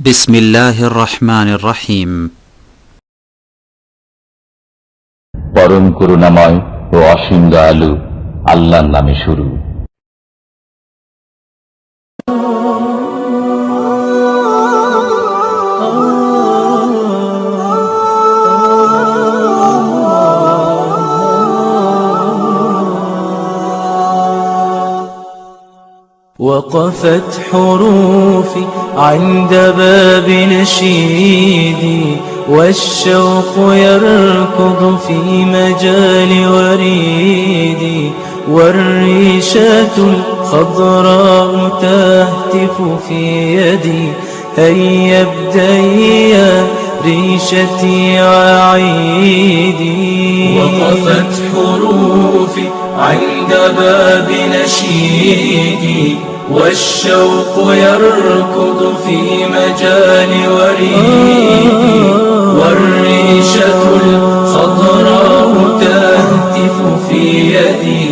বিসমিল্লাহির রহমানির রহিম। পরম করুণাময় ও অসীম দয়ালু আল্লাহর নামে শুরু। وقفت حروفي عند باب نشيدي والشوق يركض في مجال وريدي والريشة الخضراء تهتف في يدي هيا ابدئي يا ريشتي وعيدي. وقفت حروفي عند باب نشيدي والشوق يركض في مجال وريدي والريشة الخضراء تهتف في يدي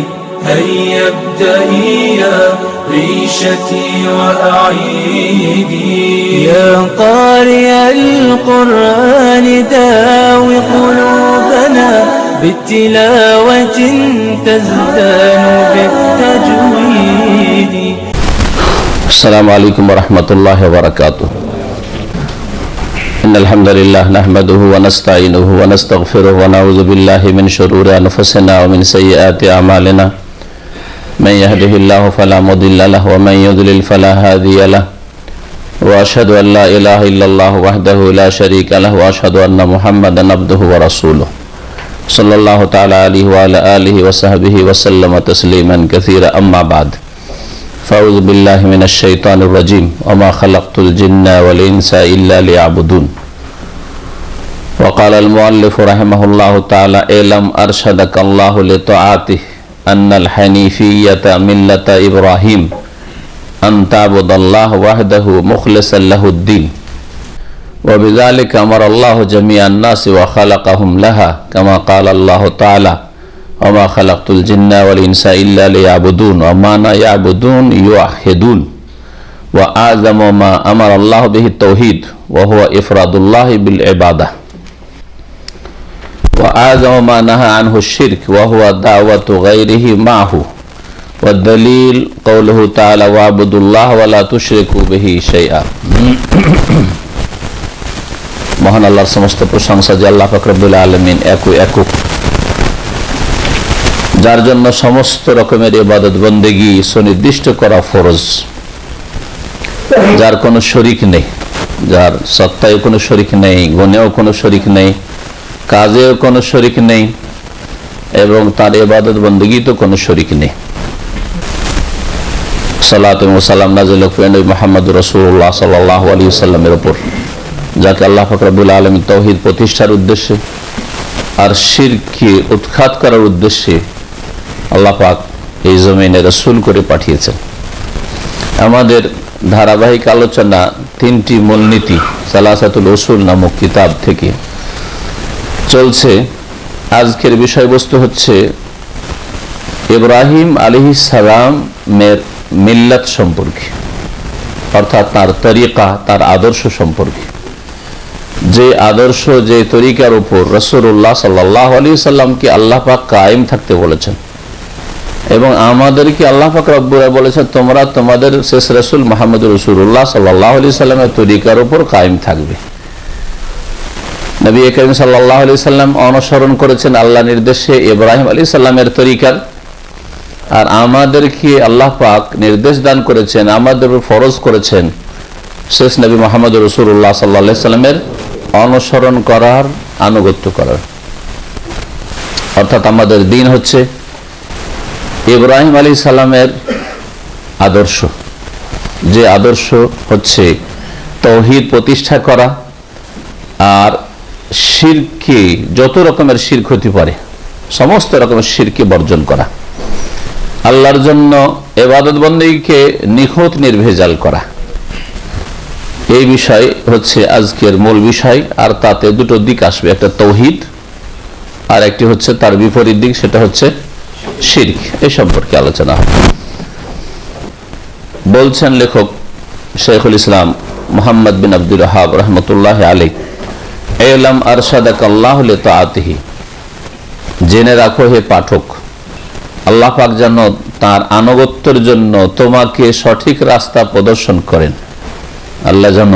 هيا ابدئي يا ريشتي وأعيدي. يا قارئ القرآن داوي قلوبنا بالتلاوة تزدان بالتجويد. السلام عليكم ورحمة الله وبركاته. إن الحمد لله نحمده ونستعينه ونستغفره ونعوذ بالله من شرور أنفسنا ومن سيئات أعمالنا من يهده الله فلا مضل له ومن يضلل فلا هادي له وأشهد أن لا إله إلا الله وحده لا شريك له وأشهد أن محمدا عبده ورسوله صلى الله تعالى عليه وعلى آله وصحبه وسلم تسليما كثيرا. أما بعد فأعوذ بالله من الشيطان الرجيم وما خلقت الجن والإنس إلا ليعبدون. وقال المؤلف رحمه الله تعالى اعلم أرشدك الله لطاعته أن الحنيفية ملة إبراهيم أن تعبد الله وحده مخلصا له الدين وبذلك أمر الله جميع الناس وخلقهم لها كما قال الله تعالى وما خلقت الجن والإنس إلا ليعبدون ومعنى يعبدون يوحدون. وأعظم ما أمر الله به التوحيد وهو إفراد الله بالعبادة وأعظم ما نهى عنه الشرك وهو دعوة غيره معه والدليل قوله تعالى واعبدوا الله ولا تشركوا به شيئا. মহান আল্লাহর সমস্ত প্রশংসা যে আল্লাহ পাক রব্বুল আলামিন একক, যার জন্য সমস্ত রকমের ইবাদত বন্দেগী সুনির্দিষ্ট করা ফরজ, যার কোনো শরীক নেই, যার সত্তায় কোনো শরীক নেই, গুণেও কোনো শরীক নেই, কাজেও কোনো শরীক নেই এবং তার ইবাদত বন্দেগী তো কোনো শরীক নেই। সালাত ও সালাম নাযিল হোক নবী মুহাম্মদ রাসূলুল্লাহ সাল্লাল্লাহু আলাইহি ওয়াসাল্লামের উপর, যাকে আল্লাহ পাক রব্বুল আলামিন তাওহীদ প্রতিষ্ঠার উদ্দেশ্যে আর শিরককে উৎখাত করার উদ্দেশ্যে আল্লাহ পাক এই জমিনে রাসূল করে পাঠিয়েছেন। আমাদের ধারাবাহিক আলোচনা তিনটি মূলনীতি সালাসাতুল উসুল নামক কিতাব থেকে চলছে। আজকের বিষয়বস্তু হচ্ছে ইব্রাহিম আলাইহিস সালামের মিল্লাত সম্পর্কে, অর্থাৎ তার তরিকা, তার আদর্শ সম্পর্কে। যে আদর্শ, যে তরিকার উপর রাসূলুল্লাহ সাল্লাল্লাহু আলাইহি সাল্লামকে আল্লাহ পাক কায়েম থাকতে বলেছেন এবং আমাদেরকে আল্লাহ পাক রব্বুল বলেছেন তোমরা তোমাদের শেষ রাসূল মুহাম্মদুর রাসূলুল্লাহ সাল্লাল্লাহু আলাইহি সাল্লামের তরিকার উপর কায়েম থাকবে। নবী করিম সাল্লাল্লাহু আলাইহি সাল্লাম অনুসরণ করেছেন আল্লাহ নির্দেশে ইব্রাহিম আলাইহিস সালামের তরিকার, আর আমাদেরকে আল্লাহ পাক নির্দেশ দান করেছেন, আমাদের উপর ফরজ করেছেন শেষ নবী মুহাম্মদুর রাসূলুল্লাহ সাল্লাল্লাহু আলাইহি সাল্লামের অনুসরণ করার, আনুগত্য করার। অর্থাৎ আমাদের দিন হচ্ছে ইব্রাহিম আলাইহিস সালামের আদর্শ, যে আদর্শ হচ্ছে তাওহীদ প্রতিষ্ঠা করা আর শিরকে, যত রকমের শিরক হতে পারে সমস্ত রকমের শিরকে বর্জন করা, আল্লাহর জন্য ইবাদত বন্দেগীকে নিখুঁত নির্ভেজাল করা। এই বিষয় হচ্ছে আজকের মূল বিষয়। আর তাতে দুটো দিক আসবে, একটা তাওহীদ আর একটি হচ্ছে তার বিপরীত দিক, সেটা হচ্ছে শিরক। এই সম্পর্কে আলোচনা হবে। বলছেন লেখক শেখুল ইসলাম মুহাম্মদ বিন আব্দুল ওয়াহাব রহমতুল্লাহ আলাইহি, ইলাম আরশাদাকাল্লাহু লিতাআতিহি, জেনে রাখো হে পাঠক, আল্লাহ পাক যেন তার আনুগত্যের জন্য তোমাকে সঠিক রাস্তা প্রদর্শন করেন। আল্লাহ যেন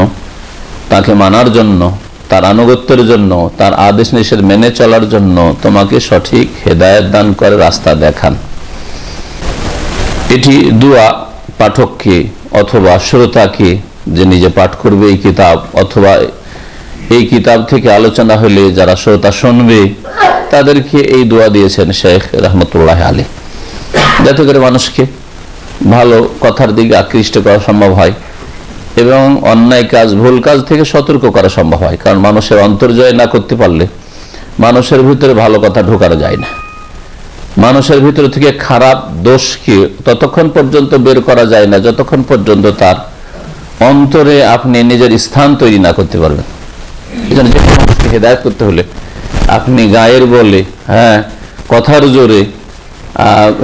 তাকে মানার জন্য, তার আনুগত্যের জন্য, তার আদেশ নিষেধ মেনে চলার জন্য তোমাকে সঠিক হেদায়েত দান করে, রাস্তা দেখান। এটি দোয়া পাঠককে অথবা শ্রোতাকে, যে নিজে পাঠ করবে এই কিতাব, অথবা এই কিতাব থেকে আলোচনা হলে যারা শ্রোতা শুনবে তাদেরকে এই দোয়া দিয়েছেন শেখ রহমতুল্লাহ আলাইহি, যাতে করে মানুষকে ভালো কথার দিকে আকৃষ্ট করা সম্ভব হয় এবং অন্যায় কাজ, ভুল কাজ থেকে সতর্ক করা সম্ভব হয়। কারণ মানুষের অন্তর্জয় না করতে পারলে মানুষের ভিতরে ভালো কথা ঢোকানো যায় না। মানুষের ভিতর থেকে খারাপ দোষকে ততক্ষণ পর্যন্ত বের করা যায় না যতক্ষণ পর্যন্ত তার অন্তরে আপনি নিজের স্থান তৈরি না করতে পারবেন। এই জন্য যে মানুষকে হেদায়েত করতে হলে আপনি গায়ের বলে, কথার জোরে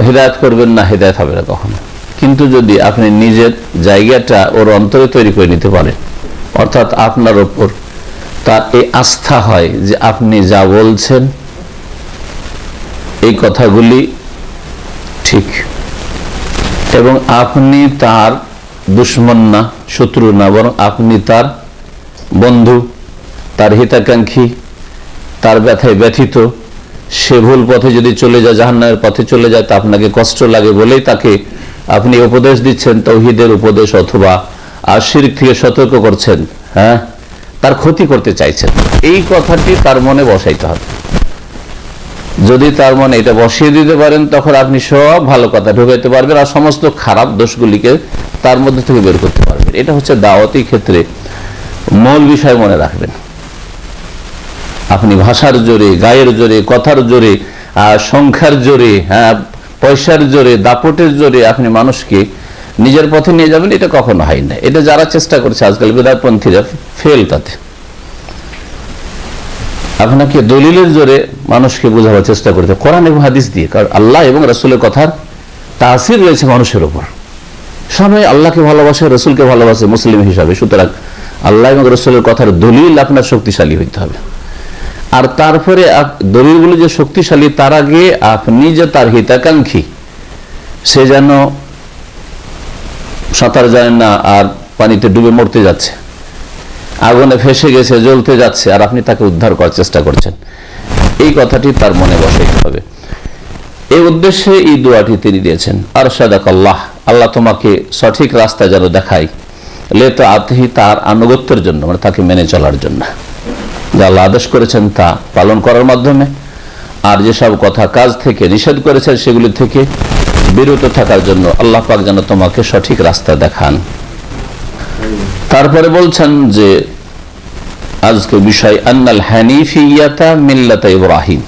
হেদায়েত করবেন না, হেদায়েত হবে না কখনো। কিন্তু যদি আপনি নিজের জায়গাটা ওর অন্তরে তৈরি করে নিতে পারেন, অর্থাৎ আপনার ওপর তার এই আস্থা হয় যে আপনি যা বলছেন এই কথাগুলি ঠিক, এবং আপনি তার দুশ্মন না, শত্রু না, বরং আপনি তার বন্ধু, তার হিতাকাঙ্ক্ষী, তার ব্যথায় ব্যথিত। সে ভুল পথে যদি চলে যায়, জাহান্নামের পথে চলে যায়, তা আপনাকে কষ্ট লাগে বলেই তাকে আপনি উপদেশ দিচ্ছেন, তাওহীদের উপদেশ, অথবা শিরক থেকে সতর্ক করছেন, তার ক্ষতি করতে চাইছেন। এই কথাটি তার মনে বসাইতে হবে। যদি তার মনে এটা বসিয়ে দিতে পারেন, তখন আপনি সব ভালো কথা ঢুকাইতে পারবেন আর সমস্ত খারাপ দোষগুলিকে তার মধ্যে থেকে বের করতে পারবেন। এটা হচ্ছে দাওয়াতি ক্ষেত্রে মূল বিষয়, মনে রাখবেন। আপনি ভাষার জোরে, গায়ের জোরে, কথার জোরে, সংখ্যার জোরে, পয়সার জোরে, দাপটের জোরে আপনি মানুষকে নিজের পথে নিয়ে যাবেন, এটা কখনো হয় না। এটা যারা চেষ্টা করছে আজকাল বিদআতপন্থীরা, ফেল তাতে। আপনাকে দলিলের জোরে মানুষকে বোঝাবার চেষ্টা করতে, কোরআন এবং হাদিস দিয়ে। কারণ আল্লাহ এবং রাসূলের কথার তাসির রয়েছে মানুষের উপর। সবাই আল্লাহকে ভালোবাসে, রাসূলকে ভালোবাসে মুসলিম হিসাবে। সুতরাং আল্লাহ এবং রাসূলের কথার দলিল আপনার শক্তিশালী হইতে হবে। আর তারপরে দলিলগুলো যে শক্তিশালী, তার আগে আপনি যে তার হিতাকাঙ্ক্ষী, সে যেন সাঁতার জানে না আর পানিতে ডুবে মরতে যাচ্ছে, আগুনে ফেসে গেছে, জ্বলতে যাচ্ছে, আর আপনি তাকে উদ্ধার করার চেষ্টা করছেন, এই কথাটি তার মনে বসাইতে হবে। এই উদ্দেশ্যে এই দোয়াটি তিনি দিয়েছেন, আরশাদাকাল্লাহ, আল্লাহ তোমাকে সঠিক রাস্তা যেন দেখায়, লিতাআতিহি, তার আনুগত্যের জন্য, মানে তাকে মেনে চলার জন্য, যা আল্লাহ আদেশ করেছেন তা পালন করার মাধ্যমে, আর যেসব কথা কাজ থেকে নিষেধ করেছেন সেগুলি থেকে বিরত থাকার জন্য আল্লাহ পাক যেন তোমাকে সঠিক রাস্তা দেখান। তারপরে বলছেন যে আজকে বিষয়, আন্নাল হানিফিয়াতা মিল্লাতা ইব্রাহিম।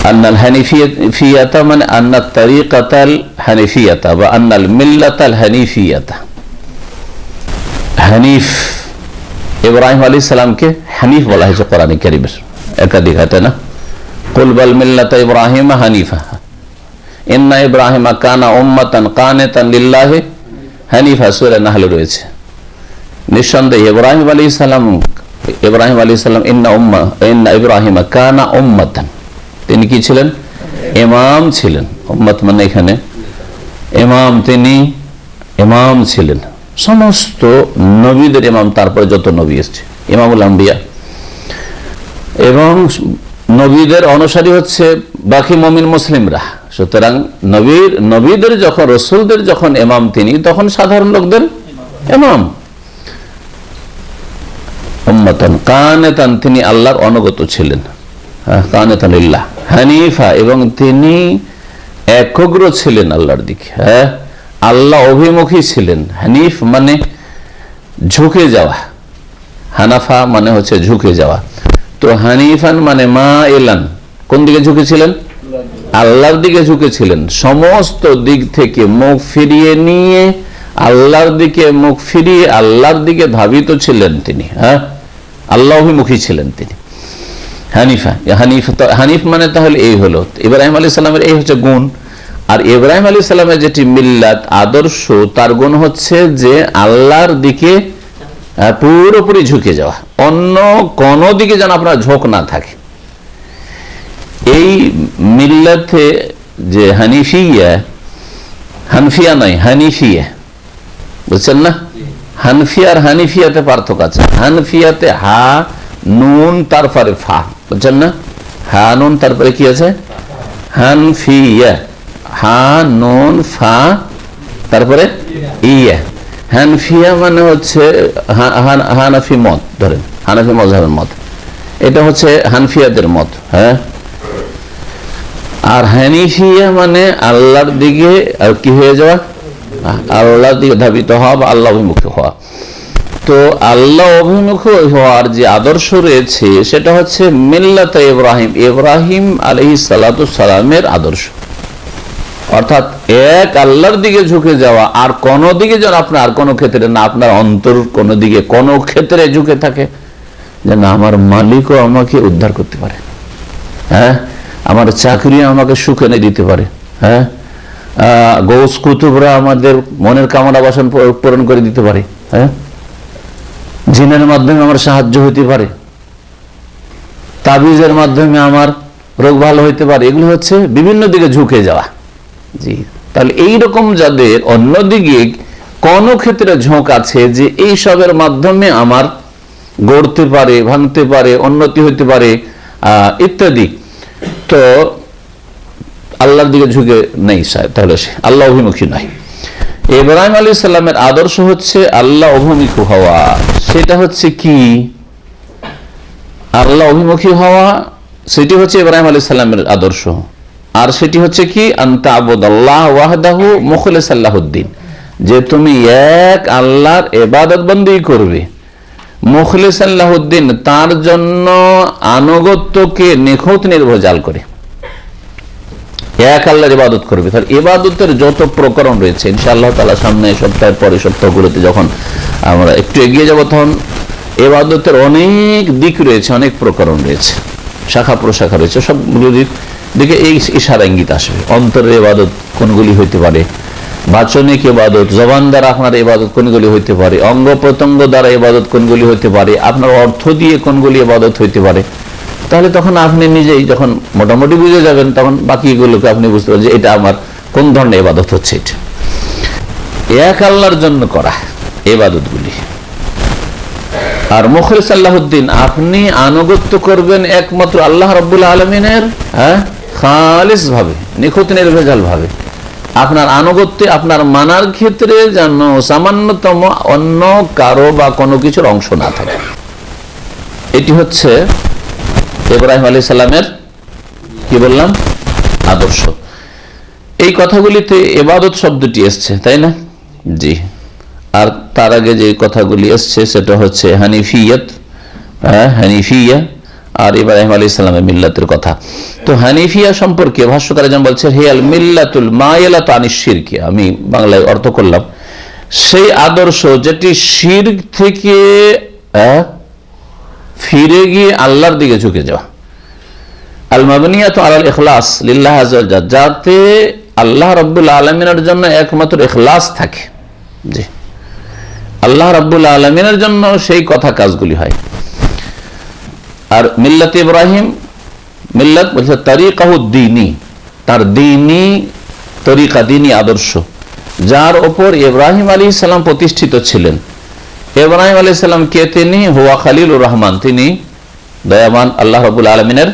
আন্নাল হানিফিয়াতা মানে আন্নাত তারিকাতাল হানিফিয়াতা বা আন্নাল মিল্লাতাল হানিফিয়াতা। হানিফ, ইব্রাহিম আলাইহিস সালামকে হানিফ বলা হয়েছে কোরআনে কারীমের একাধিক আয়াতে, না? কুল বাল মিল্লাতা ইব্রাহিম হানিফা, ইন্না ইব্রাহিমা কানা উম্মাতান কানিতান লিল্লাহি হানিফা, সূরা নাহলে রয়েছে। নিঃসন্দেহে ইব্রাহিম আলাইহিস সালাম ইন্না ইব্রাহিমা কানা উম্মাতান, তিনি কি ছিলেন? ইমাম ছিলেন। উম্মত মানে এখানে ইমাম, তিনি ইমাম ছিলেন, সমস্ত নবীদের ইমাম। তারপরে যত নবী এসেছে, ইমামুল আম্বিয়া, এবং নবীদের অনুসারী হচ্ছে বাকি মুমিন মুসলিমরা। সুতরাং নবীদের যখন, রাসূলদের যখন ইমাম তিনি, তখন সাধারণ লোকদের ইমাম। উম্মাতান কানিতান, তিনি আল্লাহর অনুগত ছিলেন, কানিতান লিল্লাহ, হানিফা, এবং তিনি একগ্র ছিলেন আল্লাহর দিকে, আল্লাহ অভিমুখী ছিলেন। হানিফ মানে ঝুঁকে যাওয়া, হানাফা মানে হচ্ছে ঝুঁকে যাওয়া। তো হানিফান মানে মা এলান, কোন দিকে ঝুঁকেছিলেন? আল্লাহর দিকে ঝুঁকেছিলেন। সমস্ত দিক থেকে মুখ ফিরিয়ে নিয়ে আল্লাহর দিকে মুখ ফিরিয়ে আল্লাহর দিকে ধাবিত ছিলেন তিনি, আল্লাহ অভিমুখী ছিলেন তিনি, হানিফা। হানিফ মানে তাহলে এই হলো ইব্রাহিম আলাইহিস সালামের এই হচ্ছে গুণ। আর ইব্রাহিম আলাইহিস সালামের যেটি মিল্লাত আদর্শ, তার গুণ হচ্ছে যে আল্লাহর দিকে পুরোপুরি ঝুঁকে যাওয়া, অন্য কোন দিকে যেন আপনার ঝোঁক না থাকে। এই মিল্লাতে যে হানফিয়া নয় হানিফিয়া, বুঝছেন না? হানফিয়া আর হানিফিয়াতে পার্থক্য আছে। হানফিয়াতে হা নুন তারপরে ফা, বুঝছেন না? হা নুন তারপরে কি আছে? হানফিয়া, হা নুন ফা তারপরে ইয়া। হানফিয়া মানে হচ্ছে হানাফি মত, ধরেন হানাফি মযহাবের মত, এটা হচ্ছে হানফিয়াদের মত। হ্যাঁ, আর হানিফিয়া মানে আল্লাহর দিকে আর কি হয়ে যাওয়া, আল্লাহর দিকে ধাবিত হওয়া বা আল্লাহ অভিমুখী হওয়া। তো আল্লাহ অভিমুখী হওয়ার যে আদর্শ রয়েছে সেটা হচ্ছে মিল্লাত ইব্রাহিম, ইব্রাহিম আলাইহিস সালাতু সালামের আদর্শ। অর্থাৎ এক আল্লাহর দিকে ঝুঁকে যাওয়া, আর কোন দিকে যেন আপনার আর কোনো ক্ষেত্রে না, আপনার অন্তর কোনো দিকে কোনো ক্ষেত্রে ঝুঁকে থাকে যে না, আমার মালিকও আমাকে উদ্ধার করতে পারে, হ্যাঁ, আমার চাকরি আমাকে সুখ এনে দিতে পারে, হ্যাঁ, গৌস কুতুবরা আমাদের মনের কামনা বাসন পূরণ করে দিতে পারে, হ্যাঁ, জিনের মাধ্যমে আমার সাহায্য হইতে পারে, তাবিজের মাধ্যমে আমার রোগ ভালো হইতে পারে। এগুলো হচ্ছে বিভিন্ন দিকে ঝুঁকে যাওয়া। জি, তাহলে এইরকম যাদের অন্যদিকে কোন ক্ষেত্রে ঝোঁক আছে যে এই সবের মাধ্যমে আমার গড়তে পারে, ভাঙতে পারে, উন্নতি হইতে পারে ইত্যাদি, তো আল্লাহর দিকে ঝুঁকে নেই, তাহলে সে আল্লাহ অভিমুখী নয়। ইব্রাহিম আলাইহিস সালামের আদর্শ হচ্ছে আল্লাহ অভিমুখী হওয়া। সেটা হচ্ছে কি? আল্লাহ অভিমুখী হওয়া সেটি হচ্ছে ইব্রাহিম আলাইহিস সালামের আদর্শ। আর সেটি হচ্ছে কি? আনতা আবুদাল্লাহ ওয়াহদাহু মুখলিসান লাহুদ্দিন, যে তুমি এক আল্লাহর ইবাদত বন্দেগী করবে, মুখলিসান লাহুদ্দিন, তার জন্য আনুগত্যকে নিখুঁত নির্ভেজাল করে এক আল্লাহর ইবাদত করবে। তাহলে ইবাদতের যত প্রকরণ রয়েছে ইনশাআল্লাহ তাআলা সামনে সপ্তাহের পরে সপ্তাহগুলোতে যখন আমরা একটু এগিয়ে যাব, তখন ইবাদতের অনেক দিক রয়েছে, অনেক প্রকরণ রয়েছে, শাখা প্রশাখা রয়েছে, সবগুলোর দিকে এই ইশারা ইঙ্গিত আসবে। অন্তরের ইবাদত কোনগুলি হইতে পারে, বাচনিক ইবাদত, জবান দ্বারা আপনার ইবাদত কোনগুলি হইতে পারে, অঙ্গ প্রত্যঙ্গ দ্বারা ইবাদত কোনগুলি হইতে পারে, আপনার অর্থ দিয়ে কোনগুলি ইবাদত হইতে পারে। তাহলে তখন আপনি নিজেই যখন মোটামুটি বুঝে যাবেন, তখন বাকিগুলোকে আপনি বুঝতে পারবেন যে এটা আমার কোন ধরনের ইবাদত হচ্ছে। এটা এক আল্লাহর জন্য করা ইবাদতগুলি। আর মুখলিস লাহুদ্দিন, আপনি আনুগত্য করবেন একমাত্র আল্লাহ রাব্বুল আলামিনের, হ্যাঁ, খালিস ভাবে, নিখুঁত নির্ভেজাল ভাবে। আপনার আনুগত্যে, আপনার মানার ক্ষেত্রে যেন সামান্যতম অন্য কারো বা কোনো কিছুর অংশ না থাকে। এটি হচ্ছে ইব্রাহিম আলাইহিস সালামের কি বললাম আদর্শ। এই কথাগুলিতে ইবাদত শব্দটি এসছে, তাই না? জি। আর তার আগে যে কথাগুলি এসছে সেটা হচ্ছে হানিফিয়ত, হানিফিয়া আর ইব্রাহিম আলাইহিস সালামের মিল্লাতের কথা। তো হানিফিয়া সম্পর্কে ভাষ্যকার যেমন বলছে, হিয়াল মিল্লাতুল মাইলাতু আনিশ শিরক, আমি বাংলায় অর্থ করলাম, সেই আদর্শ যেটি শিরক থেকে ফিরে গিয়ে আল্লাহর দিকে ঝুঁকে যাওয়া। আল মাবনিয়াতু আলাল ইখলাস লিল্লাহ আযজা ওয়া জাল, যাতে আল্লাহ রাব্বুল আলামিনের জন্য একমাত্র ইখলাস থাকে। জি, আল্লাহ রাব্বুল আলামিনের জন্য সেই কথা কাজগুলি হয়। আর মিল্লাত ইব্রাহিম, মিল্লাত বলছে তরিকাহু দ্বীনি, তার দ্বীনি তরিকা, দ্বীনি আদর্শ, যার ওপর ইব্রাহিম আলাইহিস সালাম প্রতিষ্ঠিত ছিলেন। ইব্রাহিম আলাইহিস সালাম কে? তিনি হুয়া খলিলুর রহমান, তিনি দয়াবান আল্লাহ রাব্বুল আলামিনের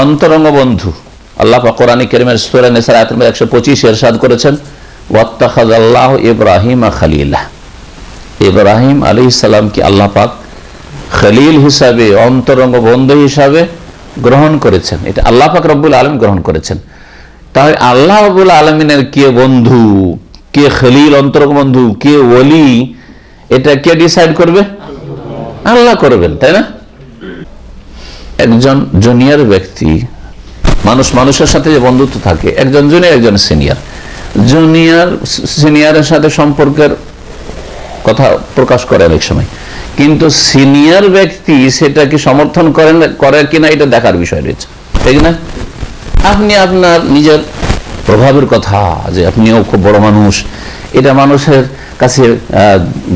অন্তরঙ্গ বন্ধু। আল্লাহ পাক কোরআনে কারীমের সূরা নিসা আয়াত নম্বর 125 ইরশাদ করেছেন, ওয়াত্তাখাযাল্লাহু ইব্রাহিমা খলিলা, ইব্রাহিম আলাইহিস সালামকে আল্লাহ পাক খলিল হিসাবে, অন্তরঙ্গ বন্ধু হিসাবে গ্রহণ করেছেন। এটা আল্লাহ পাক রব্বুল আলামিন গ্রহণ করেছেন। তাই আল্লাহ রাব্বুল আলামিনের কে বন্ধু, কে খলিল অন্তরঙ্গ বন্ধু, কে ওলি, এটা কে ডিসাইড করবে? আল্লাহ করবেন, তাই না? একজন জুনিয়র ব্যক্তি, মানুষের সাথে যে বন্ধুত্ব থাকে, একজন জুনিয়র একজন সিনিয়র, জুনিয়র সিনিয়রের সাথে সম্পর্কের কথা প্রকাশ করে অনেক সময়, কিন্তু সিনিয়র ব্যক্তি সেটাকে সমর্থন করে কিনা এটা দেখার বিষয় রয়েছে, ঠিক না? আপনি আপনার নিজের প্রভাবের কথা, যে আপনিও খুব বড় মানুষ, এটা মানুষের কাছে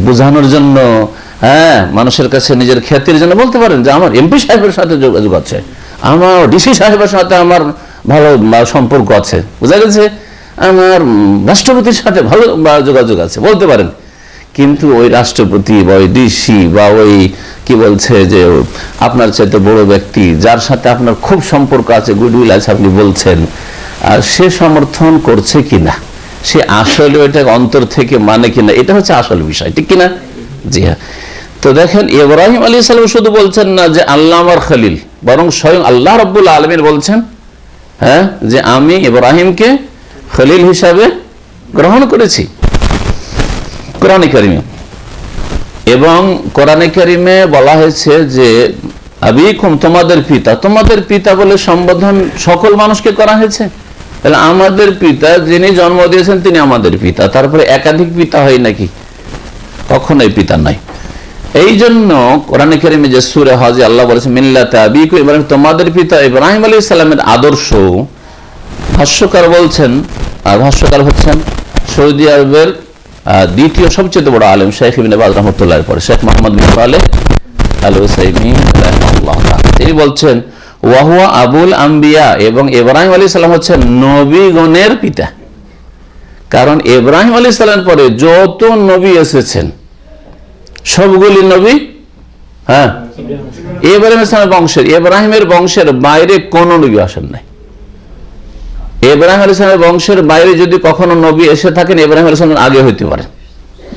বোঝানোর জন্য, হ্যাঁ, মানুষের কাছে নিজের খ্যাতির জন্য বলতে পারেন যে আমার এমপি সাহেবের সাথে যোগাযোগ আছে, আমার ডিসি সাহেবের সাথে আমার ভালো সম্পর্ক আছে, বোঝা গেছে, আমার রাষ্ট্রপতির সাথে ভালো যোগাযোগ আছে, বলতে পারেন। কিন্তু ওই রাষ্ট্রপতি বা ওই ডিসি বা ওই কি বলছে যে আপনার চাইতে বড় ব্যক্তি যার সাথে আপনার খুব সম্পর্ক আছে, গুডউইল আছে, আপনি বলছেন, আর সে সমর্থন করছে কিনা, সে আসলে ওইটা অন্তর থেকে মানে কিনা, এটা হচ্ছে আসল বিষয়, ঠিক কিনা? জি হ্যাঁ। তো দেখেন, ইব্রাহিম আলাইহিস সালাম শুধু বলছেন না যে আল্লাহ আমার খলিল, বরং স্বয়ং আল্লাহ রাব্বুল আলামিন বলছেন, হ্যাঁ, যে আমি ইব্রাহিমকে খলিল হিসাবে গ্রহণ করেছি কোরআনে কারিমে। এবং কোরআনে কারিমে বলা হয়েছে যে আবিকুম, তোমাদের পিতা, তোমাদের পিতা বলে সম্বোধন সকল মানুষকে করা হয়েছে। তাহলে আমাদের পিতা, যিনি জন্ম দিয়েছেন তিনি আমাদের পিতা, তারপরে একাধিক পিতা হয় নাকি? কখনোই পিতা নাই। এই জন্য কোরআনে কারিমে যে সূরা হজে আল্লাহ বলেছেন মিল্লাতে আবিকুম ইব্রাহিম, তোমাদের পিতা ইব্রাহিম আলাইহিস সালামের আদর্শ, ভাষ্যকার বলছেন, আর ভাষ্যকার হচ্ছেন সৌদি আরবের দ্বিতীয় সবচেয়ে বড় আলেম শেখ ইবনে বাজ রাহমাতুল্লাহর পরে শেখ মুহাম্মদ বিন সালেহ আল উসাইমিন রাহিমাহুল্লাহ তাআলা, তিনি বলছেন ওয়া হুয়া আবুল আম্বিয়া, এবং ইব্রাহিম আলাইহিস সালাম হচ্ছেন নবীগণের পিতা। কারণ ইব্রাহিম আলাইহিস সালামের পরে যত নবী এসেছেন সবগুলি নবী, হ্যাঁ, ইব্রাহিম আলাইহিস সালামের বংশের, ইব্রাহিমের বংশের বাইরে কোনো নবী আসেন নাই। ইব্রাহিম আলাইহিস সালামের বংশের বাইরে যদি কখনো নবী এসে থাকেন, ইব্রাহিম আলাইহিস সালামের আগে হইতে পারে,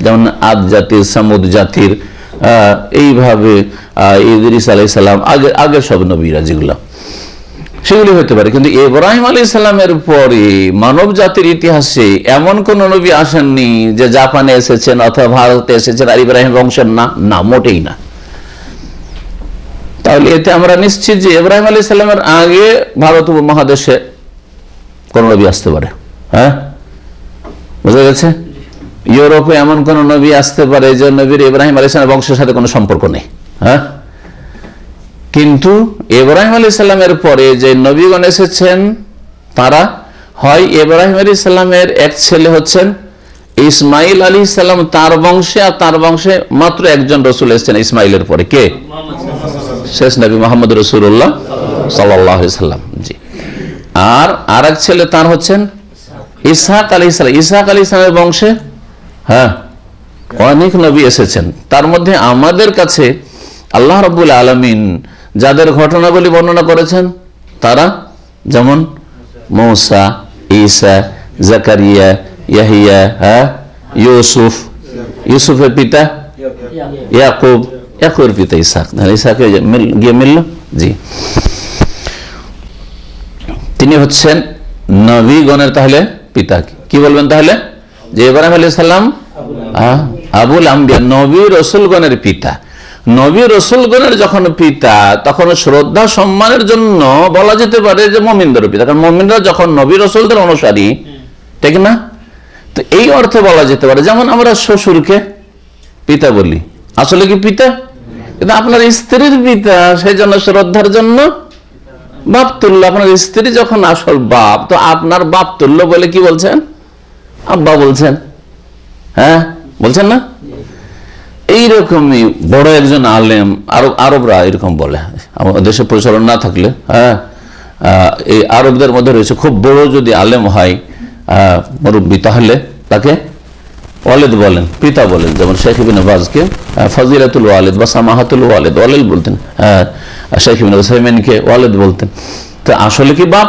যেমন আদ জাতির, সামুদ জাতির, এইভাবে ইদ্রিস আলাইহিস সালাম, আগের সব নবীরা যেগুলো, সেগুলি হতে পারে। কিন্তু ইব্রাহিম আলাইহিস সালামের পরে মানব জাতির ইতিহাসে এমন কোন নবী আসেননি যে জাপানে এসেছেন অথবা ভারতে এসেছেন আর ইব্রাহিম বংশের না, না, মোটেই না। তাহলে এতে আমরা নিশ্চিত যে ইব্রাহিম আলাইহিস সালামের আগে ভারত উপমহাদেশে কোন নবী আসতে পারে, হ্যাঁ, বুঝা গেছে। ইউরোপে এমন কোন নবী আসতে পারে যে নবীর ইব্রাহিম আলাইহিস সালামের বংশের সাথে কোনো সম্পর্ক নেই, হ্যাঁ। কিন্তু ইব্রাহিম আলাইহিস সালামের পরে যে নবীগণ এসেছেন তারা হয় ইব্রাহিম আলাইহিস সালামের এক ছেলে হচ্ছেন ইসমাইল আলাইহিস সালাম, তার বংশে, আর তার বংশে মাত্র একজন রাসূল এসেছেন ইসমাইলের পরে, কে? শেষ নবী মুহাম্মদ রাসূলুল্লাহ সাল্লাল্লাহু আলাইহি সাল্লাম। জি। আর আরেক ছেলে তার হচ্ছেন ইসহাক আলাইহিস সালাম, ইসহাক আলাইহিস সালামের বংশে, হ্যাঁ, অনেক নবী এসেছেন। তার মধ্যে আমাদের কাছে আল্লাহ রাব্বুল আলামিন যাদের ঘটনাগুলি বর্ণনা করেছেন তারা যেমন মূসা, ঈসা, জাকারিয়া, ইয়াহিয়া, হ্যাঁ, ইউসুফ, ইউসুফের পিতা ইয়াকুব, ইয়াকুবের পিতা ইসহাক, ইসহাকে গিয়ে মিলল। জি, তিনি হচ্ছেন নবীগণের তাহলে পিতা। কি বলবেন তাহলে? যে ইব্রাহিম আলাইহিস সালাম আবুল আম্বিয়া, নবী রাসূলগণের পিতা। নবী রাসূলগণের যখন পিতা, তখন শ্রদ্ধা সম্মানের জন্য বলা যেতে পারে যে মুমিনদের পিতা, কারণ মুমিনরা যখন নবী রাসূলদের অনুসারী, ঠিক না? তো এই অর্থে বলা যেতে পারে, যেমন আমরা শ্বশুরকে পিতা বলি, আসলে কি পিতা? কিন্তু আপনার স্ত্রীর পিতা, সেই জন্য শ্রদ্ধার জন্য বাপ তুল্য। আপনার স্ত্রী যখন আসল বাপ, তো আপনার বাপ তুল্য বলে কি বলছেন? আব্বা বলছেন, হ্যাঁ, বলছেন না? এইরকমই বড় একজন আলেম, আরবরা এরকম বলে, আমাদের দেশে প্রচলন না থাকলে, হ্যাঁ, এই আরবদের মধ্যে রয়েছে খুব বড় যদি আলেম হয় মুরব্বী, তাহলে তাকে ওয়ালিদ বলেন, পিতা বলেন। যেমন শেখ ইবনে বাজকে ফজিলাতুল ওয়ালিদ বা সামাহাতুল ওয়ালিদ, ওয়ালিদ বলতেন, শেখ ইবনে উসাইমিনকে ওয়ালিদ বলতেন। তো আসলে কি বাপ,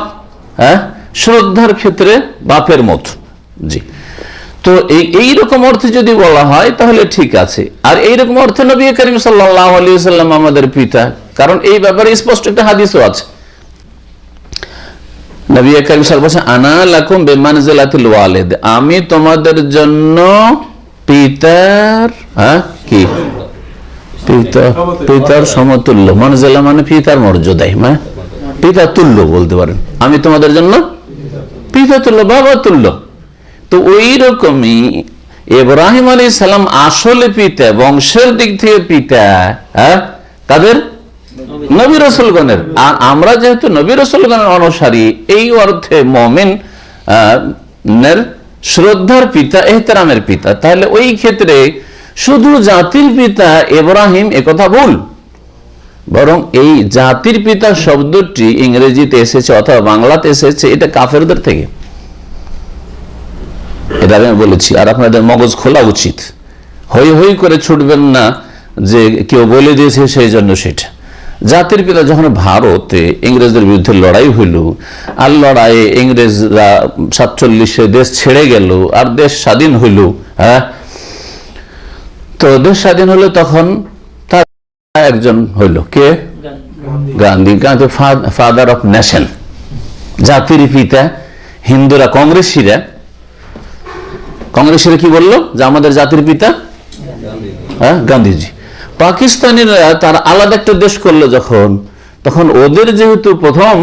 হ্যাঁ, শ্রদ্ধার ক্ষেত্রে বাপের মত। জি। তো এইরকম অর্থে যদি বলা হয় তাহলে ঠিক আছে। আর এইরকম অর্থে নবী করিম সাল্লাল্লাহু আলাইহি ওয়াসাল্লাম আমাদের পিতা, কারণ এই ব্যাপারে স্পষ্ট একটা হাদিসও আছে। নবী করিম সাল্লাল্লাহু আলাইহি ওয়াসাল্লাম আনা লাকুম বিমানজিলাতিল ওয়ালিদ, আমি তোমাদের জন্য পিতার, হ্যাঁ, কি পিতার সমতুল্য, মানজিলা মানে পিতার মর্যাদায়, হ্যাঁ, পিতা তুল্য বলতে পারেন। আমি তোমাদের জন্য পিতা তুল্য, বাবা তুল্য। তো ওই রকমই ইব্রাহিম আলাইহিস সালাম আসলে পিতা, বংশের দিক থেকে পিতা, হ্যাঁ, তাদের নবী রাসূলগণের। আর আমরা যেহেতু নবী রাসূলগণের অনুসারী, এই অর্থে মুমিন শ্রদ্ধার পিতা, এহতেরামের পিতা। তাহলে ওই ক্ষেত্রে শুধু জাতির পিতা ইব্রাহিম একথা ভুল, বরং এই জাতির পিতা শব্দটি ইংরেজিতে এসেছে অথবা বাংলাতে এসেছে এটা কাফেরদের থেকে। এটা আমি বলেছি, আর আপনাদের মগজ খোলা উচিত। হই হই করে ছুটবেন না যে কেউ বলে দিয়েছে সেই জন্য সেটা। জাতির পিতা যখন ভারতে ইংরেজদের বিরুদ্ধে লড়াই হইল, আর লড়াইয়ে ইংরেজরা 47-এ দেশ ছেড়ে গেল আর দেশ স্বাধীন হইল। হ্যাঁ, তো দেশ স্বাধীন হলো তখন তার একজন হইল কে? Gandhi. Gandhi father of nation, জাতির পিতা। হিন্দুরা কংগ্রেসীরা কি বললো যে আমাদের জাতির পিতা হ্যাঁ গান্ধীজি। পাকিস্তানিরা তার আলাদা একটা দেশ করলো যখন, তখন ওদের যেহেতু প্রথম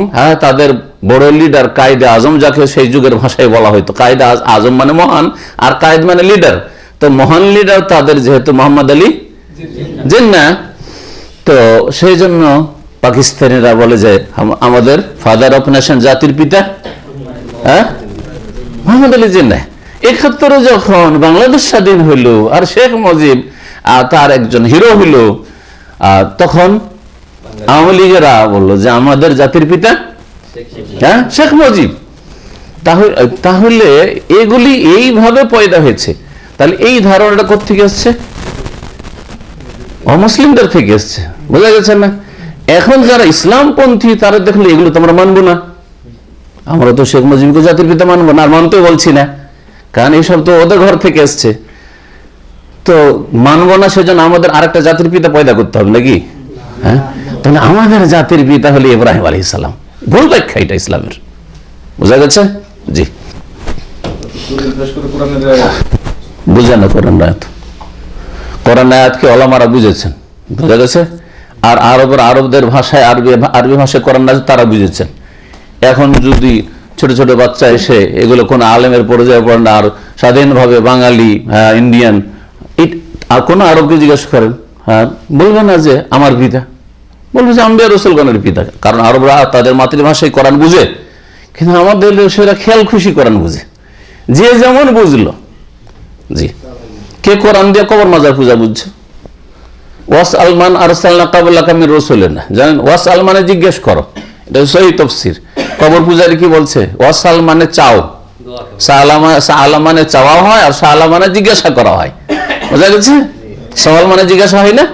তাদের বড় লিডার কায়েদে আজম, যাকে সেই যুগের ভাষায় বলা হয়তো কায়েদে আজম মানে মহান, আর কায়েদ মানে লিডার। তো মহান লিডার তাদের যেহেতু মোহাম্মদ আলী জিন্নাহ, তো সেই জন্য পাকিস্তানিরা বলে যে আমাদের ফাদার অফ নেশন, জাতির পিতা মোহাম্মদ আলী জিন্নাহ। ৭১ যখন বাংলাদেশ স্বাধীন হইল আর শেখ মুজিব তার একজন হিরো হইল, তখন আওয়ামী লীগেরা বললো যে আমাদের জাতির পিতা শেখ মুজিব। তাহলে এগুলি এইভাবে পয়দা হয়েছে। তাহলে এই ধারণাটা কোত্থেকে এসছে? অমুসলিমদের থেকে এসছে। বোঝা গেছে না? এখন যারা ইসলামপন্থী তারা দেখলে এগুলো তো আমরা মানবো না, আমরা তো শেখ মুজিবকে জাতির পিতা মানবো না, আর মানতেও বলছি না, কারণ এইসব তো ওদের ঘর থেকে এসছে। তো মানবো না, সেজন্য আমাদের আরেকটা জাতির পিতা পয়দা করতে হবে নাকি? হ্যাঁ, তাহলে আমাদের জাতির পিতা হলে ইব্রাহিম আলাইহিস সালাম। ভুল ব্যাখ্যা এটা ইসলামের। বোঝা গেছে? জি, বুঝেন না কোরআন আয়াত। কোরআন আয়াতকে ওলামারা বুঝেছেন, বুঝা গেছে? আর আরবদের ভাষায়, আরবি ভাষায় কোরআন আয়াত তারা বুঝেছেন। এখন যদি ছোট ছোট বাচ্চা এসে এগুলো কোন আলেমের পর্যায়ে পড়েন, আর স্বাধীনভাবে বাঙালি ইন্ডিয়ান আর কোন আরবকে জিজ্ঞাসা করেন, হ্যাঁ বলবে না যে আমার পিতা, বলবে যে আম্বিয়া রাসূলগণের পিতা। কারণ আরবরা তাদের মাতৃভাষায় কোরআন বুঝে, কিন্তু আমাদের সেটা খেয়াল খুশি কোরআন বুঝে, যে যেমন বুঝলো। জি, কে কোরআন দিয়ে কবর মাজার পূজা বুঝছে? ওয়াস আলমান আরসালনা ক্বাবলাকা মির রাসূলিনা, জানেন? ওয়াস আলমানে জিজ্ঞেস করো, এটা সহিহ তাফসীর। কবর পূজারি কি বলছে? ওয়াসাল মানে চাও, সাআলা মানে চাওয়া হয়, আর সাআলা মানে জিজ্ঞাসা করা হয়। বোঝা গেছে? সওয়াল মানে জিজ্ঞাসা হয় না,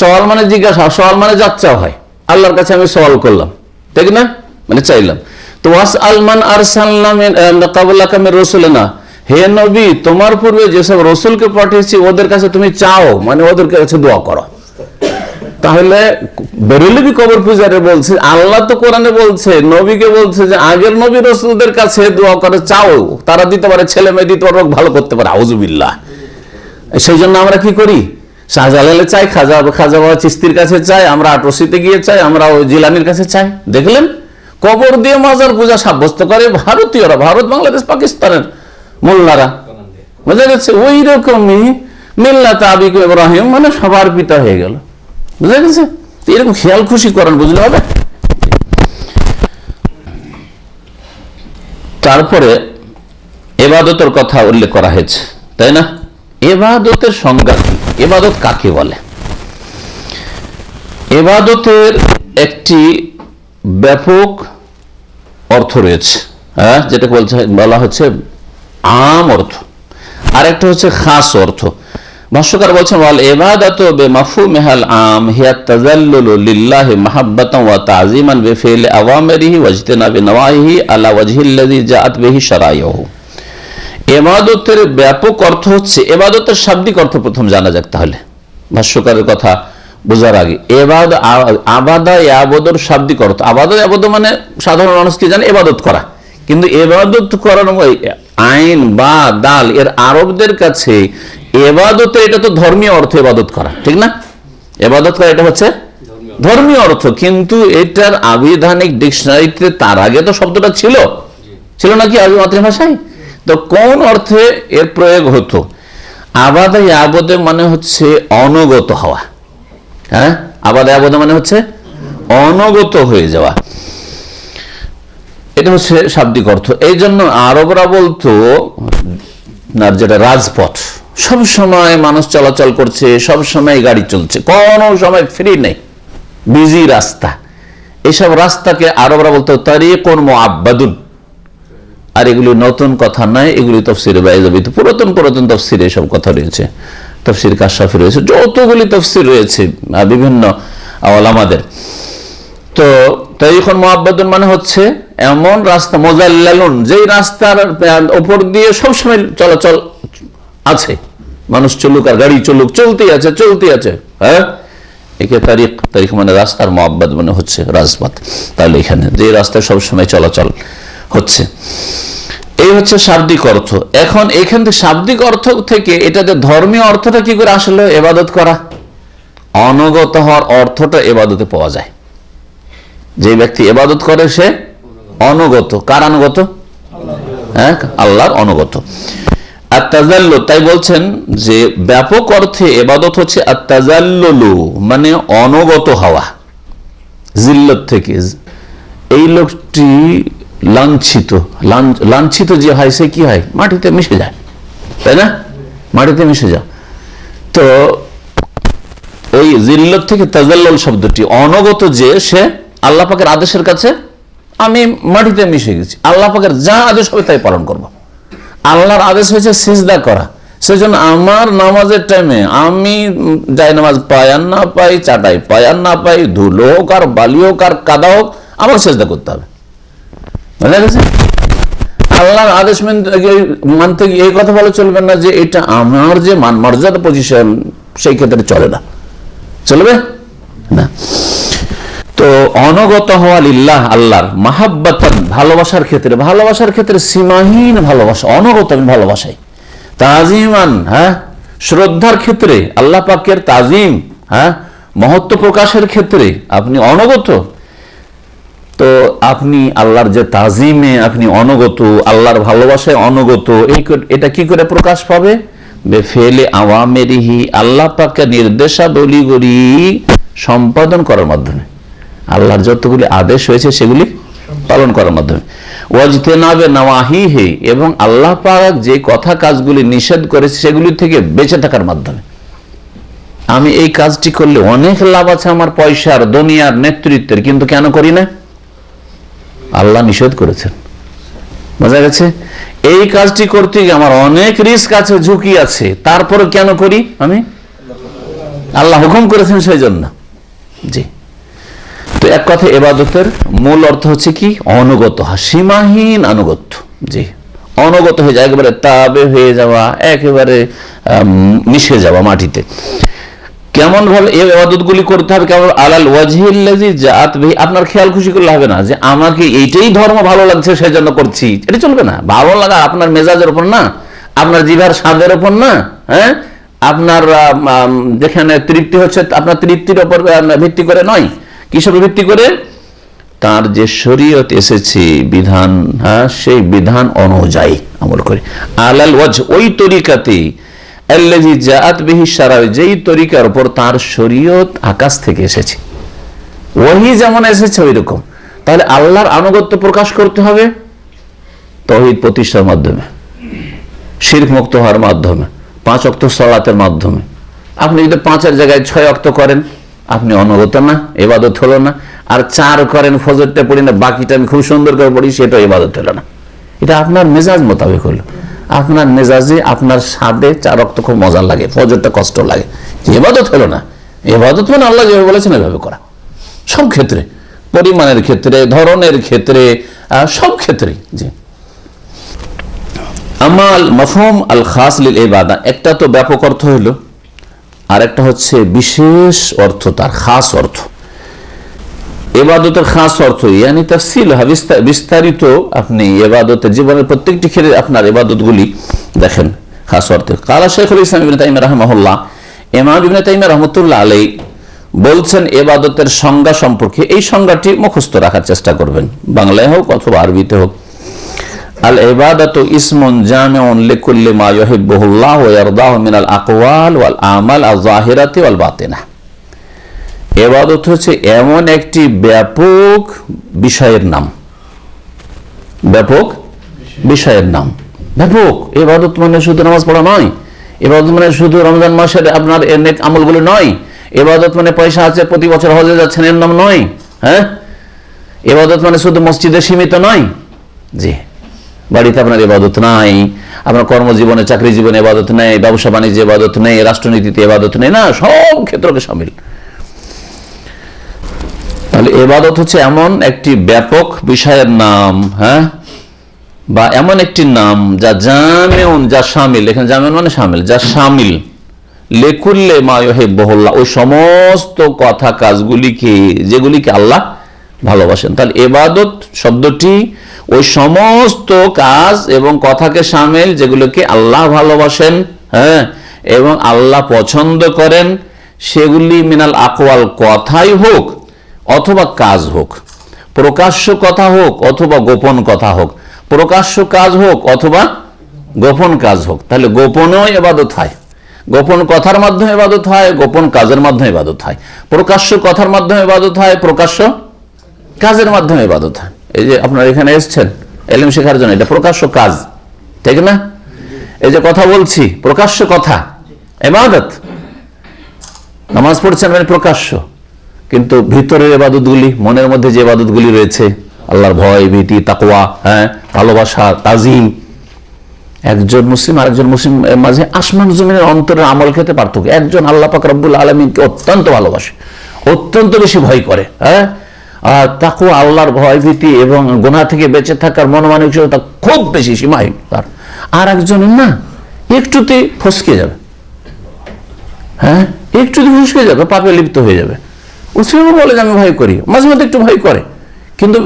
সওয়াল মানে জিজ্ঞাসা, সওয়াল মানে যাচ্ছা হয়। আল্লাহর কাছে আমি সওয়াল করলাম, ঠিক না, মানে চাইলাম। তো ওয়াস আলমান আরসালনা ক্বাবলাকা মির রাসূলিনা, হে নবী তোমার পূর্বে যেসব রসুলকে পাঠিয়েছি ওদের কাছে তুমি চাও, মানে ওদের কাছে দোয়া করো। তাহলে বেরেলভি কবর পূজারে বলছে, আল্লাহ তো কোরআনে বলছে, নবীকে বলছে যে আগের নবী রসুলদের কাছে দোয়া করে চাও, তারা দিতে পারে, ছেলে মেয়ে দিতে পারে, ভালো করতে পারে। আউযুবিল্লাহ। সেই জন্য আমরা কি করি? শাহজালালে চাই, খাজা বাবা চিস্তির কাছে চাই, আমরা আটরসিতে গিয়ে চাই, আমরা ওই জিলানির কাছে চাই। দেখলেন, কবর দিয়ে মাজার পূজা সাব্যস্ত করে ভারতীয়রা, ভারত, বাংলাদেশ, পাকিস্তানের মোল্লারা। বোঝা গেছে? ওই রকমই মিল্লাত আবিকুম ইব্রাহিম, মানে সবার পিতা হয়ে গেল। বুঝা গেছে? এরকম খেয়াল খুশি করেন, বুঝলে হবে। তারপরে ইবাদতের কথা উল্লেখ করা হয়েছে, তাই না? ইবাদতের সংজ্ঞা কি? ইবাদত কাকে বলে? ইবাদতের একটি ব্যাপক অর্থ রয়েছে, হ্যাঁ, যেটা বলা হচ্ছে আম অর্থ, আর একটা হচ্ছে খাস অর্থ। ভাষ্যকার বলছেন, ওয়াল ইবাদাতু বিমাফহুমিহাল আম হিয়া তাযাল্লুলু লিল্লাহি মাহাব্বাতান ওয়া তা'যীমান বিফি'লি আওয়ামিরিহি ওয়া ইজতিনাবি নওয়াহিহি আলা ওয়াজহিল্লাযী জাআত বিহি শারাইউহু। ইবাদতের ব্যাপক অর্থ হচ্ছে, ইবাদতের শাব্দিক অর্থ প্রথম জানা যাক তাহলে, ভাষ্যকারের কথা বোঝার আগে। আবাদা ইয়াবুদুর শাব্দিক অর্থ, আবাদা ইয়াবুদু মানে সাধারণ মানুষ কি জানে? ইবাদত করা। কিন্তু ইবাদত করার আইন বা দাল, এর আরবদের কাছে ইবাদতে, এটা তো ধর্মীয় অর্থ, ইবাদত করা, ঠিক না? ইবাদত করা এটা হচ্ছে ধর্মীয় অর্থ, কিন্তু এটার আবিধানিক ডিকশনারিতে তার আগে তো শব্দটা ছিল নাকি আরবি মাতৃভাষায়? তো কোন অর্থে এর প্রয়োগ হতো? আবাদা ইয়াবুদে মানে হচ্ছে অনুগত হওয়া। হ্যাঁ, আবাদা ইয়াবুদে মানে হচ্ছে অনুগত হয়ে যাওয়া। এটা হচ্ছে শাব্দিক অর্থ। এই জন্য আরবরা বলতো যেটা রাজপথ, সব সময় মানুষ চলাচল করছে, সব সময় গাড়ি চলছে, কোনো সময় ফ্রি নেই, বিজি রাস্তা। এইসব রাস্তাকে আরবরা বলতো তারিকুন মুআব্বাদুন। আর এগুলি নতুন কথা নয়, এগুলি তাফসীরে বাইজাবিতে পুরাতন পুরাতন তাফসীরে এসব কথা রয়েছে। তাফসীর কাশফে রয়েছে, যতগুলি তাফসীর রয়েছে বিভিন্ন ওলামাদের। তো তারিকুন মুআব্বাদুন মানে হচ্ছে এমন রাস্তা, মুযাল্লালুন, যেই রাস্তার উপর দিয়ে সবসময় চলাচল আছে, মানুষ চলুক আর গাড়ি চলুক, চলতেই আছে। হ্যাঁ, একে তারিখ মানে রাস্তার মুআব্বাদ মানে হচ্ছে রাজপথ। তাহলে এখানে যে রাস্তায় সবসময় চলাচল হচ্ছে, এই হচ্ছে শাব্দিক অর্থ। এখন এখান থেকে শাব্দিক অর্থ থেকে এটাতে ধর্মীয় অর্থটা কি করে আসলে? ইবাদত করা, অনুগত হওয়ার অর্থটা ইবাদতে পাওয়া যায়। যে ব্যক্তি ইবাদত করে সে অনুগত। কার অনুগত? হ্যাঁ, আল্লাহর অনুগত। আত-তাযাল্লুল, তাই বলছেন যে ব্যাপক অর্থে ইবাদত হচ্ছে আত-তাযাল্লুল, মানে অনুগত হওয়া জিল্লত থেকে। এই লোকটি লাঞ্ছিত যে হয় সে কি হয়? মাটিতে মিশে যায়, তাই না? মাটিতে মিশে যায়। তো ওই জিল্লত থেকে তাযাল্লুল শব্দটি, অনুগত যে সে আল্লাহ পাকের আদেশের কাছে আমি মাটিতে মিশে গেছি, আল্লাহ পাকের যা আদেশ হবে তাই পালন করব। আল্লাহর আদেশ হয়েছে সিজদা করা, সেজন্য আমার নামাজের টাইমে আমি যাই নামাজ পাই আর না পাই, চাটাই পাই আর না পাই, ধুলো হোক আর বালি হোক আর কাদা হোক, আমার সিজদা করতে হবে। বুঝা গেছে? আল্লাহর আদেশ মানতে গিয়ে এই কথা বলে চলবে না যে এটা আমার যে মান মর্যাদা পজিশন, সেই ক্ষেত্রে চলে না, চলবে না। তো অনুগত হওয়া লিল্লাহ, আল্লাহর, মাহাব্বাতান, ভালোবাসার ক্ষেত্রে সীমাহীন ভালোবাসা, অনুগত ভালোবাসাই। তাজিমান, হ্যাঁ, শ্রদ্ধার ক্ষেত্রে আল্লাহ পাকের তাজিম, হ্যাঁ, মহত্ব প্রকাশের ক্ষেত্রে আপনি অনুগত। তো আপনি আল্লাহর যে তাজিমে আপনি অনুগত, আল্লাহর ভালোবাসায় অনুগত, এটা কি করে প্রকাশ পাবে? বেফেলে আওয়ামেরিহি, আল্লাহ পাকের নির্দেশাবলীগুলি সম্পাদন করার মাধ্যমে, আল্লাহর যতগুলি আদেশ হয়েছে সেগুলি পালন করার মাধ্যমে। ওয়াজতেনাবে নাওয়াহিহি, এবং আল্লাহ পাক যে কথা কাজগুলি নিষেধ করেছে সেগুলি থেকে বেঁচে থাকার মাধ্যমে। আমি এই কাজটি করলে অনেক লাভ আছে আমার পয়সার, দুনিয়ার, নেতৃত্বের, কিন্তু কেন করি না? আল্লাহ নিষেধ করেছেন। বোঝা গেছে? এই কাজটি করতে গিয়ে আমার অনেক রিস্ক আছে, ঝুঁকি আছে, তারপরে কেন করি? আমি আল্লাহ হুকুম করেছেন সেই জন্য। জি, তো এক কথা ইবাদতের মূল অর্থ হচ্ছে কি? অনুগত, সীমাহীন আনুগত্য। জি, অনুগত হয়ে যায়, একেবারে তাবে হয়ে যাওয়া, একেবারে মিশে যাওয়া মাটিতে। কেমন ভাবে এই ইবাদতগুলি করতে হবে? কেমন? আলাল ওয়াজহিল্লাযী জাআত বিহি, আপনার খেয়াল খুশি করলে হবে না যে আমাকে এইটাই ধর্ম ভালো লাগছে সেই জন্য করছি, এটা চলবে না। ভালো লাগা আপনার মেজাজের উপর না, আপনার জিভার স্বাদের উপর না, হ্যাঁ, আপনার যেখানে তৃপ্তি হচ্ছে আপনার তৃপ্তির উপর ভিত্তি করে নয়। কিসের ভিত্তি করে? তার যে শরীয়ত এসেছে বিধান, হ্যাঁ, সেই বিধান অনুযায়ী আমল করে। আলাল ওয়াজ, ওই তরিকাতে, আল্লাযী জাআত বিহি শারাঈ, যেই তরিকার উপর তার শরীয়ত আকাশ থেকে এসেছে, ওহী যেমন এসেছে ওই রকম। তাহলে আল্লাহর আনুগত্য প্রকাশ করতে হবে তাওহীদ প্রতিষ্ঠার মাধ্যমে, শিরক মুক্ত হওয়ার মাধ্যমে, 5 ওয়াক্ত সালাতের মাধ্যমে। আপনি যদি 5-এর জায়গায় 6 ওয়াক্ত করেন, আপনি অনুগত না, ইবাদত হলো না। আর 4 করেন, ফজরটা পড়ি না, বাকিটা আমি খুব সুন্দর করে পড়ি, সেটা ইবাদত হলো না। এটা আপনার মেজাজ মোতাবেক হলো। আপনার মেজাজে, আপনার স্বাদে 4 ওয়াক্ত খুব মজা লাগে, ফজরটা কষ্ট লাগে, ইবাদত হলো না। ইবাদত মানে আল্লাহ যেভাবে বলেছেন এভাবে করা, সব ক্ষেত্রে, পরিমাণের ক্ষেত্রে, ধরনের ক্ষেত্রে, সব ক্ষেত্রে। জি, আমাল মাফহুম আল খাস লিল ইবাদা, একটা তো ব্যাপক অর্থ হলো, আর একটা হচ্ছে বিশেষ অর্থ, তার খাস অর্থ। ইবাদতের খাস অর্থ ইয়ানি তাফসিল, বিস্তারিত আপনি ইবাদতের জীবনের প্রত্যেকটি ক্ষেত্রে আপনার ইবাদতগুলি দেখেন খাস অর্থে। কালা শাইখুল ইসলাম ইবনে তাইমিয়া রাহিমাহুল্লাহ, ইমাম ইবনে তাইমিয়া রাহমাতুল্লাহ আলাইহি বলছেন ইবাদতের সংজ্ঞা সম্পর্কে। এই সংজ্ঞাটি মুখস্থ রাখার চেষ্টা করবেন, বাংলায় হোক অথবা আরবিতে হোক। আল ইবাদাতু ইসমুন জামিউন লিকুল্লি মা ইউহিব্বুহুল্লাহ ওয়া ইয়ারদাহু মিনাল আকওয়াল ওয়াল আমাল আয-যাহিরাতি ওয়াল বাতিনা। ইবাদত হচ্ছে এমন একটি ব্যাপক বিষয়ের নাম, ব্যাপক বিষয়ের নাম। ব্যাপক ইবাদত মানে শুধু নামাজ পড়া নয়, ইবাদত মানে শুধু রমজান মাসের আপনার নেক আমলগুলো নয়, ইবাদত মানে পয়সা আছে প্রতি বছর হজে যাচ্ছেন এর নাম নয়। হ্যাঁ, ইবাদত মানে শুধু মসজিদে সীমিত নয়। জি, বাড়িতে আপনার ইবাদত নাই, আপনার কর্মজীবনে চাকরি জীবনে ইবাদত নেই, ব্যবসা বাণিজ্যে ইবাদত নেই, রাষ্ট্রনীতিতে ইবাদত নেই, না, সব ক্ষেত্রকে শামিল। তাহলে ইবাদত হচ্ছে এমন একটি ব্যাপক বিষয়ের নাম, হ্যাঁ, বা এমন একটি নাম যা জামিউন, যা শামিল, এখানে জামিউন মানে শামিল, যা শামিল লিকুল্লি মা ইউহিব্বুহুল্লাহ, ওই সমস্ত কথা কাজগুলিকে যেগুলিকে আল্লাহ ভালোবাসেন। তাহলে ইবাদত শব্দটি ওই সমস্ত কাজ এবং কথাকে শামিল যেগুলোকে আল্লাহ ভালোবাসেন, হ্যাঁ, এবং আল্লাহ পছন্দ করেন, সেগুলি মিনাল আকওয়াল, কথাই হোক অথবা কাজ হোক, প্রকাশ্য কথা হোক অথবা গোপন কথা হোক, প্রকাশ্য কাজ হোক অথবা গোপন কাজ হোক। তাহলে গোপনেও ইবাদত হয়, গোপন কথার মাধ্যমে ইবাদত হয়, গোপন কাজের মাধ্যমে ইবাদত হয়, প্রকাশ্য কথার মাধ্যমে ইবাদত হয়, প্রকাশ্য কাজের মাধ্যমে ইবাদত হয়। এই যে আপনারা এখানে এসেছেন ইলম শেখার জন্য, এটা প্রকাশ্য কাজ, ঠিক না? এই যে কথা বলছি, প্রকাশ্য কথা, ইবাদত। নামাজ পড়ছেন মানে প্রকাশ্য, কিন্তু ভিতরের ইবাদতগুলি, মনের মধ্যে যে ইবাদতগুলি রয়েছে, আল্লাহর ভয় ভীতি, তাকওয়া, হ্যাঁ, ভালোবাসা, তাজিম। একজন মুসলিম আরেকজন মুসলিম মাঝে আসমান জমিনের অন্তরের আমল খেতে পার্থক্য। একজন আল্লাহ পাক রব্বুল আলামিনকে অত্যন্ত ভালোবাসে, অত্যন্ত বেশি ভয় করে, হ্যাঁ, আর তাকওয়া, আল্লাহর ভয় ভীতি এবং গুনাহ থেকে বেঁচে থাকার মনোমানসিকতা খুব বেশি সীমাহীন তার। আর একজনের না, একটুতে ফসকে যাবে, হ্যাঁ, একটুতে ফসকে যাবে, পাপে লিপ্ত হয়ে যাবে। মুসলিম বলে যে আমি ভয় করি, মাঝে মাঝে একটু ভয় করে, কিন্তু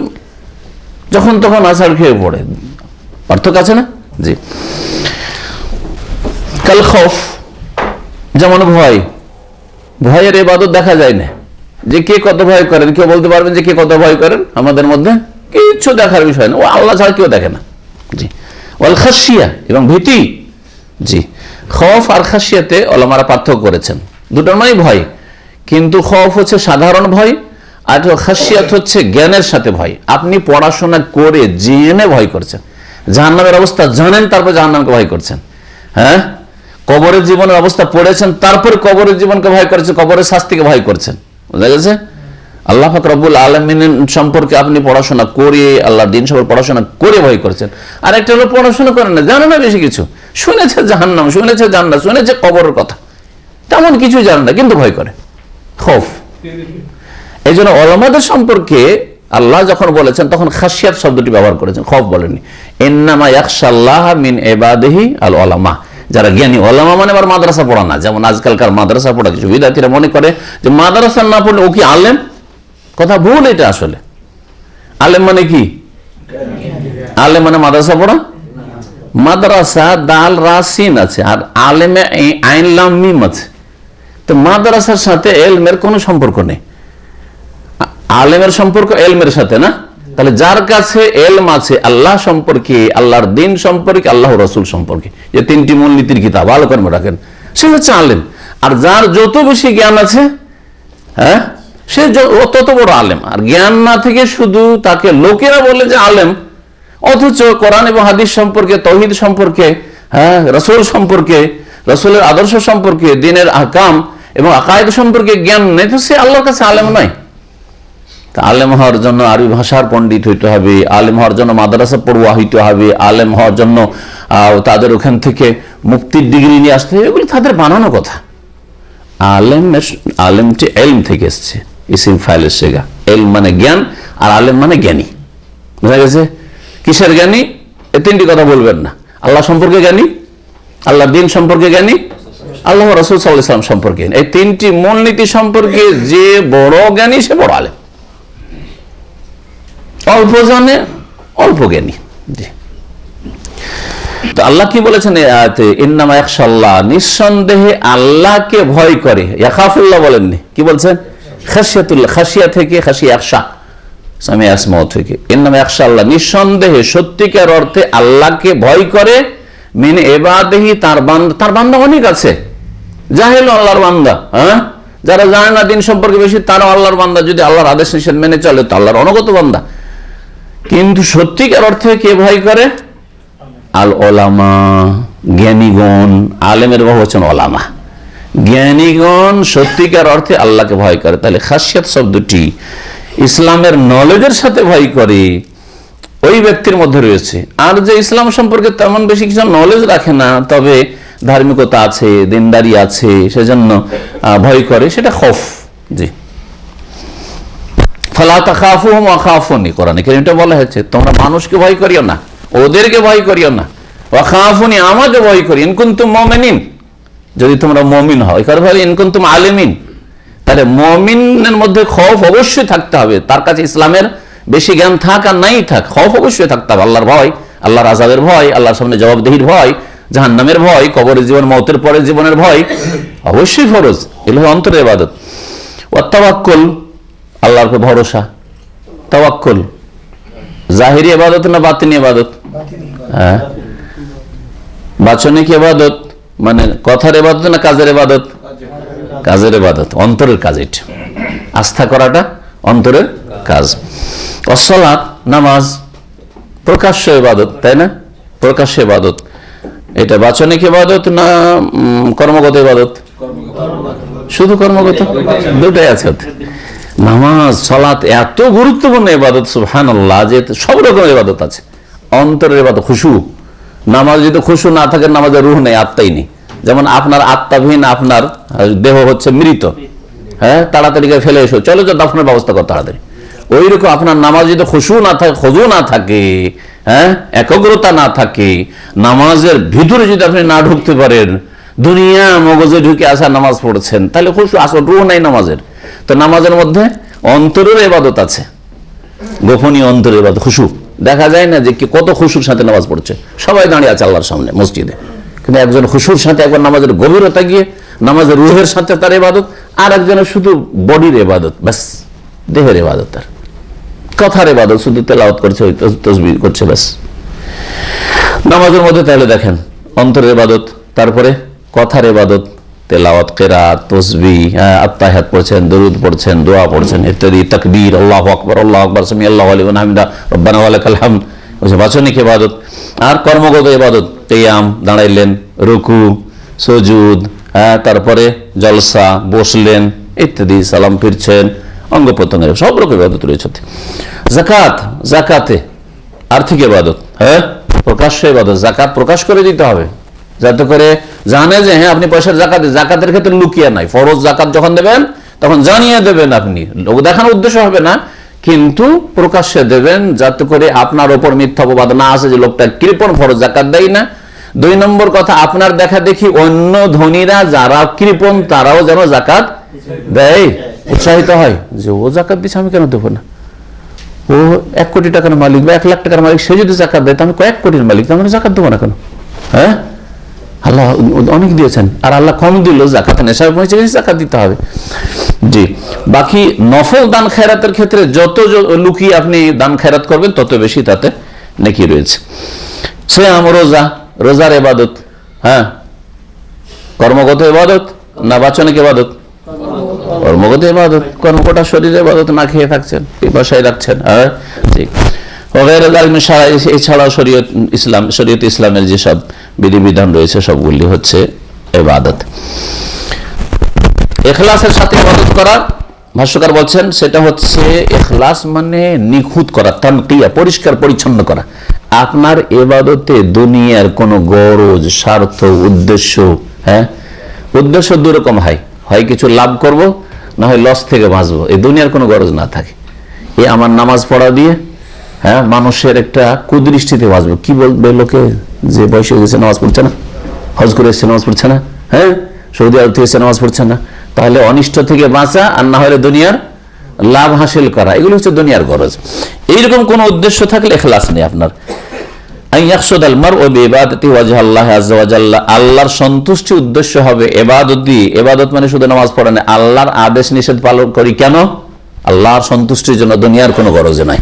যখন তখন আছাড় খেয়ে পড়ে। পার্থক্য আছে না? জি। কাল খৌফ, যেমন ভয়, ভয়ের ইবাদত দেখা যায় না, যে কে কত ভয় করেন। কেউ বলতে পারবেন যে কে কত ভয় করেন? আমাদের মধ্যে কিছু দেখার বিষয় না, ও আল্লাহ ছাড়া কেউ দেখে না। জি। ওয়াল খাশিয়া, এবং ভীতি। জি, খৌফ আর খাশিয়াতে ওলামারা পার্থক্য করেছেন, দুটোর মানে ভয়, কিন্তু খৌফ হচ্ছে সাধারণ ভয়, আর খাশিয়াত হচ্ছে জ্ঞানের সাথে ভয়। আপনি পড়াশোনা করে জেনে ভয় করছেন, জাহান্নামের অবস্থা জানেন, তারপর জাহান্নামকে ভয় করছেন। হ্যাঁ, কবরের জীবনের অবস্থা পড়েছেন, তারপরে কবরের জীবনকে ভয় করেছেন, কবরের শাস্তিকে ভয় করছেন। বুঝা গেছে? আল্লাহ পাক রব্বুল আলামিন সম্পর্কে আপনি পড়াশোনা করে, আল্লাহর দ্বীন সম্পর্কে পড়াশোনা করে ভয় করছেন। আর একটা হলো পড়াশোনা করেন না, জানে না বেশি কিছু, শুনেছে জাহান্নাম, শুনেছে জান্নাত, শুনেছে কবরের কথা, তেমন কিছু জানে না, কিন্তু ভয় করে। খৌফ। এই জন্য ওলামাদের সম্পর্কে আল্লাহ যখন বলেছেন তখন খাশিয়াত শব্দটি ব্যবহার করেছেন, খৌফ বলেননি। ইন্নামা ইয়াখশাল্লাহ মিন ইবাদিহি আল উলামা, যারা জ্ঞানী। ওলামা মানে আবার মাদ্রাসা পড়া না, যেমন আজকালকার মাদ্রাসা পড়া কিছু বিদ্যার্থীরা মনে করে যে মাদ্রাসা না পড়লে ও কি আলেম। কথা ভুল এটা। আসলে আলেম মানে কি? আলেম মানে মাদ্রাসা পড়া। মাদ্রাসা দাল রা সিন আছে, আর আলেমে আইন লাম মিম আছে। তো মাদ্রাসার সাথে এলমের কোনো সম্পর্ক নেই, আলেমের সম্পর্ক এলমের সাথে না। তাহলে যার কাছে এলম আছে আল্লাহ সম্পর্কে, আল্লাহর দ্বীন সম্পর্কে, আল্লাহ রাসূল সম্পর্কে, যে তিনটি মূলনীতির কিতাব ভালো করে রাখেন, সে হচ্ছে আলেম। আর যার যত বেশি জ্ঞান আছে, হ্যাঁ, সে তত বড় আলেম। আর জ্ঞান না থেকে শুধু তাকে লোকেরা বলে যে আলেম, অথচ কোরআন এবং হাদিস সম্পর্কে, তাওহীদ সম্পর্কে, হ্যাঁ, রাসূল সম্পর্কে, রাসূলের আদর্শ সম্পর্কে, দ্বীনের আহকাম এবং আকায়েদ সম্পর্কে জ্ঞান নেই, তো সে আল্লাহর কাছে আলেম নয়। আলেম হওয়ার জন্য আরবি ভাষার পণ্ডিত হইতে হবে, আলেম হওয়ার জন্য মাদ্রাসা পড়ুয়া হইতে হবে, আলেম হওয়ার জন্য তাদের ওখান থেকে মুফতির ডিগ্রি নিয়ে আসতে হবে, এগুলি তাদের বানানো কথা। আলেমটি এলম থেকে এসছে, ইসিম ফাইলের শেখা। এলম মানে জ্ঞান, আর আলেম মানে জ্ঞানী। বুঝা গেছে? কিসের জ্ঞানী? এই তিনটি কথা বলবেন না। আল্লাহ সম্পর্কে জ্ঞানী, আল্লাহ দ্বীন সম্পর্কে জ্ঞানী, আল্লাহ রাসূল সাল্লাল্লাহু আলাইহি ওয়াসাল্লাম সম্পর্কে। এই তিনটি মূলনীতি সম্পর্কে যে বড় জ্ঞানী সে বড় আলেম। অল্প জানে, অল্প জ্ঞানী। তো আল্লাহ কি বলেছেন এই আয়াতে? ইন্নামা ইয়াখশাল্লাহ, নিঃসন্দেহে আল্লাহকে ভয় করে। ইয়াখাফুল্লাহ বলেননি, কি বলছেন? খাশিয়াতুল্লাহ, খাশিয়া থেকে, খাশিয়া ইয়াখশা, সামিয়া আসমা থেকে। ইন্নামা ইয়াখশাল্লাহ, নিঃসন্দেহে সত্যিকার অর্থে আল্লাহকে ভয় করে, মিন ইবাদিহি, তার বান্দা অনেক আছে। জাহেল আল্লাহর বান্দা, হ্যাঁ, যারা জানে না দ্বীন সম্পর্কে বেশি, তারাও আল্লাহর বান্দা। যদি আল্লাহর আদেশ নিষেধ মেনে চলে তো আল্লাহর অনুগত বান্দা। কিন্তু সত্যিকার অর্থে কে ভয় করে? আল ওলামা, জ্ঞানীগণ। আলেমের বাহু হচ্ছেন ওলামা, জ্ঞানীগণ সত্যিকার অর্থে আল্লাহকে ভয় করে। তাহলে খাসিয়াত শব্দটি ইসলামের নলেজের সাথে ভয় করে ওই ব্যক্তির মধ্যে রয়েছে। আর যে ইসলাম সম্পর্কে তেমন বেশি কিছু নলেজ রাখে না, তবে ধার্মিকতা আছে, দিনদারি আছে, সেজন্য ভয় করে, সেটা খৌফ। জি, ফালা তাখাফুহুম ওয়া খাফুনি, কোরআনে কারীমে বলা হয়েছে তোমরা মানুষকে ভয় করিও না, ওদেরকে ভয় করিও না, ওয়া খাফুনি, আমাকে ভয় করি, ইন কুনতুম মুমিনিন, যদি তোমরা মুমিন হও। এখানে বলে ইন কুনতুম আলিমিন। তাহলে মুমিনের মধ্যে খৌফ অবশ্যই থাকতে হবে, তার কাছে ইসলামের বেশি জ্ঞান থাক আর নাই থাক, খৌফ অবশ্যই থাকতে হবে। আল্লাহর ভয়, আল্লাহর আযাবের ভয়, আল্লাহর সামনে জবাবদিহির ভয়, জাহান্নামের ভয়, কবরের জীবন, মওতের পরের জীবনের ভয় অবশ্যই ফরজ। এগুলো অন্তরের ইবাদত। ওয়া তাওয়াক্কুল, আল্লাহর উপর ভরসা। তাওয়াক্কুল জাহিরি ইবাদত না বাতিনি ইবাদত? হ্যাঁ, বাচনিক ইবাদত মানে কথার ইবাদত না কাজের ইবাদত? কাজের ইবাদত, অন্তরের কাজ। এটা আস্থা করাটা অন্তরের কাজ। আসসালাত, নামাজ প্রকাশ্য ইবাদত, তাই না? প্রকাশ্য ইবাদত। এটা বাচনিক ইবাদত না কর্মগত ইবাদত? শুধু কর্মগত, দুটাই আছে। নামাজ, সালাত এত গুরুত্বপূর্ণ ইবাদত, সুবহানাল্লাহ, যে সব রকমের ইবাদত আছে। অন্তরের ইবাদত খুশু। নামাজ যদি খুশু না থাকে, নামাজের রূহ নেই, আত্মাই নেই। যেমন আপনার আত্মাবিহীন আপনার দেহ হচ্ছে মৃত, হ্যাঁ, তাড়াতাড়ি করে ফেলে এসো, চলো দাফনের ব্যবস্থা কর তাড়াতাড়ি। ওই রকম আপনার নামাজ যদি খুশু না থাকে, খুজু না থাকে, হ্যাঁ, একাগ্রতা না থাকে, নামাজের ভিতরে যদি আপনি না ঢুকতে পারেন, দুনিয়া মগজে ঢুকে আসা নামাজ পড়ছেন, তাহলে খুশু আসল রূহ নাই নামাজের। তো নামাজের মধ্যে অন্তরের ইবাদত আছে, গোপনীয় অন্তরের ইবাদত, খুশু। দেখা যায় না যে কত খুশুর সাথে নামাজ পড়ছে, সবাই দাঁড়িয়ে আছে আল্লাহর সামনে মসজিদে, কিন্তু একজন খুশুর সাথে একবার নামাজের গভীরতা গিয়ে নামাজের রুহের সাথে তার ইবাদত, আর একজনের শুধু বডির ইবাদত, ব্যাস দেহের ইবাদত, তার কথার ইবাদত, শুধু তেলাওয়াত করছে, তাসবিহ করছে, ব্যাস নামাজের মধ্যে। তাহলে দেখেন অন্তরের ইবাদত, তারপরে কথার ইবাদত, তেলাওয়াত, কিরাত, তাসবিহ, আত্তাহিয়াত পড়ছেন, দরুদ পড়ছেন, দোয়া পড়ছেন ইত্যাদি, তাকবীর, আল্লাহু আকবার, আল্লাহু আকবার, সামিআল্লাহু লিমান হামিদা, রব্বানা ওয়া লাকাল হামদ, বাচনিক ইবাদত। আর কর্মগত ইবাদত, কিয়াম, দাঁড়াইলেন, রুকু, সুজুদ, তারপরে জলসা, বসলেন ইত্যাদি, সালাম ফিরছেন, অঙ্গ প্রত্যঙ্গের সব রকম ইবাদত রয়েছে। যাকাত, যাকাতে আর্থিক ইবাদত, হ্যাঁ, প্রকাশ্য ইবাদত। যাকাত প্রকাশ করে দিতে হবে, যাতে করে জানে যে হ্যাঁ আপনি পয়সার যাকাত। যাকাতের ক্ষেত্রে লুকিয়ে নাই, ফরজ যাকাত যখন দেবেন তখন জানিয়ে দেবেন, আপনি লোক দেখানোর উদ্দেশ্য হবে না, কিন্তু প্রকাশ্যে দেবেন, যাতে করে আপনার ওপর মিথ্যা অপবাদ না আসে যে লোকটা কৃপণ, ফরজ যাকাত দেয় না। 2 নম্বর কথা, আপনার দেখা দেখি অন্য ধনীরা যারা কৃপণ তারাও যেন যাকাত দেয়, উৎসাহিত হয় যে ও যাকাত দিচ্ছে, আমি কেন দেবো না? ও 1 কোটি টাকার মালিক বা 1 লাখ টাকার মালিক, সে যদি যাকাত দেয়, আমি কয়েক কোটির মালিক, তার মানে যাকাত দেবো না কেন? হ্যাঁ, আল্লাহ অনেক দিয়েছেন, আর আল্লাহ কম দিল, যাকাত নেশায় পৌঁছে গেছে, যাকাত দিতে হবে। জি, বাকি নফল দান খেরাতের ক্ষেত্রে যত লুকিয়ে আপনি দান খেরাত করবেন, তত বেশি তাতে নেকি রয়েছে। সিয়াম, রোজা, রোজার ইবাদত, হ্যাঁ, কর্মগত ইবাদত না বাচনিক ইবাদত? কর্মগত ইবাদত। কর্মকটা শরীরের ইবাদত, না খেয়ে থাকছেন, পিপাসায় রাখছেন, হ্যাঁ, ঠিক। এছাড়াও শরীয়ত ইসলামের যেসব বিধিবিধান রয়েছে সবগুলি হচ্ছে ইবাদত। ইখলাসের সাথে ইবাদত করা, ভাষ্যকার বলছেন সেটা হচ্ছে ইখলাস মানে নিখুঁত করা, তানকিয়া, পরিষ্কার পরিচ্ছন্ন করা। আপনার ইবাদতে দুনিয়ার কোনো গরজ, স্বার্থ, উদ্দেশ্য, হ্যাঁ, উদ্দেশ্য 2 রকম হয়, হয় কিছু লাভ করব, না হয় লস থেকে বাঁচবো, এই দুনিয়ার কোনো গরজ না থাকে। এই আমার নামাজ পড়া দিয়ে, হ্যাঁ, মানুষের একটা কুদৃষ্টিতে বাঁচবো, কি বলবে লোকে, যে বয়স হয়ে গেছে নামাজ পড়ছে না, হজ করে এসছে নামাজ পড়ছে না, হ্যাঁ, সৌদি আরব থেকে এসে নামাজ পড়ছে না। তাহলে অনিষ্ট থেকে বাঁচা, আর না হলে দুনিয়ার লাভ হাসিল করা, এগুলো হচ্ছে দুনিয়ার গরজ। এইরকম কোন উদ্দেশ্য থাকলে ইখলাস নেই আপনার। আল্লাহর সন্তুষ্টি উদ্দেশ্য হবে ইবাদত দিয়ে। ইবাদত মানে শুধু নামাজ পড়া না, আল্লাহর আদেশ নিষেধ পালন করি কেন? আল্লাহর সন্তুষ্টির জন্য, দুনিয়ার কোনো গরজে নাই।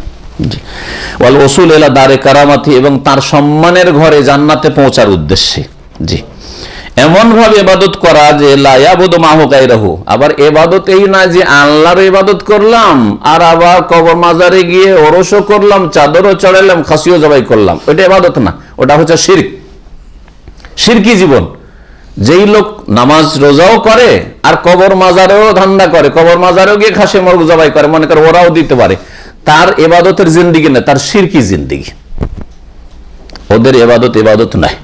ওয়াল ওসুল ইলা দারে কারামাতি, এবং তার সম্মানের ঘরে জান্নাতে পৌঁছার উদ্দেশ্যে। জি, এমন ভাবে ইবাদত করা যে লা ইয়াবুদু মাহু গায়রাহু, আবার ইবাদত এই না যে আল্লাহর ইবাদত করলাম আর আবার কবর মাজারে গিয়ে ওরসও করলাম, চাদরও চড়াইলাম, খাসিও জবাই করলাম, ওটা ইবাদত না, ওটা হচ্ছে শিরক, শিরকি জীবন। যেই লোক নামাজ রোজাও করে আর কবর মাজারেও ধান্দা করে, কবর মাজারেও গিয়ে খাসি মুরগ জবাই করে, মনে করে ওরাও দিতে পারে, তার ইবাদতের জিন্দেগি না, তার শিরকি জিন্দেগি। ওদের ইবাদত নাই,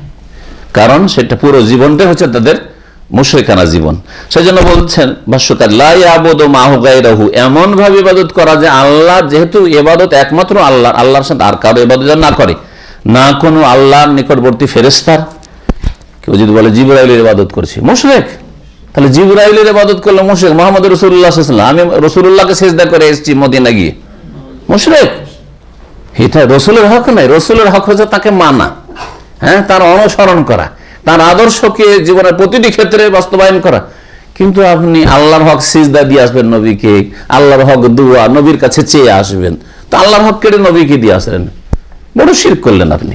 কারণ সেটা পুরো জীবনটা হচ্ছে তাদের মুশরিকানা জীবন। সেজন্য বলছেন ভাষ্যকার, লা ইয়াবুদু মাহু গায়রাহু, এমন ভাবে ইবাদত করা যে আল্লাহ, যেহেতু ইবাদত একমাত্র আল্লাহ, আল্লাহর সাথে আর কারো ইবাদত না করে, না কোনো আল্লাহর নিকটবর্তী ফেরেশতার। কেউ যদি বলে জিবরাইলের ইবাদত করছি, মুশরিক। তাহলে জিবরাইলের ইবাদত করলে মুশরিক। মুহাম্মদ রাসূলুল্লাহ সাল্লাল্লাহু আলাইহি ওয়াসাল্লাম, আমি রাসূলুল্লাহকে সিজদা করে এসেছি মদিনা গিয়ে, মুশরিক। এটা রাসূলের হক নাই, রাসূলের হক হচ্ছে তাকে মানা, হ্যাঁ, তার অনুসরণ করা, তার আদর্শকে জীবনের প্রতিটি ক্ষেত্রে বাস্তবায়ন করা। কিন্তু আপনি আল্লাহর হক সিজদা দিয়ে আসবেন নবীকে, আল্লাহর হক দোয়া নবীর কাছে চেয়ে আসবেন, তো আল্লাহর হক কেড়ে নবীকে দিয়ে আসলেন, বড় শিরক করলেন আপনি।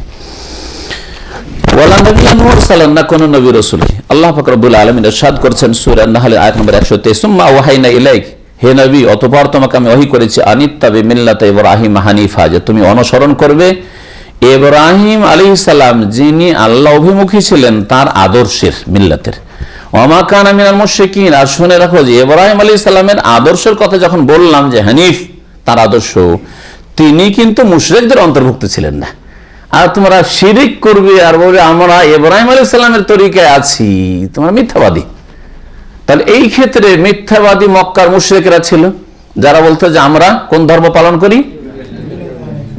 ওয়ালা নবিয়্যান মুরসালান, না কোন নবী রাসূলকে। আল্লাহ পাক রব্বুল আলামিন ইরশাদ করেছেন সূরা আন-নাহল আয়াত নম্বর 123, সুম্মা ওয়াহাইনা ইলাইক, হে নবী অতঃপর তোমাকে আমি ওহী করেছি, আনিত্তাবি মিল্লাতা ইব্রাহিম হানিফা, যে তুমি অনুসরণ করবে ইব্রাহিম আলাইহিস সালাম, যিনি আল্লাহ অভিমুখী ছিলেন, তার আদর্শের, মিল্লাতের। ওয়া কানা মিনাল মুশরিকিন, আর শুনে রাখো যে ইব্রাহিম আলাইহিস সালামের আদর্শের কথা যখন বললাম যে হানিফ তার আদর্শ, তিনি কিন্তু মুশরিকদের অন্তর্ভুক্ত ছিলেন না। আর তোমরা শিরিক করবে আর বলবে আমরা ইব্রাহিম আলাইহিস সালামের তরিকায় আছি, তোমরা মিথ্যাবাদী। তাহলে এই ক্ষেত্রে মিথ্যাবাদী মক্কার মুশরিকরা ছিল, যারা বলতো যে আমরা কোন ধর্ম পালন করি,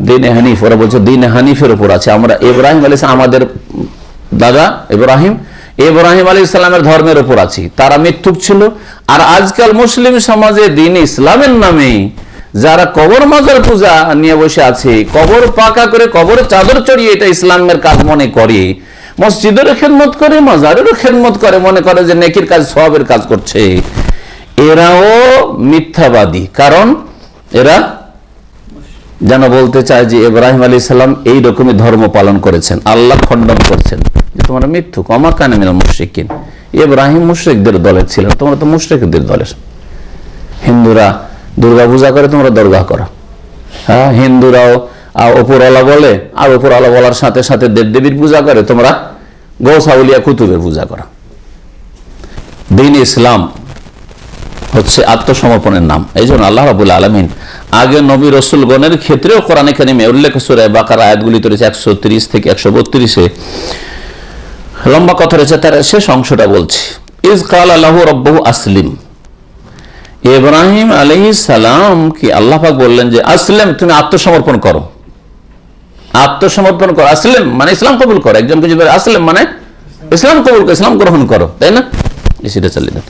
দিনে হানিফ। ওরা বলছে দিনে হানিফের উপর আছে, আমরা ইব্রাহিম আলাইহিস সালাম, আমাদের দাদা ইব্রাহিম আলাইহিস সালামের ধর্মের উপর আছি। তারা মিথ্যুক ছিল। আর আজকাল মুসলিম সমাজে দিন ইসলামের নামে যারা কবর মাজার পূজা নিয়ে বসে আছে, কবর পাকা করে কবরে চাদর চড়িয়ে এটা ইসলামের কাজ মনে করে, মসজিদেরও খেদমত করে, মাজারেরও খেদমত করে, মনে করে যে নেকির কাজ, সওয়াবের কাজ করছে, এরাও মিথ্যাবাদী। কারণ এরা যেন বলতে চায় যে ইব্রাহিম আলাইহিস সালাম এই রকমই ধর্ম পালন করেছেন, আল্লাহ খণ্ডন করছেন, যে তোমরা মিথ্যুক। ওয়া কানা মিনাল মুশরিকিন, ইব্রাহিম মুশরিকদের দলের ছিলেন, তোমরা তো মুশরিকদের দলের। হিন্দুরা দুর্গা পূজা করে, তোমরা দরগাহ করো। হ্যাঁ, হিন্দুরাও উপরওয়ালা বলে, আর উপরওয়ালা বলার সাথে সাথে দেবদেবীর পূজা করে, তোমরা গৌস আউলিয়া কুতুবের পূজা করো। দ্বীন ইসলাম হচ্ছে আত্মসমর্পণের নাম। এই জন্য আল্লাহ রাব্বুল আলামিন আগে নবী রাসূলগণের ক্ষেত্রেও কোরআনে কারিমে উল্লেখ, সূরা বাকারা আয়াতগুলিতে রয়েছে 130 থেকে 132-এ, লম্বা কথা রয়েছে, তার শেষ অংশটা বলছি। ইজ ক্বালা লাহু রাব্বুহু আসলিম, ইব্রাহিম আলাইহিস সালাম কি আল্লাহ পাক বললেন যে আসলিম, তুমি আত্মসমর্পণ করো, আত্মসমর্পণ করো। আসলিম মানে ইসলাম কবুল করো। একজনকে যদি আসলিম মানে ইসলাম কবুল করো, ইসলাম গ্রহণ করো, তাই না? সেটা চালিয়ে দেন।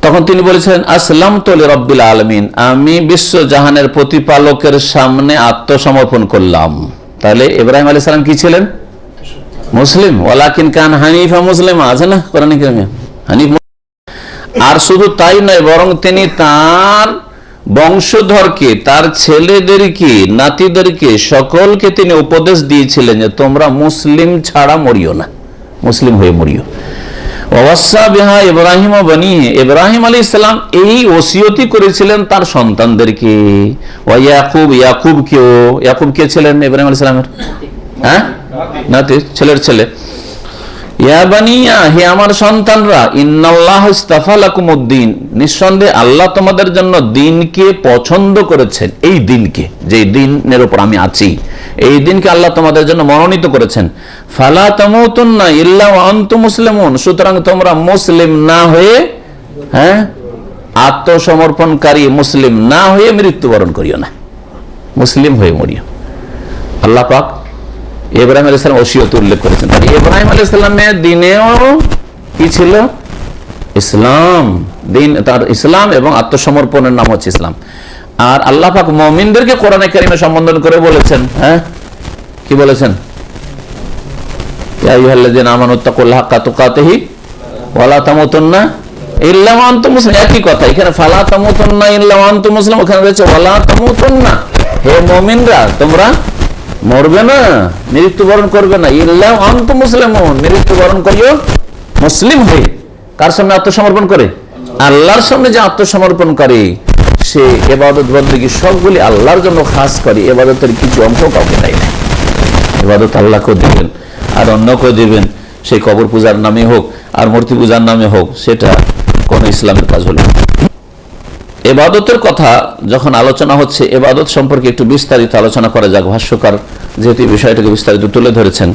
তখন তিনি বলেছেন আসলামতু লিরাব্বিল আলামিন, আমি বিশ্ব জাহানের প্রতিপালকের সামনে আত্মসমর্পণ করলাম। তাহলে ইব্রাহিম আলাইহিস সালাম কি ছিলেন? মুসলিম। ওয়ালাকিন কান হানিফা মুসলিমা, আছে না কোরআনে কারিমে, হানিফ। আর শুধু তাই নয়, বরং তিনি তার বংশধরকে, তার ছেলেদেরকে, নাতিদেরকে, সকলকে তিনি উপদেশ দিয়েছিলেন যে তোমরা মুসলিম ছাড়া মরিও না, মুসলিম হয়ে মরিও। ওয়াসা বিহা ইব্রাহিম বানিহি, ইব্রাহিম আলাইহিস সালাম এই ওসিয়তি করেছিলেন তার সন্তানদেরকে। ওয়া ইয়াকুব, ইয়াকুব কে ছিলেন ইব্রাহিম আলাইহিস সালামের? হ্যাঁ, নাতি, ছেলের ছেলে। ইয়া বানিয়া, হে আমার সন্তানরা, ইন্নাল্লাহা ইসতাফা লাকুমুদ্দিন, নিঃসন্দেহে আল্লাহ তোমাদের জন্য দ্বীনকে পছন্দ করেছেন। এই দ্বীনকে, যে দ্বীনের উপর আমি আছি, এই দ্বীনকে আল্লাহ তোমাদের জন্য মনোনীত করেছেন। ফালা তামুতুন্না ইল্লা ওয়া আনতুম মুসলিমুন, সুতরাং তোমরা মুসলিম না হয়ে, হ্যাঁ, আত্মসমর্পণকারী মুসলিম না হয়ে মৃত্যুবরণ করিও না, মুসলিম হয়ে মরিও। আল্লাহ পাক ইব্রাহিম আলাইহিস সালাম ওসিয়ত উল্লেখ করেছেন। তাহলে ইব্রাহিম আলাইহিস সালামের দ্বীনেও কি ছিল? ইসলাম। দ্বীন তার ইসলাম এবং আত্মসমর্পণের নাম হচ্ছে ইসলাম। আর আল্লাহ পাক মুমিনদেরকে কোরআনে কারিমে সম্বোধন করে বলেছেন, হ্যাঁ, কি বলেছেন? ইয়া আইয়ুহাল্লাযীনা আমানুত্তাকুল্লাহা হাক্কা তুকাতিহি ওয়া লা তামুতুন্না ইল্লা ওয়া আনতুম মুসলিমুন, একই কথা। এখানে ফালা তামুতুন্না ইল্লা ওয়া আনতুম মুসলিমুন, ওখানে রয়েছে ওয়া লা তামুতুন্না, হে মুমিনরা তোমরা মরবে না, মৃত্যুবরণ করবে না, ইল্লা ওয়া আনতুম মুসলিমুন, মৃত্যুবরণ করিও মুসলিম হয়ে কার সামনে আত্মসমর্পণ করে? আল্লাহর সামনে যে আত্মসমর্পণ করে সে ইবাদত বন্দেগী সবগুলি আল্লাহর জন্য খাস করে, ইবাদতের কিছু অংশ কাউকে দেয় না। ইবাদত আল্লাহকেও দিবেন আর অন্যকেও দিবেন, সেই কবর পূজার নামে হোক আর মূর্তি পূজার নামে হোক, সেটা কোন ইসলামের কাজ হলো। ইবাদতের কথা যখন আলোচনা হচ্ছে, ইবাদত সম্পর্কে একটু বিস্তারিত আলোচনা করা যাক। ভাষ্যকার যেহেতু এই বিষয়টাকে বিস্তারিত তুলে ধরেছেন,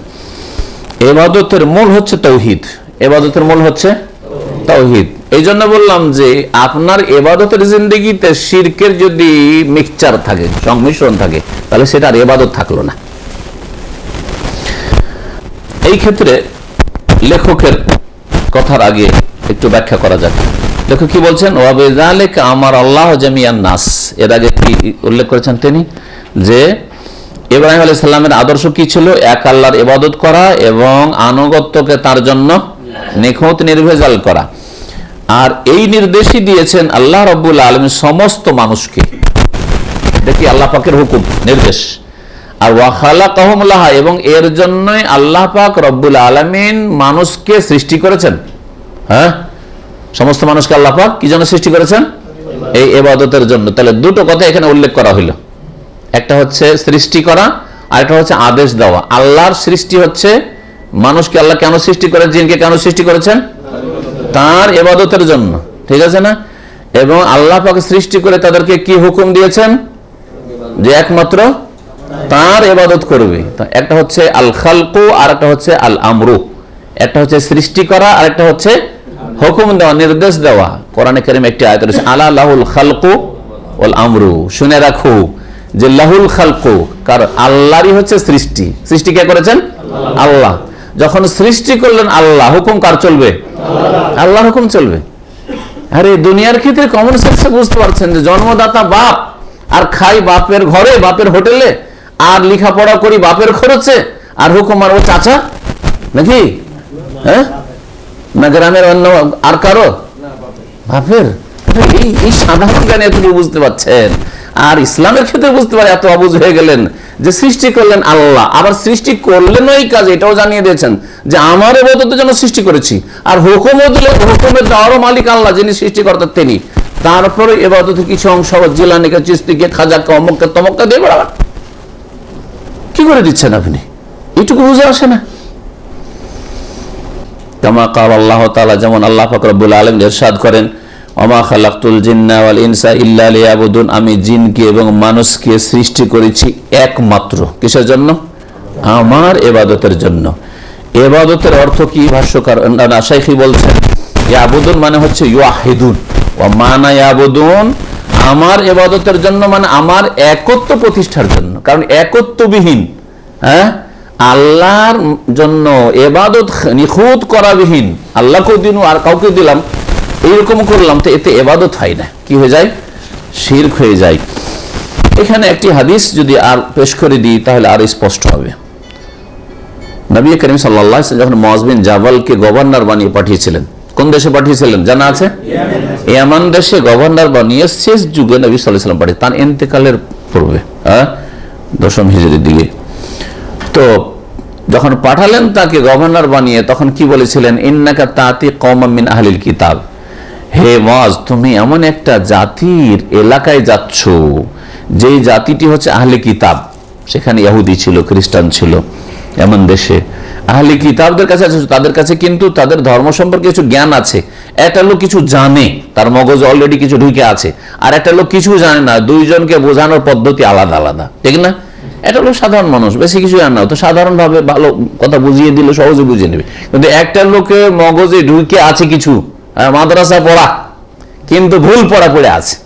ইবাদতের মূল হচ্ছে তাওহীদ। ইবাদতের মূল হচ্ছে তাওহীদ। এই জন্য বললাম যে আপনার ইবাদতের জিন্দেগিতে শিরকের যদি মিক্সচার থাকে, সংমিশ্রণ থাকে, তাহলে সেটা আর ইবাদত থাকলো না। এই ক্ষেত্রে লেখকের কথার আগে একটু ব্যাখ্যা করা যাক। লেখক কি বলছেন? ওয়াবিযালিকা আমার আল্লাহ জামিয়ান নাস। এর আগে কি উল্লেখ করেছেন তিনি? যে ইব্রাহিম আলাইহিস সালামের আদর্শ কি ছিল? এক আল্লাহর ইবাদত করা এবং আনুগত্যকে তার জন্য নিখুঁত নির্ভেজাল করা। আর এই নির্দেশই দিয়েছেন আল্লাহ রাব্বুল আলামিন সমস্ত মানুষকে। দেখি আল্লাহ পাকের হুকুম, নির্দেশ। আর ওয়া খালাকাহুম লাহা, এবং এর জন্যই আল্লাহ পাক রব্বুল আলামিন মানুষকে সৃষ্টি করেছেন। হ্যাঁ, সমস্ত মানুষকে আল্লাহ পাক কি জন্য সৃষ্টি করেছেন? এই ইবাদতের জন্য। তাহলে দুটো কথা এখানে উল্লেখ করা হলো, একটা হচ্ছে সৃষ্টি করা আর একটা হচ্ছে আদেশ দেওয়া। আল্লাহর সৃষ্টি হচ্ছে মানুষকে আল্লাহ কেন সৃষ্টি করেছেন, জিনকে কেন সৃষ্টি করেছেন? তার ইবাদতের জন্য, ঠিক আছে না? এবং আল্লাহ পাক সৃষ্টি করে তাদেরকে কি হুকুম দিয়েছেন? যে একমাত্র তার ইবাদত করবে। একটা হচ্ছে আল খালকু আর একটা হচ্ছে আল আমরু। একটা হচ্ছে সৃষ্টি করা আর একটা হচ্ছে হুকুম দেওয়া, নির্দেশ দেওয়া। কোরআনে কারীমে একটি আয়াত রয়েছে, আলা লাহুল খালকু ওয়াল আমরু। শুনে রাখো যে লাহুল খালকু, কারণ আল্লাহরই হচ্ছে সৃষ্টি। সৃষ্টি কে করেছেন? আল্লাহ। যখন সৃষ্টি করলেন আল্লাহ, হুকুম কার চলবে? আল্লাহর হুকুম চলবে। আরে দুনিয়ার ক্ষেত্রে কমন সেন্সে বুঝতে পারছেন যে জন্মদাতা বাপ, আর খাই বাপের ঘরে, বাপের হোটেলে, আর লেখাপড়া করি বাপের খরচে, আর হুকুম আর ও চাচা নাকি? হ্যাঁ, না গ্রামের অন্য আর কারো বাপের। এই সাধারণ জ্ঞানে এতটুকু বুঝতে পারছেন, আর ইসলামের ক্ষেত্রে বুঝতে পারে এত অবুঝ হয়ে গেলেন যে সৃষ্টি করলেন আল্লাহ, আবার সৃষ্টি করলেন ওই কাজ এটাও জানিয়ে দিয়েছেন যে আমার ইবাদতের জন্য সৃষ্টি করেছি, আর হুকুমও দিলেন, হুকুমের দেওয়ারও মালিক আল্লাহ, যিনি সৃষ্টিকর্তা তিনি। তারপরে ইবাদতের কিছু অংশ জিলানিকে, চিস্তিকে, খাজাকে, অমুককে, তমককে দিয়ে বেড়াবেন। কি করে দিচ্ছেন আপনি? এইটুকু বুঝে আসে না। কামা ক্বালা আল্লাহ তাআলা, যেমন আল্লাহ পাক রব্বুল আলামিন ইরশাদ করেন, ওমা খালাকতুল জিন্না ওয়াল ইনসা ইল্লা লিয়াবুদুন। আমি জিনকে এবং মানুষকে সৃষ্টি করেছি একমাত্র কিসের জন্য? আমার ইবাদতের জন্য। ইবাদতের অর্থ কি? ভাষ্যকার শাইখী বলছেন, ইয়াবুদুন মানে হচ্ছে ইউহিদুন, ওয়া মানা ইয়াবুদুন, আমার ইবাদতের জন্য মানে আমার একত্ব প্রতিষ্ঠার জন্য। কারণ একত্ববিহীন, হ্যাঁ, আল্লাহর জন্য ইবাদত নিখুঁত করাবিহীন, আল্লাহকেও দিন আর কাউকে দিলাম, এইরকম করলাম, তো এতে ইবাদত হয় না, কি হয়ে যায়? শিরক হয়ে যায়। এখানে একটি হাদিস যদি আর পেশ করে দিই তাহলে আর স্পষ্ট হবে। নবী করিম সাল্লাল্লাহু আলাইহি ওয়াসাল্লাম যখন মুআয বিন জাবালকে গভর্নর বানিয়ে পাঠিয়েছিলেন, কোন দেশে পাঠিয়েছিলেন জানা আছে? ইয়ামান দেশে গভর্নর বানিয়ে শেষ যুগে নবী সাল্লাল্লাহু আলাইহি ওয়াসাল্লাম পাঠিয়ে, তার ইন্তেকালের পূর্বে, হ্যাঁ, 10ম হিজরির দিকে। তো যখন পাঠালেন তাকে গভর্নর বানিয়ে, তখন কি বলেছিলেন? ইন্নাকা তাতি কওমান মিন আহলিল কিতাব, হে মুআয, তুমি এমন একটা জাতির এলাকায় যাচ্ছ যেই জাতিটি হচ্ছে আহলে কিতাব। সেখানে ইহুদি ছিল, খ্রিস্টান ছিল এমন দেশে। আহলে কিতাবদের কাছে আছে, তাদের কাছে কিন্তু তাদের ধর্ম সম্পর্কে কিছু জ্ঞান আছে। একটা লোক কিছু জানে, তার মগজে অলরেডি কিছু ঢুকে আছে, আর একটা লোক কিছু জানে না। দুইজনকে বোঝানোর পদ্ধতি আলাদা আলাদা, ঠিক না? এটা হলো সাধারণ মানুষ, বেশি কিছু জানে না, তো সাধারণভাবে ভালো কথা বুঝিয়ে দিলে সহজে বুঝিয়ে নেবে। কিন্তু একটা লোকের মগজে ঢুকে আছে কিছু, মাদ্রাসা পড়া, কিন্তু ভুল পড়া পড়ে আছে,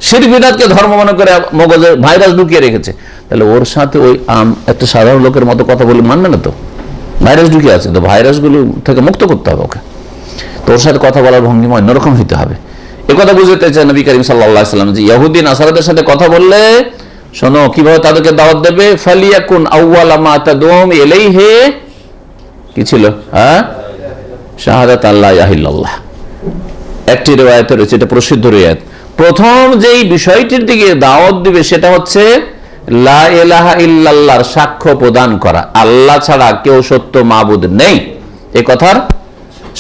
শিরক বিদআতকে ধর্ম মনে করে মগজে ভাইরাস ঢুকিয়ে রেখেছে, তাহলে ওর সাথে ওই একটা সাধারণ লোকের মতো কথা বলে মানবে না। তো ভাইরাস ঢুকিয়ে আছে, তো ভাইরাসগুলো থেকে মুক্ত করতে হবে ওকে। তো ওর সাথে কথা বলার ভঙ্গিমা অন্যরকম হইতে হবে। এ কথা বুঝতে চাই নবী করিম সাল্লাল্লাহু আলাইহি ওয়াসাল্লাম যে ইহুদি নাসারাদের সাথে কথা বললে শোনো কিভাবে তাদেরকে দাওয়াত দেবে। ফালিয়াকুন আউওয়ালা মা তাদউম ইলাইহি, কি ছিল? হ্যাঁ, শাহাদাত আল্লা ইলাহা ইল্লাল্লাহ। একটি রিওয়ায়াতে রয়েছে, এটা প্রসিদ্ধ রিওয়ায়াত, প্রথম যেই বিষয়টির দিকে দাওয়াত দিবে সেটা হচ্ছে লা ইলাহা ইল্লাল্লাহর সাক্ষ্য প্রদান করা, আল্লাহ ছাড়া কেউ সত্য মাবুদ নেই, এই কথার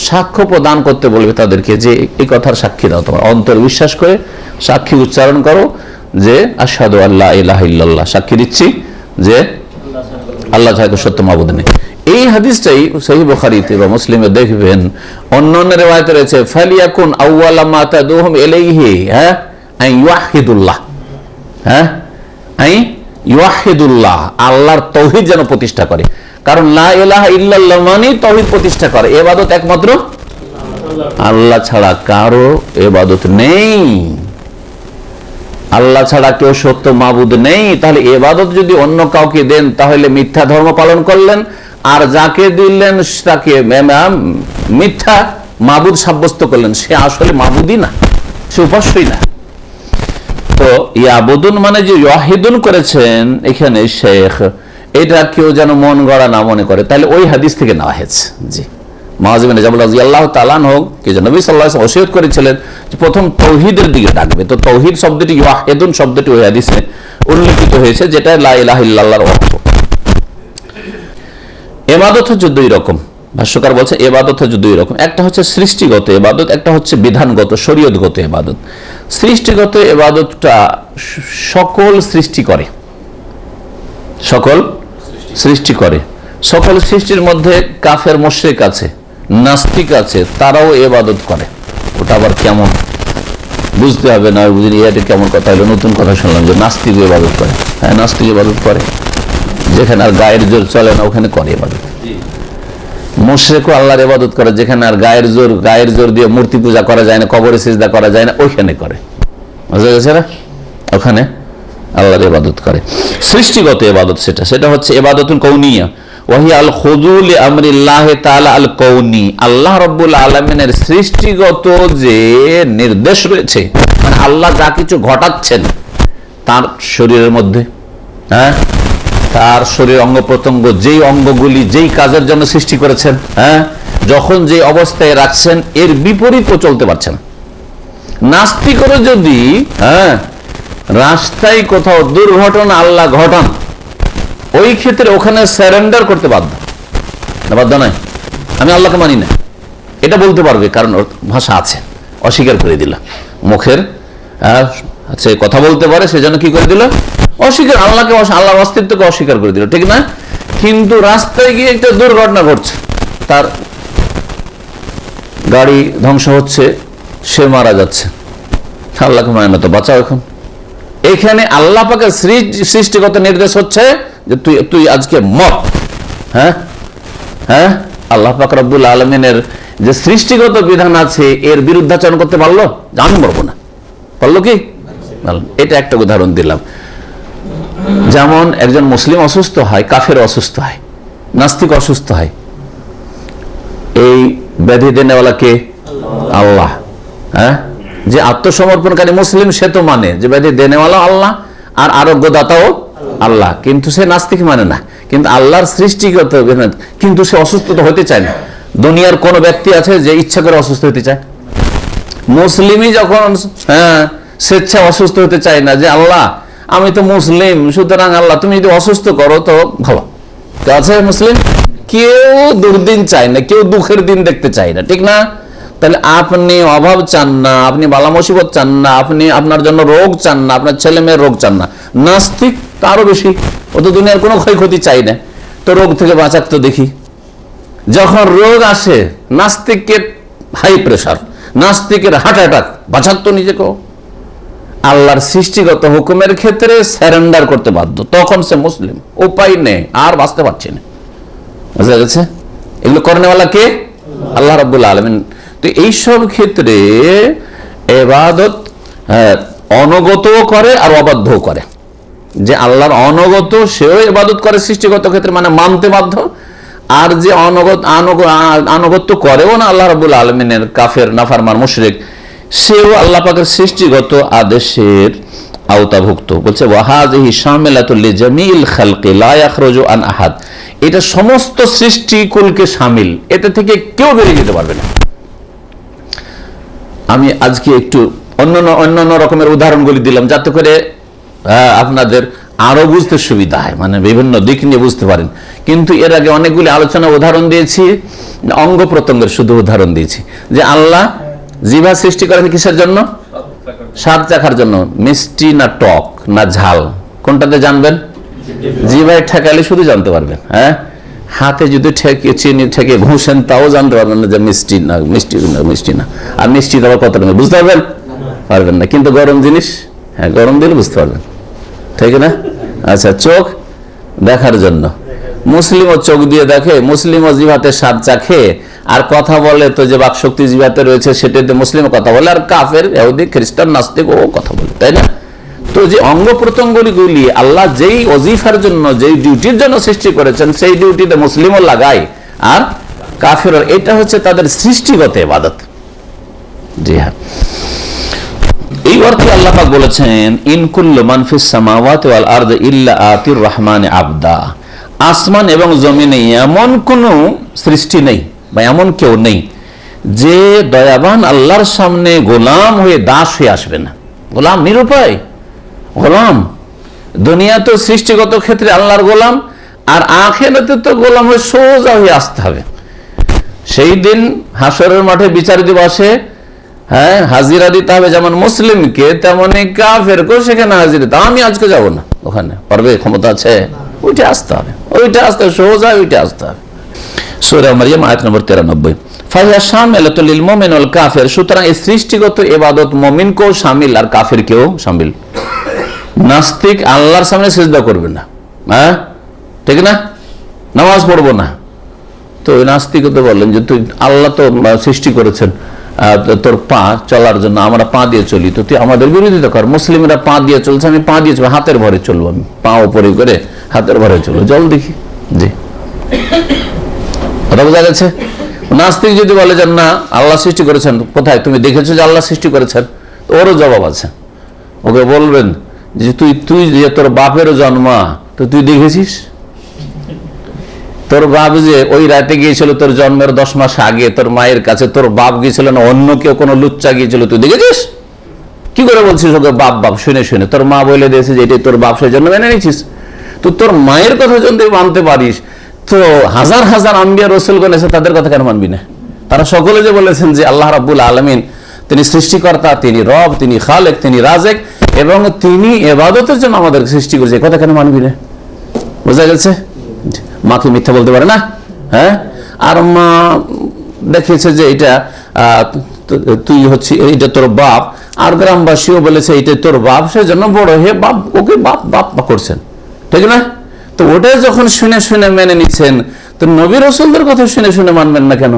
সাক্ষ্য প্রদান করতে বলবে তাদেরকে যে এই কথার সাক্ষী দাও, তোমার অন্তর বিশ্বাস করে সাক্ষী উচ্চারণ করো যে আশহাদু আল্লা ইলাহা ইল্লাল্লাহ, সাক্ষী দিচ্ছি যে আল্লাহ ছাড়া সত্য মাবুদ নেই। এই হাদিসটাই সহিহ বুখারীতে বা মুসলিমে দেখবেন অন্যান্য রিওয়ায়াতে রয়েছে ফালিয়াকুন আউওয়ালা মা তাদউহুম ইলাইহি আন ইউহিদুল্লাহ, আই ইউহিদুল্লাহ, আল্লাহর তাওহীদ যেন প্রতিষ্ঠা করে। কারণ লা ইলাহা ইল্লাল্লাহ মানে তাওহীদ প্রতিষ্ঠা করে, ইবাদত একমাত্র আল্লাহ ছাড়া কারো ইবাদত নেই, আল্লাহ ছাড়া কেউ সত্য মাবুদ নেই। তাহলে ইবাদত যদি অন্য কাউকে দেন তাহলে মিথ্যা ধর্ম পালন করলেন, আর যাকে দিলেন তাকে মিথ্যা মাবুদ সাব্যস্ত করলেন, সে আসলে মাবুদই না, সে উপাস্যই না। তো ইয়াবুদুন মানে যে ওয়াহিদুন করেছেন এখানে শেখ, এটা কেউ যেন মন গড়া না মনে করে, তাহলে ওই হাদিস থেকে নেওয়া হয়েছে। জি, মুআয ইবনে জাবাল রাদিয়াল্লাহু তাআলা আনহু কে যে নবী সাল্লাল্লাহু আলাইহি ওয়াসাল্লাম ওসিয়ত করেছিলেন যে প্রথম তাওহীদের দিকে ডাকবে। তো তাওহীদ শব্দটি ওয়াহিদুন শব্দটি ওই হাদিসে উল্লেখিত হয়েছে, যেটা লা ইলাহা ইল্লাল্লাহর অর্থ। ইবাদত হচ্ছে দুই রকম, ভাষ্যকার বলছে ইবাদত হচ্ছে দুই রকম, একটা হচ্ছে সৃষ্টিগত ইবাদত, একটা হচ্ছে বিধানগত শরীয়তগত ইবাদত। সৃষ্টিগত ইবাদতটা সকল সৃষ্টি করে, সকল সৃষ্টি করে, সকল সৃষ্টির মধ্যে কাফের মুশরিক আছে, নাস্তিক আছে, তারাও ইবাদত করে। ওটা আবার কেমন বুঝতে হবে না, বুঝলি এটা কেমন কথা হলো, নতুন কথা শুনলাম যে নাস্তিক ইবাদত করে। হ্যাঁ, নাস্তিক ইবাদত করে, যেখানে আর গায়ের জোর চলে না ওখানে করে ইবাদত। মুশরিকও আল্লাহর ইবাদত করে, যেখানে আর গায়ের জোর দিয়ে মূর্তি পূজা করা যায় না, কবরে সিজদা করা যায় না, ওইখানে করে, বুঝা গেছে না, ওখানে আল্লাহর ইবাদত করে। সৃষ্টিগত ইবাদত সেটা হচ্ছে ইবাদতুন কওনিয়া, ওয়াহিয়া আল খুযু লি আমরিল্লাহ তাআলা আল কওনি, আল্লাহ রাব্বুল আলামিনের সৃষ্টিগত যে নির্দেশ রয়েছে, মানে আল্লাহ যা কিছু ঘটাচ্ছেন তার শরীরের মধ্যে, হ্যাঁ, তার শরীর অঙ্গ প্রত্যঙ্গ, যেই অঙ্গগুলি যেই কাজের জন্য সৃষ্টি করেছেন, হ্যাঁ, যখন যে অবস্থায় রাখছেন এর বিপরীতও চলতে পারছে না। নাস্তিকরা যদি রাস্তায় কোথাও দুর্ঘটনা আল্লাহ ঘটান, ওই ক্ষেত্রে ওখানে সারেন্ডার করতে বাধ্য নয়, আমি আল্লাহকে মানি না, এটা বলতে পারবে, কারণ ভাষা আছে, অস্বীকার করে দিল, মুখের কথা বলতে পারে, সেজন্য কি করে দিল, অস্বীকার, আল্লাহকে, আল্লাহর অস্তিত্বকে অস্বীকার করে দিল, ঠিক না? কিন্তু রাস্তায় গিয়ে একটা দুর্ঘটনা ঘটছে, তার গাড়ি ধ্বংস হচ্ছে, সে মারা যাচ্ছে, আল্লাহকে মানে না, তো বাঁচাও এখন। এখানে আল্লাহ পাকের সৃষ্টিগত নির্দেশ হচ্ছে যে তুই আজকে মর। হ্যাঁ, আল্লাহ পাক রব্বুল আলামিনের যে সৃষ্টিগত বিধান আছে এর বিরুদ্ধাচরণ করতে পারলো, আমি মরবো না, পারলো কি? এটা একটা উদাহরণ দিলাম। যেমন একজন মুসলিম অসুস্থ হয়, কাফের অসুস্থ হয়, নাস্তিক অসুস্থ হয়, এই ব্যাধি দেনেওয়ালা কে? আল্লাহ। হ্যাঁ, যে আত্মসমর্পণকারী মুসলিম সে তো মানে যে ব্যাধি দেনেওয়ালা আল্লাহ আর আরোগ্যদাতাও আল্লাহ, কিন্তু সে নাস্তিক মানে না, কিন্তু আল্লাহর সৃষ্টিগত, কিন্তু সে অসুস্থ তো হতে চায় না। দুনিয়ার কোন ব্যক্তি আছে যে ইচ্ছা করে অসুস্থ হতে চায়? মুসলিমই যখন স্বেচ্ছা অসুস্থ হতে চায় না, যে আল্লাহ আমি তো মুসলিম, সুতরাং আল্লাহ তুমি যদি অসুস্থ করো তো ভালো। কেউ আছে মুসলিম? কেউ দুর্দিন চায় না, কেউ দুঃখের দিন দেখতে চায় না, ঠিক না? তাহলে আপনি অভাব চান না, আপনি বালা মুসিবত চান না, আপনি আপনার জন্য রোগ চান না, আপনার ছেলে মেয়ের রোগ চান না। নাস্তিক তো আরো বেশি, ও তো দুনিয়ার কোনো ক্ষয়ক্ষতি চাই না, তো রোগ থেকে বাঁচাক তো দেখি। যখন রোগ আসে, নাস্তিকের হাই প্রেশার, নাস্তিকের হার্ট অ্যাটাক, বাঁচাক তো নিজেকেও। আল্লাহর সৃষ্টিগত হুকুমের ক্ষেত্রে সারেন্ডার করতে বাধ্য, তখন সে মুসলিম, উপায় নেই, আর বাঁচতে পারছে না, বুঝা গেছে? এগুলো করেনেওয়ালা কে? আল্লাহ রাব্বুল আলামিন। তো এইসব ক্ষেত্রে ইবাদত অনগতও করে আর অবাধ্যও করে। যে আল্লাহর অনগত সেও ইবাদত করে সৃষ্টিগত ক্ষেত্রে, মানে মানতে বাধ্য, আর যে আনুগত্য করেও না আল্লাহ রাব্বুল আলামিনের, কাফের নাফরমান মুশরিক, সেও আল্লাহ পাকের সৃষ্টিগত আদেশের আওতাভুক্ত। বলছে ওয়াহাযিহি শামিলাতুল লিজামিল খালকি লা ইয়াখরুজু আন আহাদ, এটা সমস্ত সৃষ্টিকুলকে শামিল, এটা থেকে কেউ বেরিয়ে যেতে পারবে না। আমি আজকে একটু অন্যান্য রকমের উদাহরণগুলি দিলাম যাতে করে আপনাদের আরো বুঝতে সুবিধা হয়, মানে বিভিন্ন দিক নিয়ে বুঝতে পারেন। কিন্তু এর আগে অনেকগুলি আলোচনা উদাহরণ দিয়েছি, অঙ্গ প্রত্যঙ্গের শুধু উদাহরণ দিয়েছি, যে আল্লাহ জিহ্বা সৃষ্টি করেন কিসের জন্য? স্বাদ চাখার জন্য। মিষ্টি না টক না ঝাল, কোনটাতে জানবেন? জিহ্বায় ঠেকালে শুধু জানতে পারবেন। হ্যাঁ, হাতে যদি চিনি ঠেকে ঘুষেন তাও জানতে পারবেন না যে মিষ্টি না, মিষ্টি না। আর মিষ্টি দেওয়া কত রকমের বুঝতে পারবেন না। কিন্তু গরম জিনিস, হ্যাঁ গরম দিলে বুঝতে পারবেন, ঠিক না? আচ্ছা, চোখ দেখার জন্য, মুসলিমও চোখ দিয়ে দেখে, মুসলিমও জিহ্বাতে স্বাদ চাখে, আর কথা বলে তো যে বাকশক্তি জিহ্বাতে রয়েছে সেটাতে মুসলিম কথা বলে, আর কাফের, ইহুদি, খ্রিস্টান, নাস্তিক ও কথা বলে, তাই না? তো যে অঙ্গ প্রত্যঙ্গগুলি আল্লাহ যেই ওজিফার জন্য, যেই ডিউটির জন্য সৃষ্টি করেছেন, সেই ডিউটিতে মুসলিমও লাগায় আর কাফের, এটা হচ্ছে তাদের সৃষ্টিগত ইবাদত। জি হ্যাঁ, এই অর্থে আল্লাহ পাক বলেছেন, ইন কুল্লু মান ফিস সামাওয়াতি ওয়াল আরদি ইল্লা আতির রহমানে আবদা। আসমান এবং জমিনে এমন কোন সৃষ্টি নেই বা এমন কেউ নেই যে দয়াবান আল্লাহর সামনে গোলাম হয়ে, দাস হয়ে আসবে না। গোলাম, নিরুপায় গোলাম। দুনিয়া তো সৃষ্টিগত ক্ষেত্রে আল্লাহর গোলাম, আর আখিরাতে তো গোলাম হয়ে সোজা হয়ে আসতে হবে। সেই দিন হাসরের মাঠে বিচার দিবসে, হ্যাঁ, হাজিরা দিতে হবে যেমন মুসলিমকে, তেমনি কাফেরকেও সেখানে হাজিরা দিতে। আমি আজকে যাব না ওখানে, পারবে? ক্ষমতা আছে? ওইটা আসতে হবে, ওইটা আসতে হবে, সোজা ওইটা আসতে হবে। সূরা মারইয়াম আয়াত নম্বর 93। ফাহিয়া শামিলাতুল লিল মুমিন ওয়াল কাফির। সুতরাং এই সৃষ্টিগত ইবাদত মুমিনকেও শামিল আর কাফিরকেও শামিল। নাস্তিক আল্লাহর সামনে সিজদা করবে না, হ্যাঁ ঠিক না, নামাজ পড়বো না। তো ওই নাস্তিক তো বললেন যে তুই, আল্লাহ তো সৃষ্টি করেছেন তোর পা চলার জন্য, আমরা পা দিয়ে চলি, তো তুই আমাদের বিরোধিতা কর। মুসলিমরা পা দিয়ে চলছে, আমি পা দিয়ে চলবো, হাতের ভরে চলবো, আমি পা উপরে করে হাতের ভরে চলবো, জল দেখি। জি, কথা বোঝা গেছে? নাস্তিক যদি বলে যে না আল্লাহ সৃষ্টি করেছেন, কোথায় তুমি দেখেছো যে আল্লাহ সৃষ্টি করেছেন? ওরও জবাব আছে। ওকে বলবেন যে তুই যে তোর বাপেরও জন্মা, তো তুই দেখেছিস? তোর বাপ যে ওই রাতে গিয়েছিল তোর জন্মের 10 মাস আগে তোর মায়ের কাছে, তোর বাপ গিয়েছিল না অন্য কেউ, কোনো লুচ্চা গিয়েছিল, তুই দেখেছিস? কি করে বলছিস ওকে বাপ বাপ? শুনে শুনে তোর মা বলে দিয়েছে যে এটাই তোর বাপ, সেই জন্য মেনে নিয়েছিস। তো তোর মায়ের কথা যদি মানতে পারিস, তো হাজার হাজার আম্বিয়া রাসূলগণ এসে তাদের কথা কেন মানবি না? তারা সকলে যে বলেছেন যে আল্লাহ রাব্বুল আলামিন তিনি সৃষ্টিকর্তা, তিনি রব, তিনি খালেক, তিনি রাজেক, এবং তিনি ইবাদতের জন্য আমাদের সৃষ্টি করেছে, কথা কেন মানবি না? বোঝা গেছে? মাকে মিথ্যা বলতে পারে না, হ্যাঁ? আর মা দেখিয়েছে যে এটা তুই হচ্ছে, এটা তোর বাপ, আর গ্রামবাসীও বলেছে এটা তোর বাপ, সেজন্য বড় হয়ে বাপ ওকে বাপ বাপ করছেন, ঠিক না? তো ওটা যখন শুনে শুনে মেনে নিচ্ছেন, তো নবী রাসূলদের কথা শুনে শুনে মানবেন না কেন?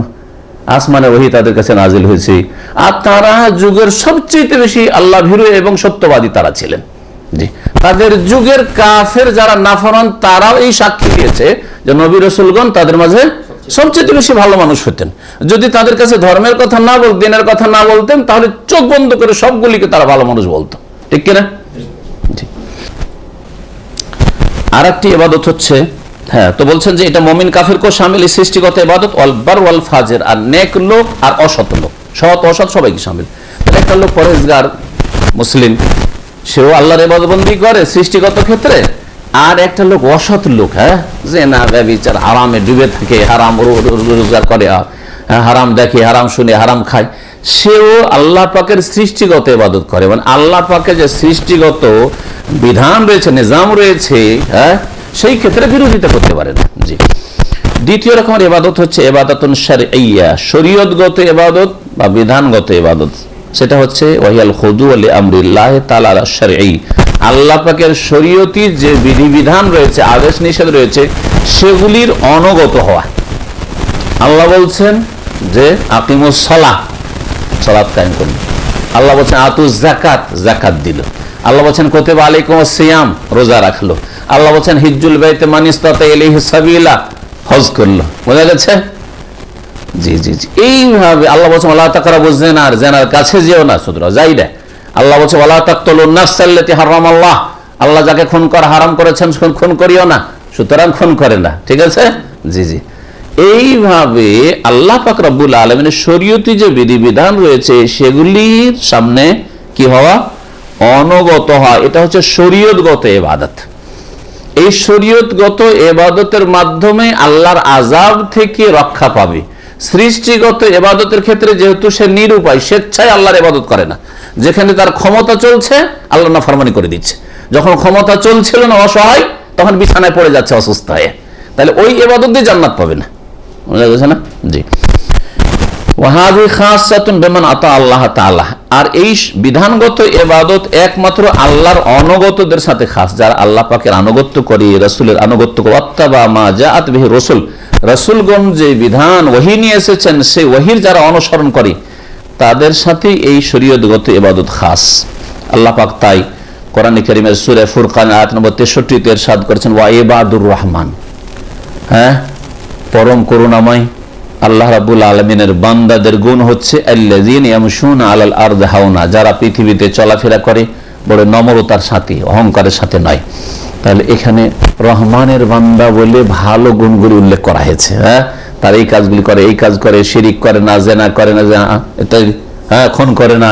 আসমানে ওহী তাদের কাছে নাজিল হয়েছে, আর তারা যুগের সবচেয়ে বেশি আল্লাহ ভীরু এবং সত্যবাদী তারা ছিলেন। জি, তাদের যুগের কাফের যারা নাফরমান, তারাও এই সাক্ষী দিয়েছে যে নবী রাসূলগণ তাদের মাঝে সবচেয়ে বেশি ভালো মানুষ হতেন। যদি তাদের কাছে ধর্মের কথা না বলতেন, দিনের কথা না বলতেন, তাহলে চোখ বন্ধ করে সবগুলিকে তারা ভালো মানুষ বলতো, ঠিক কিনা? আর একটি ইবাদত হচ্ছে, হ্যাঁ, তো বলছেন যে এটা মুমিন কাফিরকেও শামিল, এই সৃষ্টিগত ইবাদত। ওয়াল বার ওয়াল ফাজির, আর নেক লোক আর অসৎ লোক, সৎ অসৎ সবাইকে শামিল। তাহলে একটা লোক পরহেজগার মুসলিম, সেও আল্লাহর ইবাদতবন্দি করে সৃষ্টিগত ক্ষেত্রে, আর একটা লোক অসৎ লোক, হ্যাঁ, জিনা ব্যভিচার হারামে ডুবে থাকে, হারাম রোজগার করে, হারাম দেখে, হারাম শুনে, হারাম খায়, সেও আল্লাহ পাকের সৃষ্টিগত ইবাদত করে। মানে আল্লাহ পাকের যে সৃষ্টিগত বিধান রয়েছে, নিজাম রয়েছে, হ্যাঁ, সেই ক্ষেত্রে বিরোধিতা করতে পারে না। জি, দ্বিতীয় রকমের ইবাদত হচ্ছে ইবাদাতুন শারঈয়্যা, শরীয়তগত ইবাদত বা বিধানগত ইবাদত। সেটা হচ্ছে ওয়াহিয়াল খুদু লি আমরিল্লাহি তাআলা আশ-শারঈ, আল্লাহ পাকের শরীয়তি যে বিধিবিধান রয়েছে, আদেশ নিষেধ রয়েছে, সেগুলির অনুগত হওয়া। আল্লাহ বলছেন যে আকিমুস সালাহ, সালাত কায়েম করুন। আল্লাহ বলছেন আতুজ যাকাত, যাকাত দিল। আল্লাহ বলছেন কুতিবা আলাইকুমুস সিয়াম, রোজা রাখলো। আল্লাহ বলছেন হিজ্জুল বাইতে মান ইসতাতা ইলাইহি সাবিলা, হজ করলো। বোঝা গেছে? জি জি জি, এইভাবে আল্লাহ বলছেন ওয়ালা তাকরাবুজ জিনা, আর জিনার কাছে যেও না, সুতরাং যাই না। আল্লাহ বলছে ওয়ালা তাকতুলুন নাফসাল্লাতী হারামাল্লাহ, আল্লাহ যাকে খুন করা হারাম করেছেন খুন করিও না, সুতরাং খুন করে না, ঠিক আছে? জি জি, এইভাবে আল্লাহ পাক রব্বুল আলামিনের শরীয়তি যে বিধিবিধান রয়েছে, সেগুলির সামনে কি হওয়া? অনুগত হওয়া। এটা হচ্ছে শরীয়তগত ইবাদত। এই শরীয়তগত ইবাদতের মাধ্যমে আল্লাহর আযাব থেকে রক্ষা পাবে। সৃষ্টিগত ইবাদতের ক্ষেত্রে যেহেতু সে নিরুপায়, স্বেচ্ছায় আল্লাহর ইবাদত করে না, যেখানে তার ক্ষমতা চলছে আল্লাহ নাফরমানি করে দিচ্ছে, যখন ক্ষমতা চলছিল না অসহায় তখন বিছানায় পড়ে যাচ্ছে অসুস্থ হয়ে, তাহলে ওই ইবাদত দিয়ে জান্নাত পাবে না, বুঝা গেছে না? জি। ওয়াহাযি খাসাতুন বিমান আতা আল্লাহ তাআলা, আর এই বিধানগত ইবাদত একমাত্র আল্লাহর অনুগতদের সাথে খাস, যারা আল্লাহ পাকের আনুগত্য করে, রাসূলের আনুগত্য করে, ওয়াত্তাবা মা জাআত বিহি রাসূল, রাসূলগণ যে বিধান ওহী নিয়ে এসেছেন সেই ওহীর যারা অনুসরণ করে তাদের সাথে এই শরীয়তগত ইবাদত খাস। আল্লাহ পাক তাই কোরআন কারীমের সূরা ফুরকান আয়াত নম্বর 63 তে ইরশাদ করেছেন, ওয়া ইবাদুর রহমান, হ্যাঁ, পরম করুণাময় আল্লাহ রাব্বুল আলামিনের বান্দাদের গুণ হচ্ছে আল্লাযীনা ইয়ামশুনা আলাল আরদি হাওনা, যারা পৃথিবীতে চলাফেরা করে বড় নম্রতার সাথে, অহংকারের সাথে নয়। তাহলে এখানে রহমানের বান্দা বলে ভালো গুণগুলি উল্লেখ করা হয়েছে। হ্যাঁ, তার এই কাজগুলি করে, এই কাজ করে, শিরিক করে না, জেনা করে না, হ্যাঁ, খুন করে না।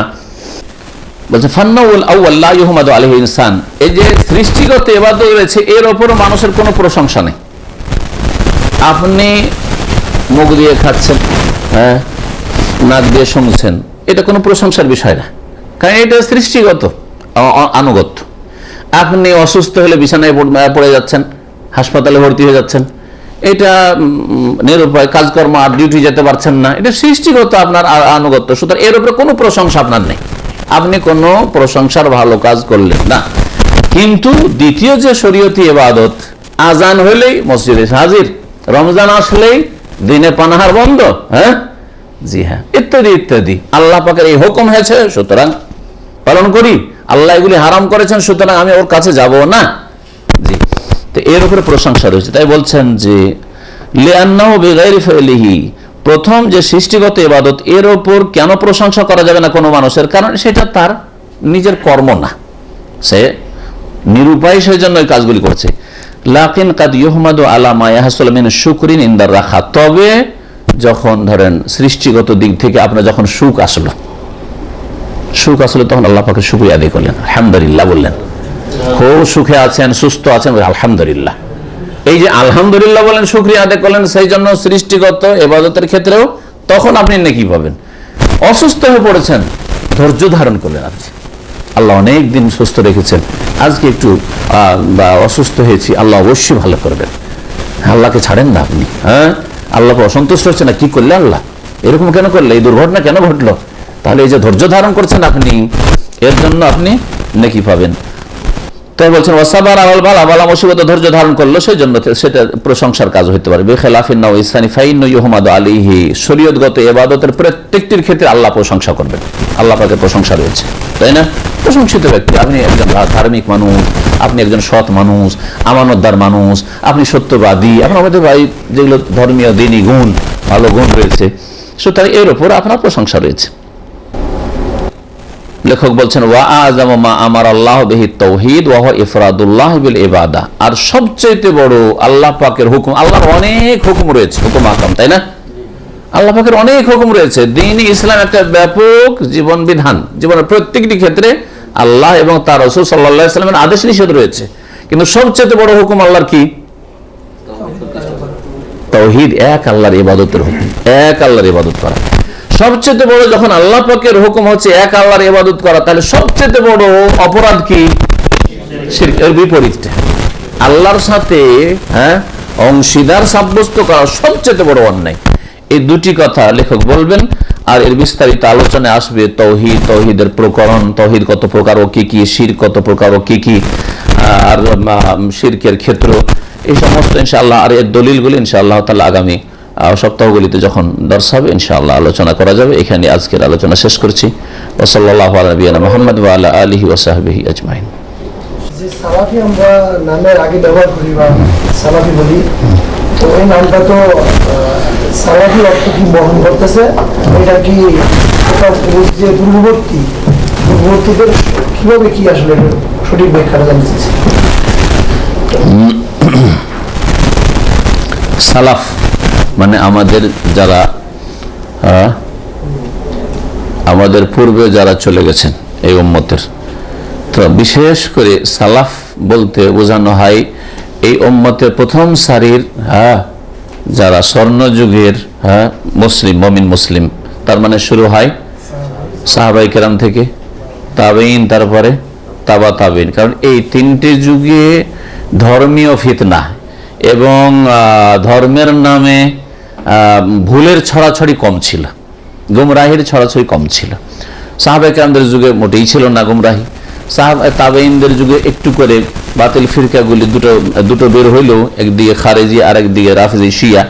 বলছে ফান্নাউল আউয়াল লা ইউহমাদু আলাইহি ইনসান, এই যে সৃষ্টিগত ইবাদত রয়েছে এর উপর মানুষের কোনো প্রশংসা নেই। আপনি মুখ দিয়ে খাচ্ছেন, হ্যাঁ, নাক দিয়ে শুনছেন, এটা কোনো প্রশংসার বিষয় না, কারণ এটা সৃষ্টিগত আনুগত্য। আপনি অসুস্থ হলে বিছানায় পড়ে যাচ্ছেন, হাসপাতালে ভর্তি হয়ে যাচ্ছেন, এটা নিরুপায়, কাজকর্ম আর ডিউটি যেতে পারছেন না, এটা সৃষ্টিগত আপনার আনুগত্য। সুতরাং এর উপরে কোনো প্রশংসা আপনার নেই, আপনি কোনো প্রশংসার ভালো কাজ করলেন না। কিন্তু দ্বিতীয় যে শরীয়তি ইবাদত, আজান হলেই মসজিদে হাজির, রমজান আসলেই দিনে পানাহার বন্ধ, হ্যাঁ, জি হ্যাঁ, ইত্যাদি ইত্যাদি, আল্লাহ পাকের এই হুকুম হয়েছে সুতরাং পালন করি, আল্লাহ এগুলি হারাম করেছেন সুতরাং আমি ওর কাছে যাব না। জি, তো এর উপরে প্রশংসা রয়েছে। তাই বলছেন যে লিআন্নাহু বিগাইরি ফাইলিহি, প্রথম যে সৃষ্টিগত ইবাদত এর উপর কেন প্রশংসা করা যাবে না কোনো মানুষের, কারণ সেটা তার নিজের কর্ম না, সে নিরুপায়, সেই জন্য এই কাজগুলি করছে। লাকিন কাদ ইউহমাদু আলা মা ইয়াহসুল মিন শুকরিন ইনদার রাখা, তবে যখন ধরেন সৃষ্টিগত দিক থেকে আপনার যখন সুখ আসলো তখন আল্লাহ পাকের শুকরিয়া আদায় করলেন, আলহামদুলিল্লাহ বললেন, খুব সুখে আছেন, সুস্থ আছেন, আলহামদুলিল্লাহ। এই যে আলহামদুলিল্লাহ বলেন, শুকরিয়া আদায় করলেন, সেই জন্য সৃষ্টিগত ইবাদতের ক্ষেত্রেও তখন আপনি নেকি পাবেন। অসুস্থ হয়ে পড়েছেন, ধৈর্য ধারণ করলেন, আপনি আল্লাহ অনেক দিন সুস্থ রেখেছেন, আজকে একটু অসুস্থ হয়েছি, আল্লাহ অবশ্যই ভালো করবেন, আল্লাহকে ছাড়েন না আপনি। হ্যাঁ, আল্লাহকে অসন্তুষ্ট হচ্ছে না, কি করলে আল্লাহ এরকম কেন করলে, এই দুর্ঘটনা কেন ঘটলো, তাহলে এই যে ধৈর্য ধারণ করছেন আপনি, এর জন্য আপনি নেকি পাবেন। তাই বলছেন ওয়াসাবার আলাল বালা, বালা মুসিবতে ধৈর্য ধারণ করলো, সেই জন্য সেটা প্রশংসার কাজ হতে পারে। বিখিলাফিন নাও ইসানি ফাইন্নু ইউহমাদু আলাইহি, শরীয়তগত ইবাদতের প্রত্যেকটির ক্ষেত্রে আল্লাহ প্রশংসা করবেন, আল্লাহ পাকের প্রশংসা রয়েছে, তাই না? প্রশংসিত ব্যক্তি, আপনি একজন ধার্মিক মানুষ, আপনি একজন সৎ মানুষ, আমানতদার মানুষ, আপনি সত্যবাদী, আপনার মধ্যে ভাই যেগুলো ধর্মীয় দিনী গুণ, ভালো গুণ রয়েছে, সুতরাং এর উপর আপনার প্রশংসা রয়েছে। লেখক বলছেন ওয়া আযামু মা আমারা আল্লাহ বিহি তাওহীদ ওয়া হুয়া ইফরাদুল্লাহ বিল ইবাদা, আর সবচেয়ে বড় আল্লাহ পাকের হুকুম, আল্লাহর অনেক হুকুম রয়েছে, হুকুম আকাম, তাই না? আল্লাহ পাকের অনেক হুকুম রয়েছে, দ্বীন ইসলাম একটা ব্যাপক জীবন বিধান, জীবনের প্রত্যেকটি ক্ষেত্রে আল্লাহ এবং তার রাসূল সাল্লাল্লাহু আলাইহি ওয়াসাল্লামের আদেশ নিষেধ রয়েছে, কিন্তু সবচেয়ে বড় হুকুম আল্লাহর কি? তাওহীদ, এক আল্লাহর ইবাদতের হুকুম, এক আল্লাহর ইবাদত করা। সবচেয়ে বড় যখন আল্লাহ পাকের হুকুম হচ্ছে এক আল্লাহর ইবাদত করা, তাহলে সবচেয়ে বড় অপরাধ কি? শিরক, এর বিপরীতটা আল্লাহর সাথে অংশীদার সাব্যস্ত করা সবচেয়ে বড় অন্যায়। এই দুটি কথা লেখক বলবেন, আর এর বিস্তারিত আলোচনায় আসবে তাওহীদ, তাওহীদের প্রকরণ, তাওহীদ কত প্রকার ও কি কি, শিরক কত প্রকার ও কি কি, আর শিরকের ক্ষেত্র, এই সমস্ত ইনশাআল্লাহ, আর এর দলিলগুলি ইনশাআল্লাহ তাআলা আগামী সপ্তাহগুলিতে যখন দর্শ হবে ইনশাআল্লাহ আলোচনা করা যাবে। এখানে আজকের আলোচনা শেষ করছি। ওয়া সাল্লাল্লাহু আলা নবিয়িনা মুহাম্মদ ওয়া আলা আলিহি ওয়া সাহবিহি আজমাইন। যে সালাফি আমরা নামের আগে ব্যবহার করি বা সালাফি বলি, তো এই নামটা তো সালাফি অর্থ কি বহন করতেছে, এটা কি যে পূর্ববর্তীদের কিভাবে কি আসলে সঠিক ব্যাখ্যাটা জানতে চাইছি। সালাফ মানে আমাদের যারা আমাদের পূর্বে যারা চলে গেছেন এই উম্মতের, তো বিশেষ করে সালাফ বলতে বোঝানো হয় এই উম্মতের প্রথম সারির যারা স্বর্ণযুগের মুসলিম, মুমিন মুসলিম, তার মানে শুরু হয় সাহাবায়ে কেরাম থেকে, তাবেঈন, তারপরে তাবা তাবেঈন। কারণ এই তিনটি যুগে ধর্মীয় ফিতনা এবং ধর্মের নামে ভুলের ছড়াছড়ি কম ছিল, গুমরাহির ছড়াছড়ি কম ছিল। সাহাবায়ে কেরামদের যুগে মোটেই ছিল না গুমরাহি। তাবেঈনদের যুগে একটু করে বাতিল ফিরকাগুলি দুটো বের হইলেও, একদিকে খারেজি আর একদিকে রাফিজি শিয়া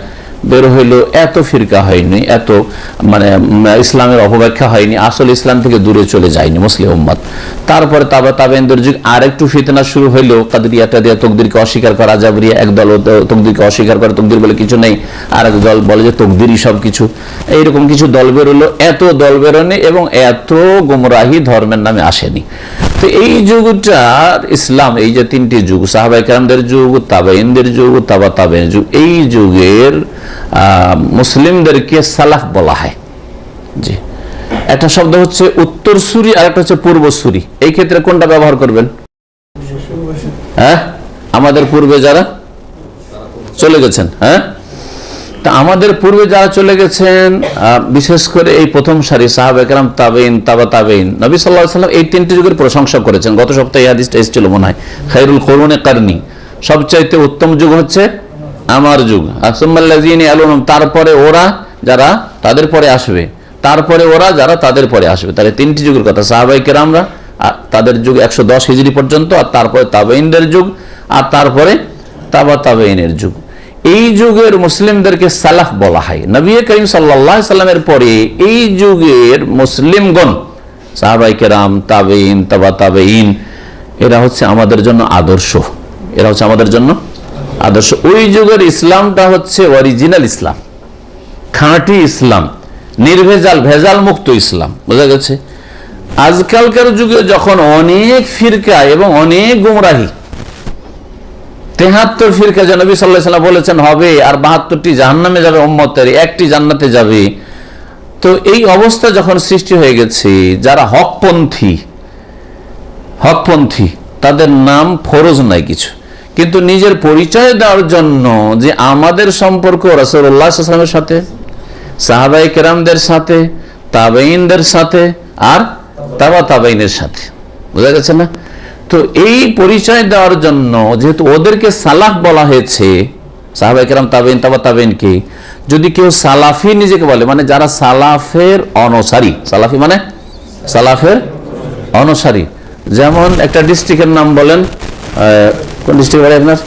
বের হইলেও এত ফিরকা হয়নি, এত মানে ইসলামের অপব্যাখ্যা হয়নি, আসলে ইসলাম থেকে দূরে চলে যায়নি মুসলিম উম্মত। তারপরে তাবেঈনদের যুগ আর একটু ফিতনা শুরু হইলেও, কাদরিয়া টাদিয়া তকদিরকে অস্বীকার করা, জাবরিয়া একদল তকদিরকে অস্বীকার করে, তকদির বলে কিছু নেই, আর এক দল বলে যে তকদিরই সব কিছু। এইরকম কিছু দল বেরোলো, এত দল বেরোনি এবং এত গুমরাহি ধর্মের নামে আসেনি। তো এই যুগটা ইসলাম, এই যে তিনটি যুগ, সাহাবায়ে কেরামদের যুগ, তাবেঈনদের যুগ, তাবা তাবেঈনের যুগ, এই যুগের মুসলিমদেরকে সালাফ বলা হয়। জি, একটা শব্দ হচ্ছে উত্তরসূরি আর একটা হচ্ছে পূর্বসূরি। এই ক্ষেত্রে কোনটা ব্যবহার করবেন? আমাদের পূর্বে যারা চলে গেছেন, তা আমাদের পূর্বে যারা চলে গেছেন, বিশেষ করে এই প্রথম সারি সাহাবায়ে কেরাম, তাবেঈন, তাবা তাবেঈন, নবী সাল্লাল্লাহু আলাইহি ওয়াসাল্লাম এই তিনটি যুগের প্রশংসা করেছেন। গত সপ্তাহে এই হাদিসটা এসেছিল মনে হয়, খায়রুল কুরুনি কারনি, সবচাইতে উত্তম যুগ হচ্ছে আমার যুগ, আসমাল্লাযিনা ইয়ালুনহুম, তারপরে ওরা যারা তাদের পরে আসবে, তারপরে ওরা যারা তাদের পরে আসবে। তাহলে তিনটি যুগের কথা, সাহাবায়ে কেরামরা তাদের যুগ 110 হিজরি পর্যন্ত, আর তারপরে তাবেঈনদের যুগ, আর তারপরে তাবা তাবেঈনের যুগ। এই যুগের মুসলিমদেরকে সালাফ বলা হয়। নবী করিম সাল্লাল্লাহু আলাইহি সাল্লামের পরে এই যুগের মুসলিমগণ, সাহাবায়ে কেরাম, তাবেঈন, তাবা তাবেঈন, এরা হচ্ছে আমাদের জন্য আদর্শ, এরা হচ্ছে আমাদের জন্য আদর্শ। ওই যুগের ইসলামটা হচ্ছে অরিজিনাল ইসলাম, খাঁটি ইসলাম, নির্ভেজাল, ভেজাল মুক্ত ইসলাম। বোঝা গেছে? আজকালকার যুগে যখন অনেক ফিরকা এবং অনেক গুমরাহি, 73 ফিরকা যে নবী সাল্লাল্লাহু আলাইহি ওয়াসাল্লাম বলেছেন হবে, আর 72টি জাহান্নামে যাবে উম্মতের, একটি জান্নাতে যাবে। তো এই অবস্থা যখন সৃষ্টি হয়ে গেছে, যারা হকপন্থী তাদের নাম ফরজ নাই কিছু, কিন্তু নিজের পরিচয় দেওয়ার জন্য যে আমাদের সম্পর্ক রাসূলুল্লাহ সাল্লাল্লাহু আলাইহি ওয়াসাল্লামের সাথে, সাহাবায়ে কেরামদের সাথে, তাবেঈনদের সাথে, আর তাবা তাবেঈনের সাথে। বোঝা গেছে না? তো এই পরিচয় দেওয়ার জন্য যেহেতু ওদেরকে সালাফ বলা হয়েছে, সাহাবায়ে কেরাম, তাবেঈন, তাবা তাবেঈনকে, যদি কেউ সালাফি নিজেকে বলে, মানে যারা সালাফের অনুসারী, সালাফি মানে সালাফের অনুসারী। যেমন একটা ডিস্ট্রিক্টের নাম বলেন, কোন ডিস্ট্রিক্ট বলে আপনার?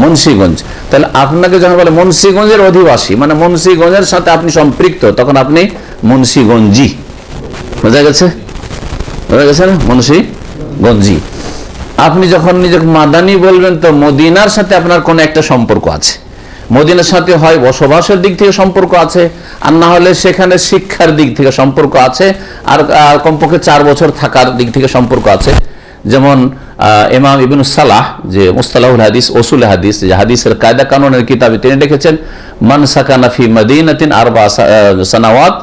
মুন্সিগঞ্জ। তাহলে আপনাকে যখন বলে মুন্সিগঞ্জের অধিবাসী, মানে মুন্সিগঞ্জের সাথে আপনি সম্পৃক্ত, তখন আপনি মুন্সিগঞ্জি। বোঝা গেছে? বোঝা গেছে না? মুন্সিগঞ্জি। আপনি যখন নিজেকে মাদানী বলবেন, তো মদিনার সাথে আপনার কোনো একটা সম্পর্ক আছে, মদিনার সাথে হয় বসবাসের দিক থেকে সম্পর্ক আছে, আর না হলে সেখানে শিক্ষার দিক থেকে সম্পর্ক আছে, আর কমপক্ষে 4 বছর থাকার দিক থেকে সম্পর্ক আছে। যেমন ইমাম ইবনে সালাহ, যে মুস্তালাহুল হাদিস, উসুল হাদিস, যে হাদিসের কায়দা কানুনের কিতাবে তিনি লিখেছেন, মান সাকানা ফি মাদিনাতিন 4 সানাওয়াত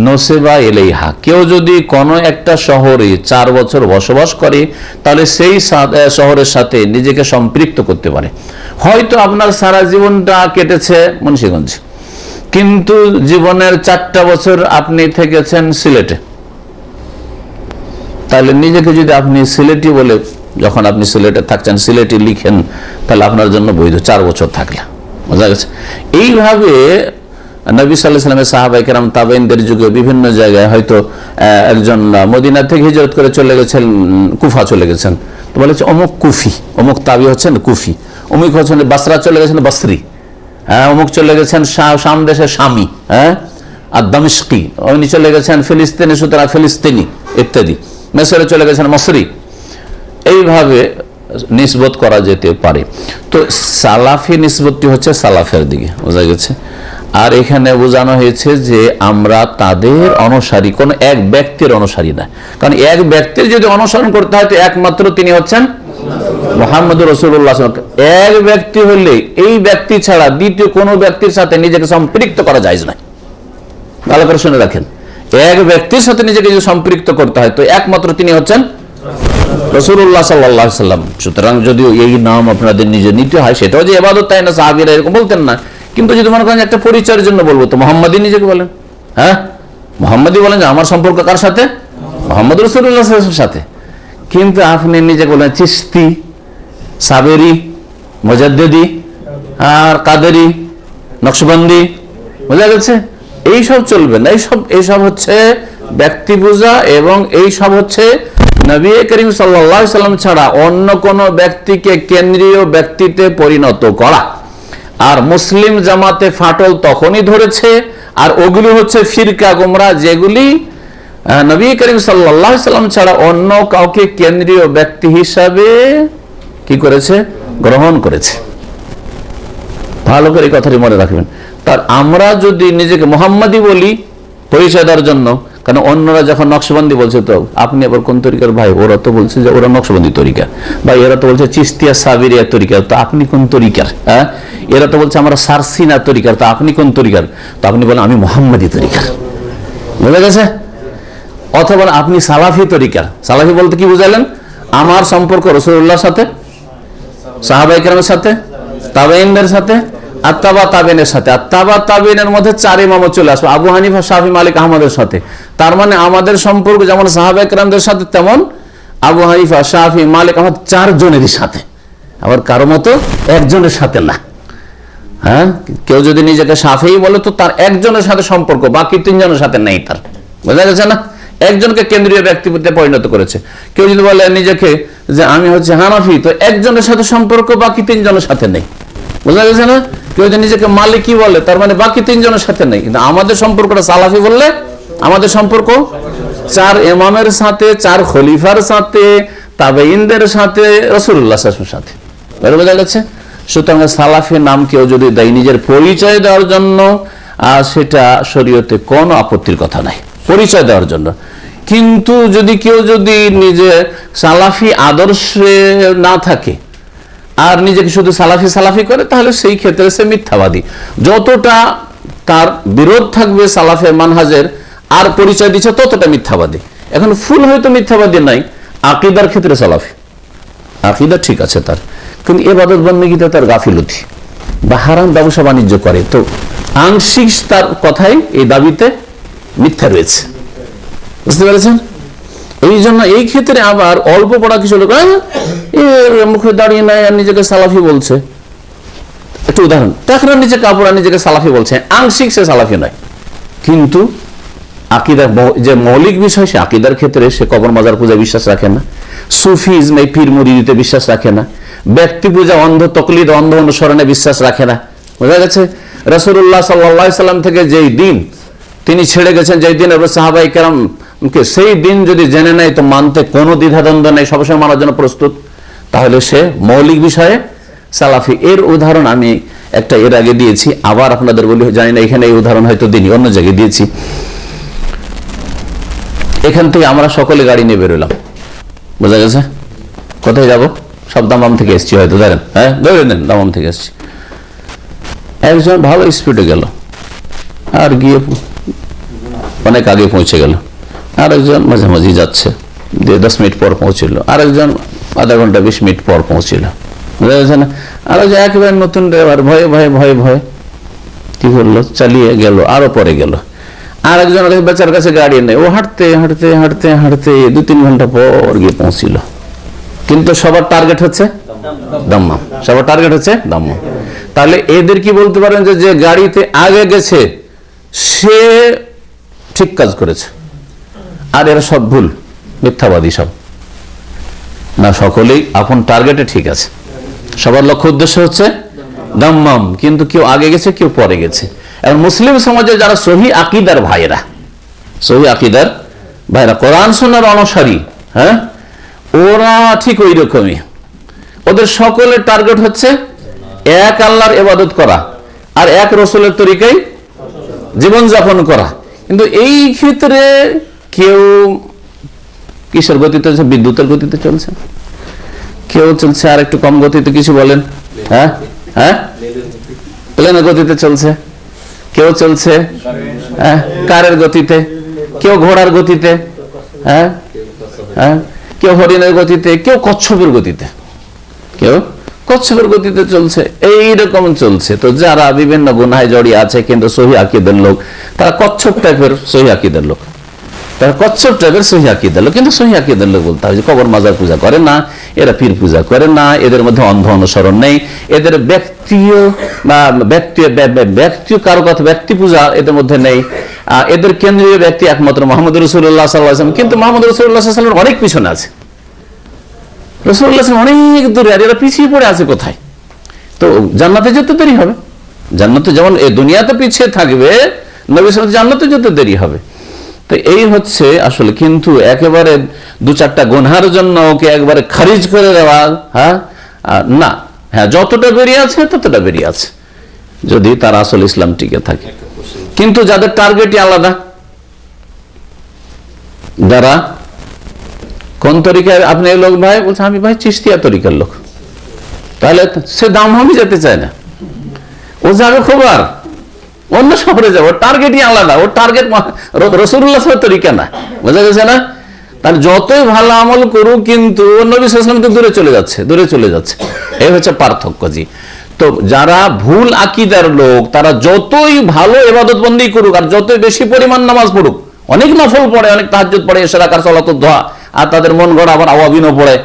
নসিবা ইলাইহা, কেউ যদি কোনো একটা শহরে 4 বছর বসবাস করে, তাহলে সেই শহরের সাথে নিজেকে সম্পৃক্ত করতে পারে। হয়তো আপনার সারা জীবনটা কেটেছে মুন্সিগঞ্জ, কিন্তু জীবনের 4টা বছর আপনি থেকেছেন সিলেটে, তাহলে নিজেকে যদি আপনি সিলেটি বলে, যখন আপনি সিলেটে থাকছেন, সিলেটি লিখেন, তাহলে আপনার জন্য বৈধ 4 বছর থাকলে। বোঝা গেছে? এইভাবে নবী সাল্লাল্লাহু আলাইহি ওয়াসাল্লামের সাহাবায়ে কেরাম, তাবেঈনদের যুগে বিভিন্ন জায়গায়, হয়তো একজন মদিনা থেকে হিজরত করে চলে গেছেন, কুফা চলে গেছেন, তো বলেছে অমুক কুফি, অমুক তাবি হচ্ছেন কুফি, অমুক হচ্ছেন বাসরা চলে গেছেন বসরি, অমুক চলে গেছেন শাম দেশের শামি, আর দামিশকি, উনি চলে গেছেন ফিলিস্তিনি, সুতরাং ফিলিস্তিনি ইত্যাদি, মিশরে চলে গেছেন মসরি। এইভাবে নিসবত করা যেতে পারে। তো সালাফি নিসবতটি হচ্ছে সালাফের দিকে। বোঝা গেছে? আর এখানে বোঝানো হয়েছে যে আমরা তাদের অনুসারী, কোন এক ব্যক্তির অনুসারী না। কারণ এক ব্যক্তির যদি অনুসরণ করতে হয়, তো একমাত্র তিনি হচ্ছেন মুহাম্মদুর রাসূলুল্লাহ। এক ব্যক্তি হলে এই ব্যক্তি ছাড়া দ্বিতীয় কোনো ব্যক্তির সাথে নিজেকে সম্পৃক্ত করা যায় না। ভালো করে শুনে রাখেন, এক ব্যক্তির সাথে নিজেকে যদি সম্পৃক্ত করতে হয়, তো একমাত্র তিনি হচ্ছেন রাসূলুল্লাহ সাল্লাল্লাহু আলাইহি সাল্লাম। সুতরাং যদিও এই নাম আপনাদের নিজে নিতে হয়, সেটাও যে ইবাদত তাই না, সাহাবীরা এরকম বলতেন না। কিন্তু যদি মনে করেন একটা পরিচয়ের জন্য বলবো, তো মুহাম্মাদি নিজেকে বলেন। হ্যাঁ, মুহাম্মাদি বলেন যে আমার সম্পর্ক কার সাথে? মুহাম্মদ রাসূলুল্লাহ সাল্লাল্লাহু আলাইহি ওয়াসাল্লামের সাথে। কিন্তু আপনি নিজেকে বলেন চিশতি, সাবেরি, মুজাদ্দিদি, আর কাদেরি, নকশবন্দি, বোঝা গেছে? এইসব চলবে না। এইসব হচ্ছে ব্যক্তি পূজা, এবং এইসব হচ্ছে নবী করিম সাল্লাল্লাহু আলাইহি সাল্লাম ছাড়া অন্য কোন ব্যক্তিকে কেন্দ্রীয় ব্যক্তিতে পরিণত করা। আর মুসলিম জামাতে ফাটল তখনই ধরেছে, আর ওগুলি হচ্ছে ফিরকা গুমরা, যেগুলি নবী করিম সাল্লাল্লাহু আলাইহি সাল্লাম ছাড়া অন্য কাউকে কেন্দ্রীয় ব্যক্তি হিসাবে কি করেছে? গ্রহণ করেছে। ভালো করে কথাটি মনে রাখবেন। তার আমরা যদি নিজেকে মুহাম্মাদি বলি পরিচয় দেওয়ার জন্য, কারণ অন্যরা যখন নকশবন্দি বলছে, তো আপনি আবার কোন তরিকার ভাই? ওরা তো বলছে যে ওরা নকশবন্দি তরিকা, বা এরা তো বলছে চিশতিয়া সাবিরিয়া তরিকার, তো আপনি কোন তরিকার? হ্যাঁ, এরা তো বলছে আমরা সারসিনা তরিকার, তো আপনি কোন তরিকার? তো আপনি বলেন আমি মুহাম্মাদি তরিকার। বুঝা গেছে? অথবা আপনি সালাফি তরিকার। সালাফি বলতে কি বুঝালেন? আমার সম্পর্ক রাসূলুল্লাহর সাথে, সাহাবায়ে কেরামের সাথে, তাবেঈনদের সাথে, আত্তাবা তাবেঈনের সাথে। আত্তাবা তাবেঈনের মধ্যে 4 ইমাম চলে আসবে, আবু হানিফা, শাফি, মালিক, আহমদের সাথে। তার মানে আমাদের সম্পর্ক যেমন সাহাবায়ে কেরামদের সাথে, তেমন আবু হানিফা, শাফি, মালিক, আহমদ 4 জনেরই সাথে। আবার কারো মতো একজনের সাথে না। হ্যাঁ, কেউ যদি নিজেকে শাফিঈ বলে, তো তার একজনের সাথে সম্পর্ক, বাকি 3 জনের সাথে নেই তার। বোঝা গেছে না? একজনকে কেন্দ্রীয় ব্যক্তিতে পরিণত করেছে। কেউ যদি বলে নিজেকে যে আমি হচ্ছে হানাফি, তো একজনের সাথে সম্পর্ক, বাকি 3 জনের সাথে নেই। বোঝা গেছে না? কেউ যদি নিজেকে মালিকি বলে, তার মানে বাকি 3 জনের সাথে নেই। কিন্তু আমাদের সম্পর্কটা সালাফি বললে, আমাদের সম্পর্ক 4 ইমামের সাথে, 4 খলিফার সাথে, তাবেঈনদের সাথে, রাসূলুল্লাহ সাল্লাল্লাহু আলাইহি ওয়াসাল্লামের সাথে। বোঝা গেছে? সুতরাং সালাফি নাম কেউ যদি দেয় নিজের পরিচয় দেওয়ার জন্য, আর সেটা শরীয়তে কোনো আপত্তির কথা নাই, পরিচয় দেওয়ার জন্য। কিন্তু যদি কেউ যদি নিজে সালাফি আদর্শে না থাকে, আর নিজেকে শুধু সালাফি সালাফি করে, তাহলে সেই ক্ষেত্রে সে মিথ্যাবাদী। যতটা তার বিরোধ থাকবে সালাফের মানহাজের, আর পরিচয় দিচ্ছে, ততটা মিথ্যাবাদী। এখন ফুল হয়তো মিথ্যাবাদী নাই, আকীদার ক্ষেত্রে সালাফি, আকীদা ঠিক আছে তার, কিন্তু ইবাদত বন্দেগীতে তার গাফিলতি, বা হারাম ব্যবসা বাণিজ্য করে, তো আংশিক তার কথাই এই দাবিতে মিথ্যা রয়েছে। বুঝতে পেরেছেন? এই জন্য এই ক্ষেত্রে আবার অল্প পড়া কিছু লোক মুখে দাঁড়িয়ে নাই আর নিজেকে সালাফি বলছে। একটু উদাহরণ, টাকরার নিচে কাপড় আর নিজেকে সালাফি বলছে, আংশিক সে সালাফি নয়, কিন্তু আকীদার যে মৌলিক বিষয়, সে আকীদার ক্ষেত্রে সে কবর মাজার পূজা বিশ্বাস রাখে না, সুফিজমে পীর মুরিদিতে বিশ্বাস রাখে না, ব্যক্তি পূজা, অন্ধ তকলিদ, অন্ধ অনুসরণে বিশ্বাস রাখে না। বোঝা গেছে? রাসূলুল্লাহ সাল্লাল্লাহু আলাইহি সাল্লাম থেকে যেই দিন তিনি ছেড়ে গেছেন, যেই দিন সাহাবায়ে কেরামকে সেই দিন যদি জেনে নেয়, তো মানতে কোনো দ্বিধাদ্বন্দ্ব নেই, সবসময় মানার জন্য প্রস্তুত, তাহলে সে মৌলিক বিষয়ে সালাফি। এর উদাহরণ আমি একটা এর আগে দিয়েছি, আবার আপনাদের বলি, জানি না এখানে এই উদাহরণ হয়তো দিনই, অন্য জায়গায় দিয়েছি। এখান থেকে আমরা সকলে গাড়ি নিয়ে বেরোলাম, বোঝা গেছে? কোথায় যাব? সব দামাম থেকে এসছি হয়তো, ধরেন, হ্যাঁ ধরে নেন দামাম থেকে এসছি। একজন ভালো স্পিডে গেল, আর গিয়ে অনেক আগে পৌঁছে গেল। আরেকজন মাঝামাঝি যাচ্ছে, 10 মিনিট পর পৌঁছিল। আরেকজন আধা ঘন্টা 20 মিনিট পর পৌঁছিল। বুঝা গেছে না? আরেকজন একেবারে নতুন ড্রাইভার, ভয়ে ভয়ে ভয়ে ভয়ে কি করলো, চালিয়ে গেল, আরো পরে গেল। আরেকজন বেচার কাছে গাড়ি নেই, ও হাঁটতে হাঁটতে হাঁটতে হাঁটতে 2-3 ঘন্টা পর গিয়ে পৌঁছিল। কিন্তু সবার টার্গেট হচ্ছে দাম্মাম, সবার টার্গেট হচ্ছে দাম্মাম। তাহলে এদের কি বলতে পারেন যে গাড়িতে আগে গেছে সে ঠিক কাজ করেছে, আর এরা সব ভুল, মিথ্যাবাদী সব? না, সকলেই আপন টার্গেটে ঠিক আছে, সবার লক্ষ্য উদ্দেশ্য হচ্ছে দাম্মাম, কিন্তু কেউ আগে গেছে, কেউ পরে গেছে। এবং মুসলিম সমাজে যারা সহি আকীদার ভাইরা, সহি আকীদার ভাইরা, কোরআন সুন্নাহর অনুসারী, হ্যাঁ, ওরা ঠিক ওই রকমই। ওদের সকলের টার্গেট হচ্ছে এক আল্লাহর ইবাদত করা, আর এক রাসূলের তরিকায় জীবনযাপন করা। কিন্তু এই ক্ষেত্রে কেউ কিসের গতিতে চলছে? বিদ্যুতের গতিতে চলছে, কেউ চলছে আর একটু কম গতিতে, কিছু বলেন, হ্যাঁ হ্যাঁ, প্লেনের গতিতে চলছে, কেউ চলছে কারের গতিতে, কেউ ঘোড়ার গতিতে, হ্যাঁ হ্যাঁ, কেউ হরিণের গতিতে, কেউ কচ্ছপের গতিতে, কেউ কচ্ছপের গতিতে চলছে, এইরকম চলছে। তো যারা বিভিন্ন গুনাহে জড়িয়ে আছে কিন্তু সহি আকীদার লোক, তারা কচ্ছপ টাইপের সহি আকীদার লোক, তারা কচ্ছপ টাইপের সহি আকীদার লোক, কিন্তু সহি আকীদার লোক বলতে হবে যে কবর মাজার পূজা করে না, এরা পীর পূজা করে না, এদের মধ্যে অন্ধ অনুসরণ নেই, এদের ব্যক্তিও বা ব্যক্তি কারো কথা ব্যক্তি পূজা এদের মধ্যে নেই, এদের কেন্দ্রীয় ব্যক্তি একমাত্র মুহাম্মদ রাসূলুল্লাহ সাল্লাল্লাহু আলাইহি ওয়াসাল্লাম। কিন্তু মুহাম্মদ রাসূলুল্লাহ সাল্লাল্লাহু আলাইহি ওয়াসাল্লাম অনেক পিছনে আছে, রাসূলুল্লাহ অনেক দূরে, আর এরা পিছিয়ে পড়ে আছে কোথায়? তো জান্নাতে যেতে দেরি হবে, জান্নাতে যেমন এই দুনিয়াতে পিছিয়ে থাকবে, নবী সাল্লাল্লাহু আলাইহি জান্নাতে যেতে দেরি হবে। তো এই হচ্ছে আসলে, কিন্তু একেবারে দু চারটা গুনহার জন্য ওকে একবারে খারিজ করে দেওয়া, হ্যাঁ না, হ্যাঁ যতটা বেরিয়ে আছে ততটা বেরিয়ে আছে, যদি তার আসল ইসলাম টিকে থাকে। কিন্তু যাদের টার্গেটই আলাদা, যারা কোন তরিকার, আপনি এই লোক ভাই বলছে আমি ভাই চিশতিয়া তরিকার লোক, তাহলে সে দাম আমি যেতে চায় না, ও যাবে খবর অন্য শহরে যাবে, ওর টার্গেটই আলাদা, ওর টার্গেট রাসূলুল্লাহ তরিকা না, বোঝা গেছে না? তার যতই ভালো আমল করুক কিন্তু নবী সাল্লাল্লাহু আলাইহি ওয়াসাল্লাম দূরে চলে যাচ্ছে, দূরে চলে যাচ্ছে, এই হচ্ছে পার্থক্য। জি, তো যারা ভুল আকীদার লোক, তারা যতই ভালো ইবাদত বন্দেগী করুক আর যতই বেশি পরিমাণ নামাজ পড়ুক, অনেক নফল পড়ে, অনেক তাহাজ্জুদ পড়ে, এশা রাকাত সালাতুদ দুহা, আর তাদের মন গড়া আবার আওয়াবিনও পড়ে,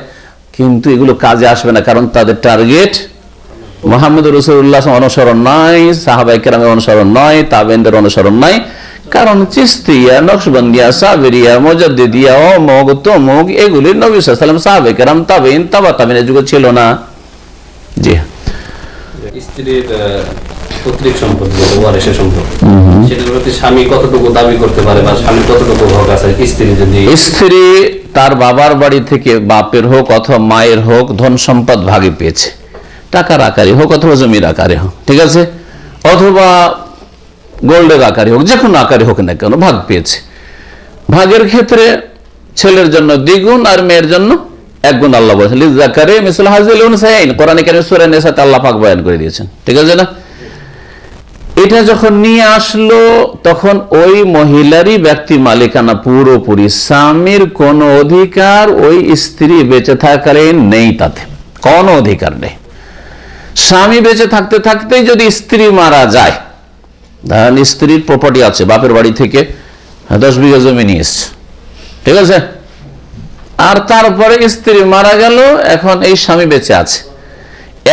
কিন্তু এগুলো কাজে আসবে না, কারণ তাদের টার্গেট মুহাম্মদ রাসূলুল্লাহ অনুসরণ নয়, সাহাবায়ে কেরামের অনুসরণ নয়, তাবেঈনদের অনুসরণ নয়। কারণ চিশতিয়া, নকশবন্দিয়া, সাবেরিয়া, মুজাদ্দিদিয়া, অমুক তমুক এগুলি নবী সাল্লাল্লাহু আলাইহি ওয়াসাল্লাম, সাহাবায়ে কেরাম, তাবেঈন, তাবেঈনের যুগে ছিল না। জি, স্ত্রীর পৈতৃক সম্পত্তি, ওয়ারিশের সম্পত্তি, সেটার প্রতি স্বামী কতটুকু দাবি করতে পারে বা স্বামী কতটুকু হক আছে? স্ত্রী তার বাবার বাড়ি থেকে, বাপের হোক অথবা মায়ের হোক, ধন সম্পদ ভাগে পেয়েছে, টাকার আকারে হোক অথবা জমির আকারে হোক, ঠিক আছে, অথবা গোল্ডের আকারে হোক, যে কোনো আকারে হোক না কেন, ভাগ পেয়েছে। ভাগের ক্ষেত্রে ছেলের জন্য দ্বিগুণ আর মেয়ের জন্য একগুণ। আল্লাহ বলেছেন লিযাকারি মিসলু হাযিল উনসায়াইন, কোরআনে কারীমে সূরা নিসাতে আল্লাহ পাক বয়ান করে দিয়েছেন, ঠিক আছে না? এটা যখন নিয়ে আসলো তখন ওই মহিলারই ব্যক্তি মালিকানা পুরোপুরি, স্বামীর কোনো অধিকার ওই স্ত্রী বেঁচে থাকাকালীন নেই, তাতে কোনো অধিকার নেই। স্বামী বেঁচে থাকতে থাকতেই যদি স্ত্রী মারা যায়, ধরেন স্ত্রীর প্রপার্টি আছে, বাপের বাড়ি থেকে 10 বিঘা জমি নিয়ে এসছে, ঠিক আছে, আর তারপরে স্ত্রী মারা গেল, এখন এই স্বামী বেঁচে আছে,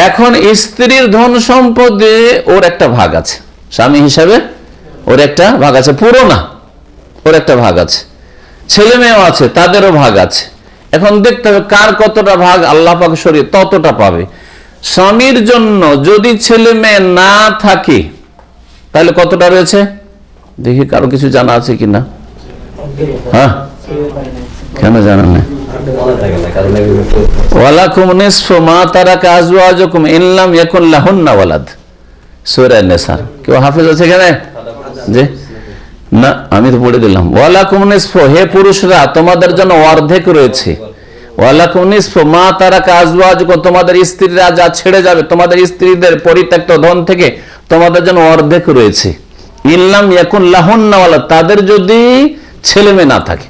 এখন স্ত্রীর ধন সম্পদে ওর একটা ভাগ আছে, স্বামী হিসাবে ওর একটা ভাগ আছে, পুরো না, ওর একটা ভাগ আছে, ছেলে মেয়েও আছে, তাদেরও ভাগ আছে। এখন দেখতে হবে কার কতটা ভাগ, আল্লাহ পাক শরীয়ত ততটা পাবে। স্বামীর জন্য যদি ছেলে মেয়ে না থাকে তাহলে কতটা রয়েছে? দেখি কারো কিছু জানা আছে কিনা? হ্যাঁ, কেন জানেন না? ওয়ালাকুম নিসফু মা তারাকা আজওয়াজুকুম ইন লাম ইয়াকুন লাহুন্না ওয়ালাদ, সূরা নিসা। কেউ হাফেজ আছে এখানে? জি না, আমি তো পড়ে দিলাম। ওয়ালাকুম নিসফু, হে পুরুষরা তোমাদের জন্য অর্ধেক রয়েছে। ওয়ালাকুম নিসফু মা তারাকা আজওয়াজুকুম, তোমাদের স্ত্রীরা যা ছেড়ে যাবে, তোমাদের স্ত্রীদের পরিত্যক্ত ধন থেকে তোমাদের জন্য অর্ধেক রয়েছে। ইন লাম ইয়াকুন লাহুন্না ওয়ালাদ, তাদের যদি ছেলে মেয়ে না থাকে,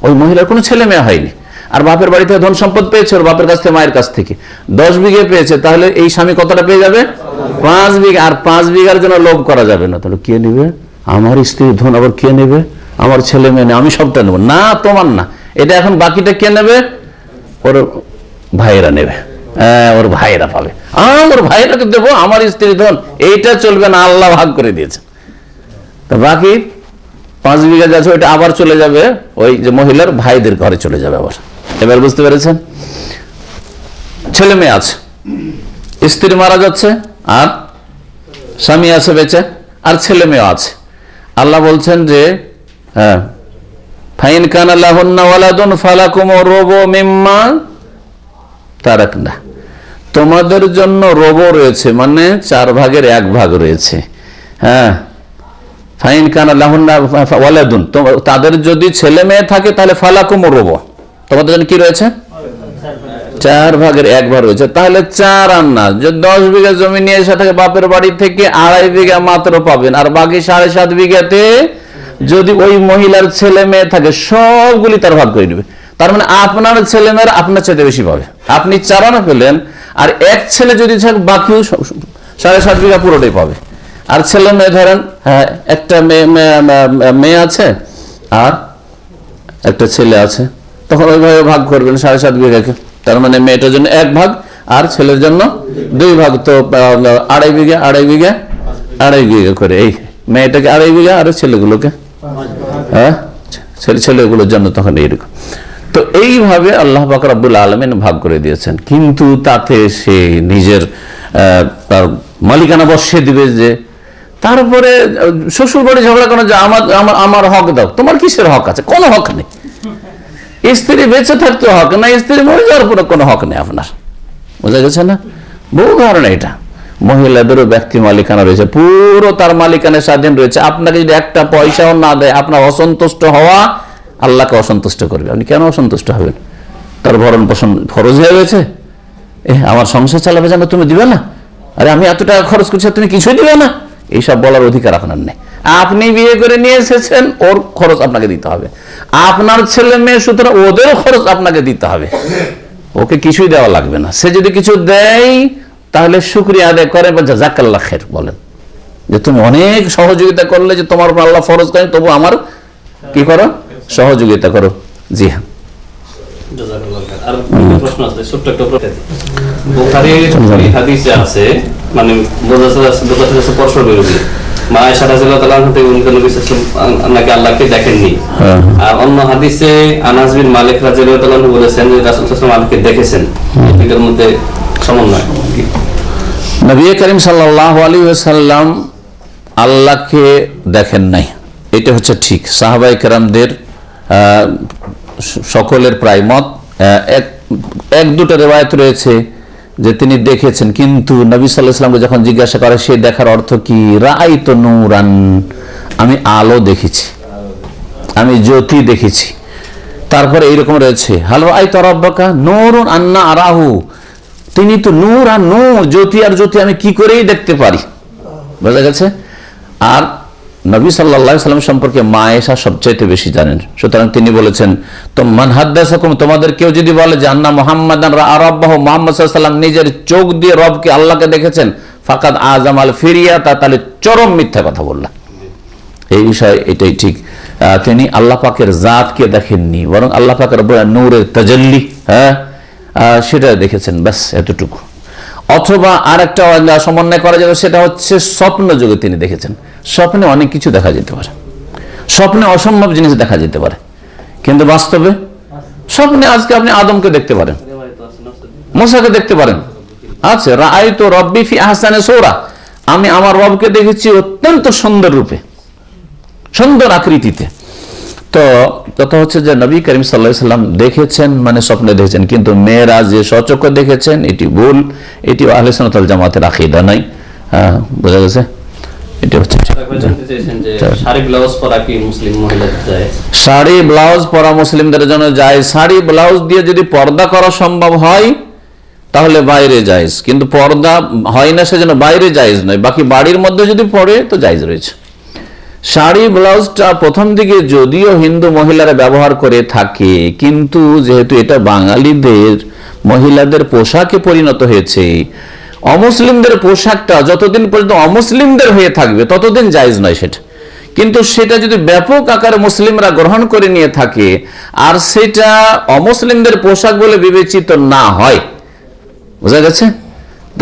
ওই মহিলার কোনো ছেলে মেয়ে হয়নি, আর বাপের বাড়ি থেকে ধন সম্পদ পেয়েছে, ওর বাপের কাছ থেকে মায়ের কাছ থেকে 10 বিঘে পেয়েছে, তাহলে এই স্বামী কতটা পেয়ে যাবে? 5 বিঘা। আর 5 বিঘার জন্য লোভ করা যাবে না, তাহলে কে নেবে? আমার স্ত্রীর ধন আবার কে নেবে? আমার ছেলে মেয়ে নেই, আমি সবটা নেবো না, তোমার না, এটা এখন বাকিটা কে নেবে? ওর ভাইয়েরা নেবে, ওর ভাইয়েরা পাবে, ওর ভাইয়েরাকে দেবো, আমার স্ত্রীর ধন এইটা চলবে না, আল্লাহ ভাগ করে দিয়েছে। তা বাকি 5 বিঘা যাচ্ছে ওইটা আবার চলে যাবে ওই যে মহিলার ভাইদের ঘরে চলে যাবে আবার। এবার বুঝতে পেরেছেন? ছেলে মেয়ে আছে, স্ত্রী মারা যাচ্ছে, আর স্বামী আছে বেঁচে, আর ছেলে মেয়ে আছে। আল্লাহ বলছেন যে হ্যাঁ, ফাইন কানা লাহুন্না ওয়ালাদুন ফালাকুমুর রুবু মিম্মা তারাকনা, তোমাদের জন্য রুবু রয়েছে, মানে 4 ভাগের 1 ভাগ রয়েছে। হ্যাঁ, ফাইন কানা লাহুন্না ওয়ালাদুন, তাদের যদি ছেলে মেয়ে থাকে তাহলে ফালাকুমুর রুবু, তোমাদের জন্য কি রয়েছে? 4 ভাগের 1 ভাগ রয়েছে। তাহলে 4 আর না, যে 10 বিঘা জমি নিয়ে এসে থাকে বাপের বাড়ি থেকে 2.5 বিঘা মাত্র পাবেন, আর বাকি 7.5 বিঘাতে যদি ওই মহিলার ছেলে মেয়ে থাকে সবগুলি তার ভাগ করে নেবে। তার মানে আপনার ছেলেমেয়েরা আপনার চাইতে বেশি পাবে। আপনি 4 আনা পেলেন, আর এক ছেলে যদি থাকে বাকিও 7.5 বিঘা পুরোটাই পাবে। আর ছেলে মেয়ে ধরেন, হ্যাঁ, একটা মেয়ে আছে আর একটা ছেলে আছে, তখন ওইভাবে ভাগ করবেন 7.5 বিঘাকে। তার মানে মেয়েটার জন্য 1 ভাগ আর ছেলের জন্য 2 ভাগ, তো 2.5 বিঘা 2.5 বিঘা 2.5 বিঘা করে। এই মেয়েটাকে 2.5 বিঘা আর ছেলেগুলোকে, হ্যাঁ, ছেলেগুলোর জন্য তখন এইরকম। তো এইভাবে আল্লাহ পাক রব্বুল আলামিন ভাগ করে দিয়েছেন, কিন্তু তাতে সে নিজের মালিকানা বসিয়ে দিবে যে, তারপরে শ্বশুর বাড়ি ঝগড়া করে যে আমার হক দাও। তোমার কিসের হক আছে? কোনো হক নেই। স্ত্রী বেঁচে থাকতে হক না, স্ত্রী মরে যাওয়ার পরে কোনো হক নেই আপনার। বোঝা গেছে না? বহু কারণে এটা মহিলাদেরও ব্যক্তি মালিকানা রয়েছে, পুরো তার মালিকানা স্বাধীন রয়েছে। আপনাকে যদি একটা পয়সাও না দেয়, আপনার অসন্তুষ্ট হওয়া আল্লাহকে অসন্তুষ্ট করবে। আপনি কেন অসন্তুষ্ট হবেন? তার ভরণ পোষণ ফরজ হয়ে গেছে। আমার সংসার চালাবে যেন তুমি দিবে না? আরে আমি এত টাকা খরচ করছি, তুমি কিছুই দিবে না? এইসব বলার অধিকার আপনার নেই। আপনি বিয়ে করে নিয়ে এসেছেন, ওর খরচ আপনাকে দিতে হবে। আপনার ছেলে মেয়ে, সুতরাং ওদেরও খরচ আপনাকে দিতে হবে। ওকে কিছুই দেওয়া লাগবে না। সে যদি কিছু দেয় তাহলে শুকরিয়া আদায় করে, জাযাকাল্লাহ খাইর বলেন, যে তুমি অনেক সহযোগিতা করলে, যে তোমার উপর আল্লাহ ফরজ করেন, তবু আমার কি করো? সহযোগিতা করো। জি হ্যাঁ। আর প্রশ্ন আছে, ছোট্ট একটা প্রশ্ন। বুখারীর হাদিসে আছে, মানে বোঝা যাচ্ছে পরস্পর বিরোধী। মা আয়েশা রাদিয়াল্লাহু তাআলা থেকে উনি নবী সাল্লাল্লাহু আলাইহি ওয়াসাল্লাম আল্লাহকে দেখেননি। আর অন্য হাদিসে আনাস বিন মালিক রাদিয়াল্লাহু তাআলা বলেছেন যে রাসূল সাল্লাল্লাহু আলাইহি ওয়াসাল্লাম আল্লাহকে দেখেছেন। এর মধ্যে সমন্বয় কি? নবী করিম সাল্লাল্লাহু আলাইহি ওয়াসাল্লাম আল্লাহকে দেখেন নাই, এটা হচ্ছে ঠিক। সাহাবায়ে কেরামদের সকলের প্রায় মত। এক দুটো রিওয়ায়াত রয়েছে যে তিনি দেখেছেন, কিন্তু নবী সাল্লাল্লাহু আলাইহি ওয়াসাল্লামকে যখন জিজ্ঞাসা করে সে দেখার অর্থ কি, রাআইতু নূরান, আমি আলো দেখেছি, আমি জ্যোতি দেখেছি। তারপরে এইরকম রয়েছে, হাল রাআইতু রাব্বাকা নূরুন আন্না আরাহু, তিনি তো নূর আর নূর, জ্যোতি আর জ্যোতি আমি কি করেই দেখতে পারি। বোঝা গেছে? আর নবী সাল্লাল্লাহু আলাইহি ওয়াসাল্লাম সম্পর্কে মা আয়েশা সবচাইতে বেশি জানেন, সুতরাং তিনি বলেছেন, তো মান হাদ্দাসাকুম, তোমাদের কেউ যদি বলে যে আন্না মুহাম্মাদান রাআ রাব্বাহু, মুহাম্মদ সাল্লাল্লাহু আলাইহি ওয়াসাল্লাম নিজের চোখ দিয়ে রবকে আল্লাহকে দেখেছেন, ফাকাদ আযামাল ফিরিয়াতা, তাহলে চরম মিথ্যা কথা বললেন। এই বিষয় এটাই ঠিক, তিনি আল্লাহ পাকের জাতকে দেখেননি, বরং আল্লাহ পাকের নূরের তাজাল্লি, হ্যাঁ, সেটা দেখেছেন, ব্যাস এতটুকু। অথবা আর একটা সমন্বয় করা যাবে, সেটা হচ্ছে স্বপ্ন যুগে তিনি দেখেছেন। স্বপ্নে অনেক কিছু দেখা যেতে পারে, স্বপ্নে অসম্ভব জিনিস দেখা যেতে পারে, কিন্তু বাস্তবে স্বপ্নে আজকে আপনি আদমকে দেখতে পারেন, মুসাকে দেখতে পারেন। আচ্ছা, রাআইতু রাব্বি ফি আহসানি সূরা, আমি আমার রবকে দেখেছি অত্যন্ত সুন্দর রূপে, সুন্দর আকৃতিতে। তো কথা হচ্ছে যে নবী করিম সাল্লাল্লাহু আলাইহি ওয়াসাল্লাম দেখেছেন, মানে স্বপ্নে দেখেছেন, কিন্তু মেয়েরাজ যে সচক্ষে দেখেছেন এটি ভুল, এটি আহলে সুন্নাত ওয়াল জামাতের আকীদা নাই। বোঝা গেছে? এটা হচ্ছে শাড়ি ব্লাউজ পরা কি মুসলিম মহিলাদের যায়? শাড়ি ব্লাউজ পরা মুসলিমদের জন্য যায়। শাড়ি ব্লাউজ দিয়ে যদি পর্দা করা সম্ভব হয় তাহলে বাইরে জায়েজ, কিন্তু পর্দা হয় না সেজন্য বাইরে জায়েজ নয়। বাকি বাড়ির মধ্যে যদি পড়ে তো জায়েজ রয়েছে। শাড়ি ব্লাউজটা প্রথম দিকে যদিও হিন্দু মহিলারা ব্যবহার করে থাকে, কিন্তু যেহেতু এটা বাঙালিদের মহিলাদের পোশাকে পরিণত হয়েছে, অমুসলিমদের পোশাকটা যতদিন পর্যন্ত অমুসলিমদের হয়ে থাকবে ততদিন জায়েজ নয় সেটা। কিন্তু সেটা যদি ব্যাপক আকারে মুসলিমরা গ্রহণ করে নিয়ে থাকে আর সেটা অমুসলিমদের পোশাক বলে বিবেচিত না হয়, বোঝা গেছে,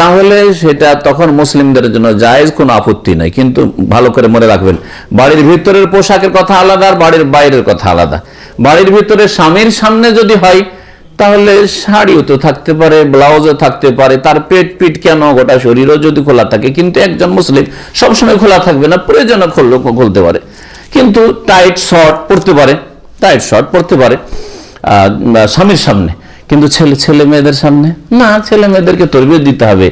তাহলে সেটা তখন মুসলিমদের জন্য জায়েজ, কোনো আপত্তি নাই। কিন্তু ভালো করে মনে রাখবেন, বাড়ির ভিতরের পোশাকের কথা আলাদা আর বাড়ির বাইরের কথা আলাদা। বাড়ির ভিতরে স্বামীর সামনে যদি হয় তাহলে শাড়িও তো থাকতে পারে, ব্লাউজও থাকতে পারে, তার পেট পিট কেন গোটা শরীরও যদি খোলা থাকে। কিন্তু একজন মুসলিম সবসময় খোলা থাকবে না, প্রয়োজনে খুলতে পারে, কিন্তু টাইট শর্ট পরতে পারে, টাইট শর্ট পরতে পারে স্বামীর সামনে, কিন্তু ছেলে মেয়েদের সামনে না। ছেলে মেয়েদেরকে তরবিয়ত দিতে হবে।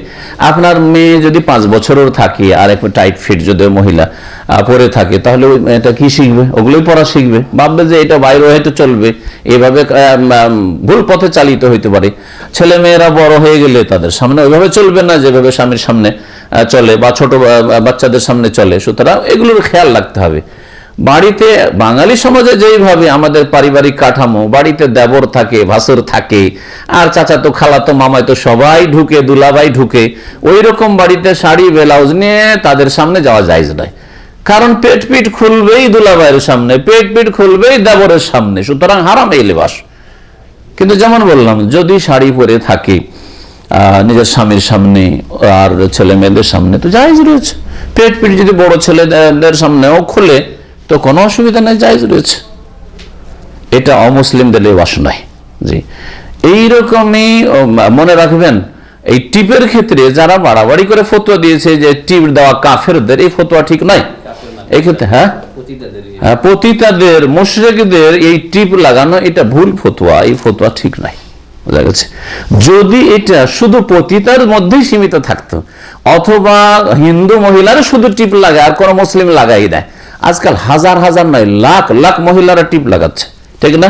আপনার মেয়ে যদি 5 বছরের থাকে আর একটু টাইট ফিট যদি মহিলা পরে থাকে, তাহলে ওই মেয়েটা কি শিখবে? ওগুলোই পড়া শিখবে, ভাববে যে এটা বাইরে হয়তো চলবে, এইভাবে ভুল পথে চালিত হইতে পারে। ছেলে মেয়েরা বড় হয়ে গেলে তাদের সামনে ওইভাবে চলবে না যেভাবে স্বামীর সামনে চলে বা ছোট বাচ্চাদের সামনে চলে। সুতরাং এগুলোর খেয়াল রাখতে হবে। বাড়িতে বাঙালি সমাজে যেইভাবে আমাদের পারিবারিক কাঠামো, বাড়িতে দেবর থাকে, ভাসুর থাকে, আর চাচাতো খালাতো মামাতো সবাই ঢুকে, দুলাভাই ঢুকে, ওই রকম বাড়িতে শাড়ি ব্লাউজ নিয়ে তাদের সামনে যাওয়া জায়েজ নয়। কারণ পেট পিট খুলবেই দুলাভাইয়ের সামনে, পেট পিট খুলবেই দেবরের সামনে, সুতরাং হারাম এই লেবাস। কিন্তু যেমন বললাম, যদি শাড়ি পরে থাকে নিজের স্বামীর সামনে আর ছেলে মেয়েদের সামনে তো জায়েজ রয়েছে। পেট পিট যদি বড় ছেলেদের সামনেও খুলে তো কোনো অসুবিধা নেই, জায়েজ রয়েছে। এটা অমুসলিমদের লেবাস নয়। জি, এইরকমই মনে রাখবেন। এই টিপের ক্ষেত্রে যারা বাড়াবাড়ি করে ফতোয়া দিয়েছে যে টিপ দেওয়া কাফেরদের, এই ফতোয়া ঠিক নয়। এই ক্ষেত্রে হ্যাঁ, পতিতাদের, মুশরিকদের এই টিপ লাগানো এটা ভুল ফতোয়া, এই ফতোয়া ঠিক নাই। বোঝা গেছে? যদি এটা শুধু পতিতার মধ্যেই সীমিত থাকতো, অথবা হিন্দু মহিলারা শুধু টিপ লাগায় আর কোন মুসলিম লাগাই দেয়, আজকাল হাজার হাজার নয় লাখ লাখ মহিলারা টিপ লাগাচ্ছে, ঠিক না?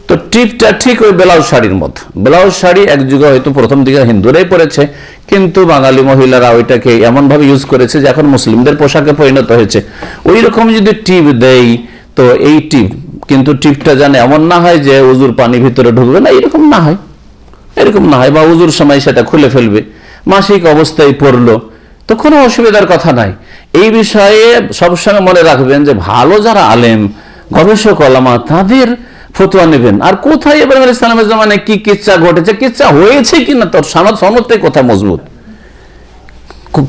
তো টিপটা ঠিক ওই ব্লাউজ শাড়ির মতো। ব্লাউজ শাড়ি এক যুগে হয়তো প্রথম দিকে হিন্দুরাই পরেছে, কিন্তু বাঙালি মহিলারা ওইটাকে এমন ভাবে ইউজ করেছে যে এখন মুসলিমদের পোশাকে পরিণত হয়েছে। ওই রকম যদি টিপ দেই তো এই টিপ, কিন্তু টিপটা যেন এমন না হয় যে উজুর পানি ভিতরে ঢুকবে না, এরকম না হয়, এরকম না হয়, বা উজুর সময় সেটা খুলে ফেলবে, মাসিক অবস্থায় পড়লো, তো কোনো অসুবিধার কথা নাই। এই বিষয়ে সবসময় মনে রাখবেন যে ভালো যারা আলেম, গবেষক ওলামা, তাদের ফতোয়া নেবেন। আর কোথায় ইব্রাহিম আলাইহিস সালামের জামানে কি কিচ্ছা ঘটেছে, কিচ্ছা হয়েছে কিনা, তোর সনদটাই কোথায় মজবুত,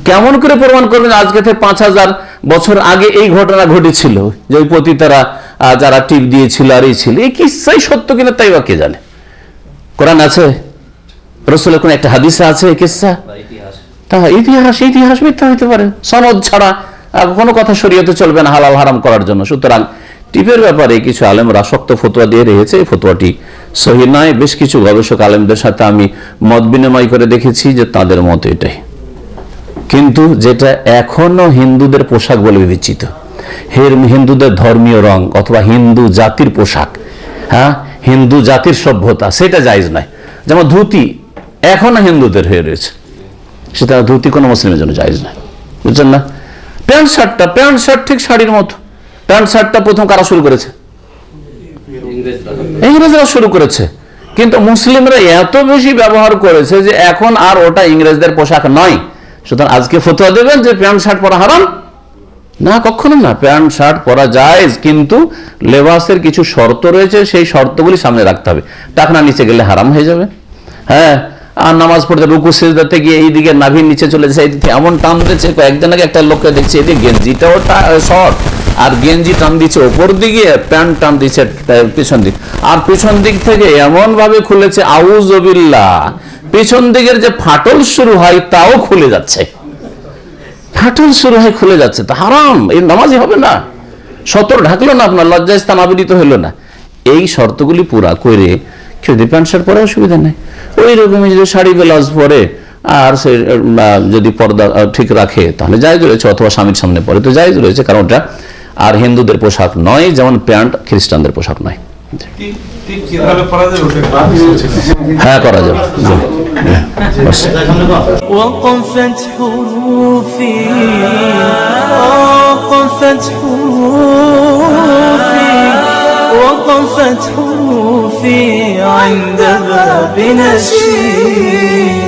কেমন করে প্রমাণ করবেন আজকে থেকে 5000 বছর আগে এই ঘটনা ঘটেছিল, যে ওই পতিতারা যারা টিপ দিয়েছিল আর এই ছিল, এই কিচ্ছাই সত্য কিনা তাই বা কে জানে? কোরআন আছে, রাসূলের কোন একটা হাদিসে আছে এই কিচ্ছা? তা ইতিহাস মিথ্যা হইতে পারে, সনদ ছাড়া কোনো কথা শরীয়তে চলবে না হালাল হারাম করার জন্য। সুতরাং টিপের ব্যাপারে কিছু আলেমরা শক্ত ফতোয়া দিয়ে রেখেছে, এই ফতোয়াটি সহি নয়। বেশ কিছু গবেষক আলেমদের সাথে আমি মত বিনিময় করে দেখেছি যে তাদের মত এটাই। কিন্তু যেটা এখনো হিন্দুদের পোশাক বলে বিবেচিত, হিন্দুদের ধর্মীয় রং অথবা হিন্দু জাতির পোশাক, হ্যাঁ, হিন্দু জাতির সভ্যতা, সেটা জায়েজ নয়। যেমন ধুতি এখনো হিন্দুদের হয়ে রয়েছে, সেটা ধুতি কোনো মুসলিমের জন্য জায়েজ নয়, বুঝছেন না? প্যান্ট শার্ট ঠিক শাড়ির মতো। প্যান্ট শার্টটা প্রথম কারা শুরু করেছে? ইংরেজরা শুরু করেছে, কিন্তু মুসলিমরা এত বেশি ব্যবহার করেছে যে এখন আর ওটা ইংরেজদের পোশাক নয়। সুতরাং আজকে ফতোয়া দেবেন যে প্যান্ট শার্ট পরা হারাম? না, কখনো না। প্যান্ট শার্ট পরা জায়েজ, কিন্তু লেবাসের কিছু শর্ত রয়েছে, সেই শর্তগুলি সামনে রাখতে হবে। টাকনা নিচে গেলে হারাম হয়ে যাবে। হ্যাঁ, আর নামাজ পড়তে রুকু সিজদাতে গিয়ে এইদিকে নাভির নিচে চলে যাচ্ছে, এইদিকে এমন টান দিচ্ছে, কয়েকদিন আগে একটা লোককে দেখছি এদিকে গেঞ্জিটাও শর্ট, আর গেঞ্জি টান দিচ্ছে ওপর দিকে, প্যান্ট টান দিচ্ছে পিছন দিক, আর পিছন দিক থেকে এমন ভাবে খুলেছে আউযুবিল্লাহ, পিছন দিকের যে ফাটল শুরু হয় তাও খুলে যাচ্ছে, ফাটল শুরু হয় খুলে যাচ্ছে। তা হারাম, এই নামাজই হবে না। সতর ঢাকলো না, আপনার লজ্জাস্থান আবৃত হইল না। এই শর্তগুলি পুরা করে যদি প্যান্ট শার্ট পরে অসুবিধা নেই। ওই রকমই যদি শাড়ি ব্লাউজ পরে আর সে যদি পর্দা ঠিক রাখে তাহলে জায়েজ রয়েছে, অথবা স্বামীর সামনে পরে তো জায়েজ রয়েছে, কারণ ওটা আর হিন্দুদের পোশাক নয়, যেমন প্যান্ট খ্রিস্টানদের পোশাক নয়। হ্যাঁ, করা যাবে। وقفت حروفي وقفت حروفي وقفت حروفي عند باب نشيد